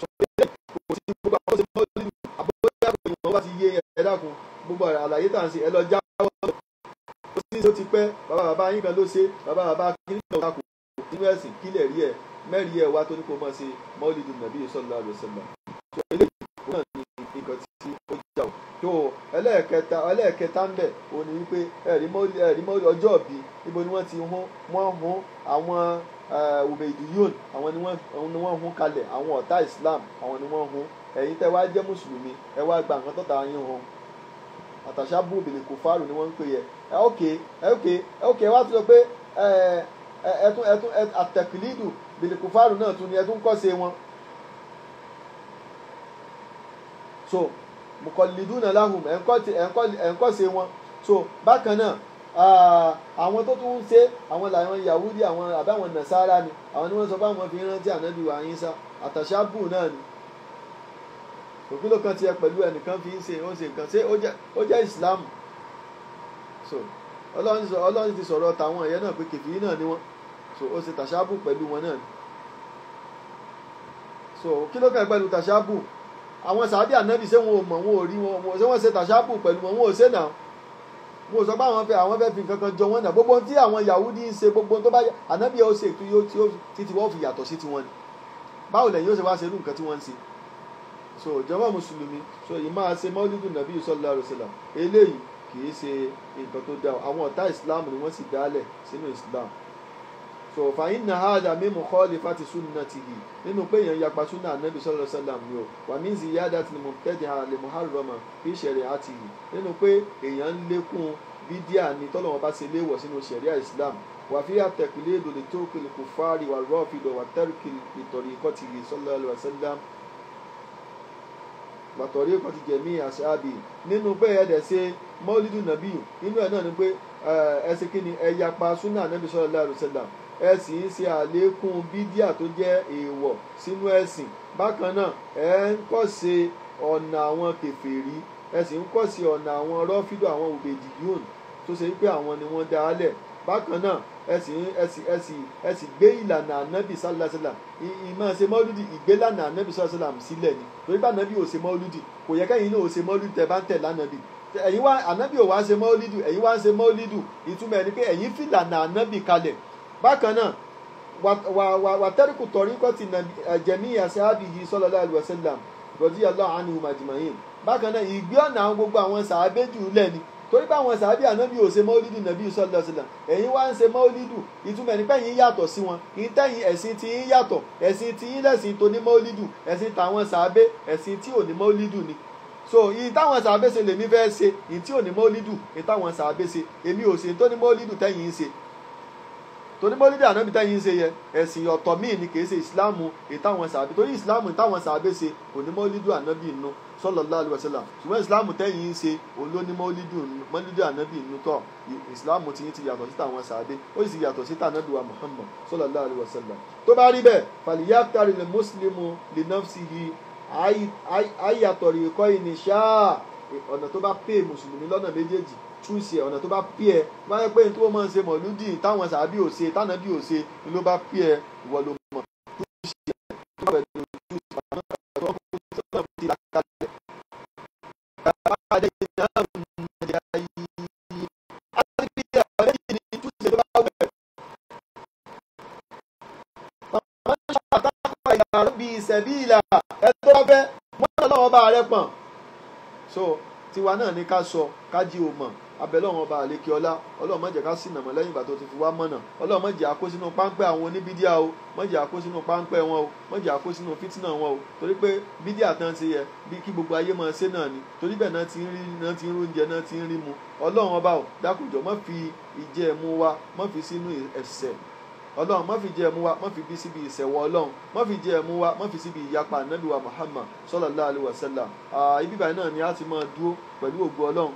sọ pé kò sí gbogbo àwọn ṣe mọ́lúdì àbúrò ìwọ̀n bá ti yé ẹ̀dá kun gbogbo àlàyé tá à ń ṣe ẹ lọ já ó sì ó ti pẹ́ bàbá yín kan ló ṣe bàbá kí nìkan ká kò nínú ẹ̀sìn kílẹ̀ rí ẹ̀ mẹ́rin ẹ̀ wá tó ní kó mọ̀ sí mọ́lídù nàbí sallallahu alaihi wasallam. tó eléyìí náà ní nǹkan tí ó jà ó tó ẹlẹ́ẹ̀kẹta ń bẹ̀ ó ní wípé ẹ̀rí mọ́lí ọjọ́ ìbí níbo ni wọ́n ti hún àwọn Ubaydiyun àwọn ni wọ́n hún kalẹ̀ àwọn ọ̀tá Islam àwọn ni wọ́n hún ẹ̀yin tẹ́ wá jẹ́ mùsùlùmí ẹ wá gba nǹkan tọ́ta yín hun àtàṣàbù bìlì kùfàrù ni wọ́n ń pè yẹ ok wá tún sọ pé ẹtún àtẹ̀kìlídù bìlì kùfàrù náà tún ni ẹtún kọ́ ṣe wọn. so mùkọ̀lìdúnà láhùn ẹ̀ńkọ́ ṣe wọn. so bákan náà àwọn tó tún ń ṣe àwọn làwọn Yahudi àwọn àbáwọn Nasara ni àwọn ni wọ́n sọ fáwọn fi rántí ànábì wa Ìsá àtàṣàbù náà ni òkú ló kan tiẹ̀ pẹ̀lú ẹnìkan fi ń ṣe ó ń ṣe nǹkan ṣé ó jẹ́ Islam. so Ọlọ́run ti sọ̀rọ̀ tàwọn ẹ̀yẹ náà pé kèfìrí náà ni wọ́n so ó ṣe tàṣábù pẹ̀lú wọn náà ni. so kí ló kàn pẹ̀lú tàṣábù àwọn sàábì ànábì ṣé wọn ò mọ̀ wọn ò rí wọn ṣé wọ́n ṣe tàṣábù pẹ̀lú wọn ò ṣe náà wọn ò sọ pé àwọn fẹ́ fi nǹkan kan jọ wọn náà gbogbo tí àwọn Yahudi ń ṣe gbogbo tó bá ànábì ó ṣe tí wọ́n fi yàtọ̀ sí tiwọn ni báwo lẹ́yìn ó ṣe wá ṣe irú nǹkan tí wọ́n ń ṣe. so jàmá mùsùlùmí so yìí máa ṣe mọ́lídù nàbí sallallahu alaihi wasallam eléyìí kìí ṣe nǹkan tó dáa àwọn ọ̀tá Islam ni wọ́n sì dálẹ̀ sínú Islam. so fàyín náà hàdà mímú kọ́ọ̀lì fati sunnatihi nínú pé èèyàn yapa sunna nàbí sallallahu alaihi wasallam ni o wà mí ziyadati ni mubtadi'a li muharrama fi shari'atihi nínú pé èèyàn ń lékún bídíà ni tọ́lọ́wọ́n bá ṣe léèwọ̀ sínú sharia Islam wà fi àtẹ̀kùlẹ́dò lè tó kìlì kùfárì wà rọ́ọ̀fìdọ̀ wà tẹ́rìkì ìtọ̀ríkọ́tì sallallahu alaihi wasallam bàtọ̀rí kan ti jẹ̀mí àṣàbì nínú pé ẹ̀dẹ̀ ṣe mọ́lídù nàbí nínú ẹ̀ náà ni pé ẹ̀sìn kí ni ẹ̀yà pa súnà nàbí sallallahu alaihi wasallam ẹ̀ sì ń ṣe àlékún bídíà tó jẹ́ èèwọ̀ sínú ẹ̀sìn bákan náà ẹ̀ ń kọ́ ṣe ọ̀nà àwọn kèfèrí ẹ̀ sì ń kọ́ ṣe ọ̀nà àwọn rọ́fídọ̀ àwọn Ubaydiyun tó ṣe pé àwọn ni wọ́n dá a lẹ̀ bákan náà ẹ sì gbé ìlànà ànábì sallallahu alaihi wasallam ìmọ̀ ṣe mọ́lúdì ìgbélànà ànábì sallallahu alaihi wasallam sílẹ̀ ni torí pé ànábì ò ṣe mọ́lúdì kò yẹ kẹ́yìn náà ò ṣe mọ́lúdì tẹ́ bá ń tẹ̀ lánàbì ẹ̀yin wá ànábì ò wá ṣe mọ́lúdì ẹ̀yin wá ń ṣe mọ́lúdì ìtumọ̀ ẹni pé ẹ̀yin fìlànà ànábì kalẹ̀ bákan náà wà tẹ́ríkù tọ̀ríkọ́tì jẹ̀mí ashabihi sallallahu alaihi wasallam radiyallahu anhum ajma'in bákan náà ìgbé ọ̀nà àwọn gbogbo àwọn sàábẹ́jù lẹ́ni torí pé àwọn sàábì ànábì ò ṣe mọ́lídù nàbí sallallahu alaihi wasallam ẹ̀yin wá ń ṣe mọ́lídù ìtumọ̀ ẹni pé ẹ̀yin yàtọ̀ sí wọn ìtẹ̀yìn ẹ̀sìn tí yín yàtọ̀ ẹ̀sìn tí yín lẹ̀sìn tó ní mọ́lídù ẹ̀sìn táwọn sàábẹ́ ẹ̀sìn tí ò ní mọ́lídù ni so ìyí táwọn sàábẹ́ ṣe lèmi fẹ́ ṣe ìyí tí ò ní mọ́lídù ìyí táwọn sàábẹ́ ṣe èmi ò ṣe tó ní mọ́lídù tẹ̀yìn ṣe torí mọ́lídù ànábì tẹ̀yìn ṣe yẹ ẹ̀sìn ọ̀tọ̀ míì ni kìí ṣe ìsìláàmù ìtàwọn sàábẹ́ torí ìsìláàmù ìtàwọn sàábẹ́ ṣe kò ní mọ́lídù ànábì inú sallallahu alaihi wasallam ṣùgbọ́n ìsìláàmù tẹ́yìn ń ṣe olóní mọ́lídù ànábì inú tọ́ ìsìláàmù tí yín ti yàtọ̀ sí tàwọn sàábẹ́ ó sì yàtọ̀ sí tànábì wa Muhammad sallallahu alaihi wasallam tó bá rí bẹ́ẹ̀ fàlìyàtàrí lè mùsùlùmù lè nafsihi ayàtọ̀rì ìkọ́ ìníṣà ọ̀nà tó bá pè mùsùlùmí lọ́nà méjèèjì túùsì ọ̀nà tó bá pè ẹ́ wọ́n yẹ pé ní tó máa ń ṣe mọ̀lúdì táwọn sàábì ò ṣe tànábì ò ṣe ni ló bá pè ẹ́ ìwọ ló mọ̀ túùsì ẹ̀ tó bá pẹ̀lú túùsì bihi sabila ẹ tó bá fẹ́ mọ́ ọlọ́run ọba rẹ pọ̀n. So tiwa náà ní ká sọ ká jí o mọ̀ abẹ́lẹ́ ọ̀hún ọba àlékè ọlá ọlọ́run má jẹ́ ká ṣìnà mọ́ lẹ́yìn ìgbà tó ti fi wá mọ̀nà ọlọ́run má jẹ́ àkó sínú páńpẹ́ àwọn oníbídíà o má jẹ́ àkó sínú páńpẹ́ wọn o má jẹ́ àkó sínú fítínà wọn o torí pé bídíà tán ti yẹ bí kí gbogbo ayé máa ṣe náà ni torí bẹ́ẹ̀ náà ti ń róúnjẹ náà ti ń rí mu ọlọ́run ọba o dákùjọ má fi ìjẹ ẹ̀mú wa má fi sínú ẹ̀ṣẹ̀ ọlọ́run má fi jẹ ẹ̀mú wa má fi bí síbi ìṣẹ̀wọ̀ ọlọ́run má fi jẹ ẹ̀mú wa má fi síbi ìyapa ànábì wa Muhammad sallallahu alaihi wasallam ibi báyìí náà ni a ti máa dúró pẹ̀lú ògo ọlọ́run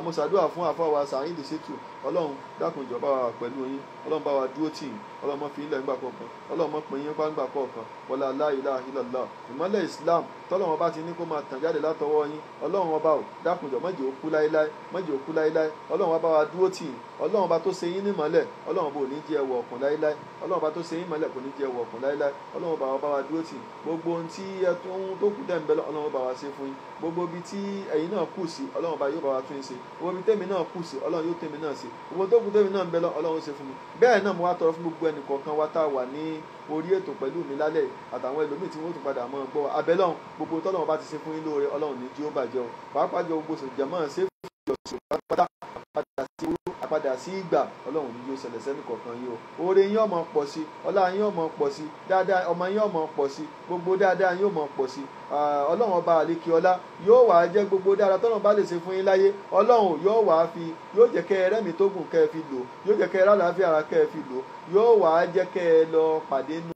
mo ṣàdúrà fún àfọwà Saheed Shittu ọlọ́run dákun jọ̀ọ́ bá wa pẹ̀lú yín ọlọ́run bá wa dúró tì yín ọlọ́run má fi ilẹ̀ ńgbà kọ̀ọ̀kan ọlọ́run má pín yín pàǹgbà kọ̀ọ̀kan wala la ilaha illallah ìmọ́lẹ̀ Islam tọ́lọ́run ọba ti ní kó máa tàn jáde látọwọ́ yín ọlọ́run ọba ò dákun jọ̀ọ́ má jẹ́ ó kú láéláé má jẹ́ ó kú láéláé ọlọ́run ọba wa dúró tì yín ọlọ́run ọba tó ṣe yín ní mọ́lẹ̀ ọlọ́run ọba ò ní jẹ́ ẹwọ̀ ọ̀kùn láéláé ọlọ́run ọba tó ṣe yín mọ́lẹ̀ kò ní jẹ́ ẹwọ̀ ọ̀kùn láéláé ọlọ́run ọba wa dúró tì yín gbogbo ohun tí ẹ tó kù dẹ̀ ń bẹ ọlọ́run ọba wa ṣe fún yín gbogbo ibi tí ẹ̀yin náà kù sí ọlọ́run ọba yóò bá wa tún yín ṣe gbogbo ibi tẹ́mi náà kù sí ọlọ́run yóò tẹ́mi náà ṣe gbogbo tó kù tẹ́mi náà ń bẹ ọlọ́run ṣe fún mi bẹ́ẹ̀ náà mo wá tọrọ fún gbogbo ẹnì kọ̀ọ̀kan wa tá a wà ní orí ètò pẹ̀lú mi lálẹ́ àtàwọn ẹlòmíì tí wọ́n tún padà mọ́ gbọ́ abẹ́lọ́run gbogbo tọ́lọ́run bá ti ṣe fún yín lóore ọlọ́run ní jí ó bàjẹ́ o pàápàá jọ gbogbo sòjàmọ́ ṣe fún ìyọ̀sùn pátá àpadà sí ìgbà ọlọ́run ní yóò ṣẹlẹ̀ sẹ́ni kọ̀ọ̀kan yìí o oore yín ọmọ pọ̀ sí ọlá yín ọmọ pọ̀ sí dáadáa ọmọ yín ọmọ pọ̀ sí gbogbo dáadáa yín ọmọ pọ̀ sí ọlọ́run ọba àlékè ọlá yóò wá jẹ́ gbogbo dáadáa tọ́lọ́run bá lè ṣe fún yín láyé ọlọ́run yóò jẹ́ kẹ́ ẹ rẹ́mi tó gùn kẹ́ ẹ fi lò yóò jẹ́ kẹ́ ẹ rálàáfíà ara kẹ́ ẹ fi lò yóò wá jẹ́ kẹ́ ẹ lọ pàdé nù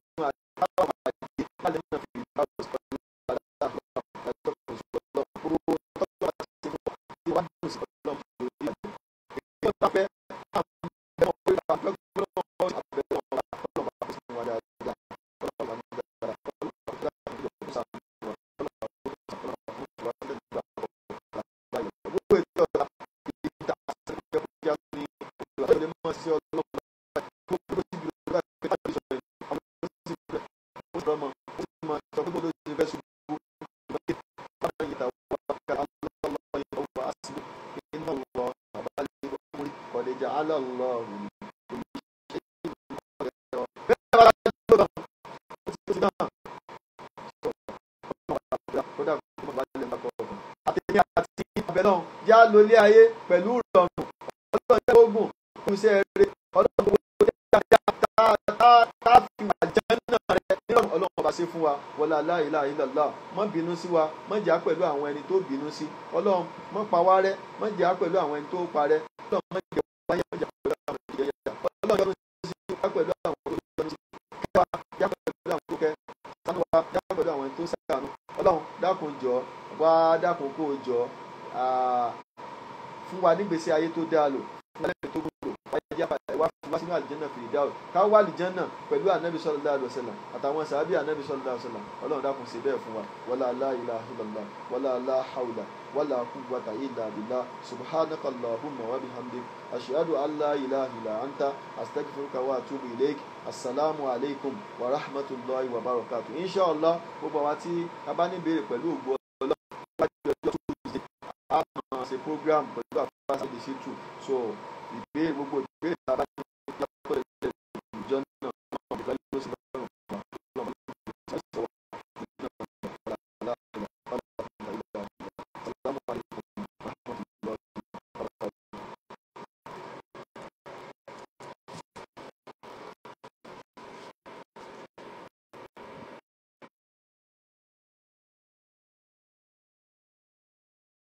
já lólé ayé pẹ̀lú ìrọ̀rùn ọlọ́run ogun ìṣe rere ọlọ́run gbogbo tá fi àjẹ́nà rẹ nírọ̀rùn ọlọ́run ọba ṣe fún wa wala la ilaha illallah má bínú sí wa má jà pẹ̀lú àwọn ẹni tó bínú sí ọlọ́run má pa wá rẹ́ má jà pẹ̀lú àwọn ẹni tó parẹ́ ọlọ́run má jà wáyé má jà pẹ̀lú àwọn ẹni tó yẹ ọlọ́run yọ pẹ̀lú àwọn tó yọ sí kẹwà yá pẹ̀lú àwọn tó kẹ sánú wa yá pẹ̀lú àwọn ẹni tó sàánú ọlọ́run dákun jọ wá dákun kó jọ fún wa nígbèsí ayé tó dáa lò fún wa lẹ́yìn tó gbòòrò wá sínú àlìjẹ́nà fìdí dáwọ̀ ká wá àlìjẹ́nà pẹ̀lú ànábì sallallahu alaihi wasallam àtàwọn sàábì ànábì sallallahu alaihi wasallam ọlọ́run dákun ṣe bẹ́ẹ̀ fún wa wala la ilaha illallah wala la hawla wala quwwata illa billah subhanaka allahumma wa bihamdik ashhadu an la ilaha illa anta astaghfiruka wa atubu ilaik assalamu alaikum wa rahmatullahi wa barakatuh inshallah gbogbo àwa tí a bá ní ìbéèrè pẹ̀lú ògbó ṣe program pẹ̀lú àfáà Saheed Shittu so ìbéèrè gbogbo ìbéèrè tá a bá ní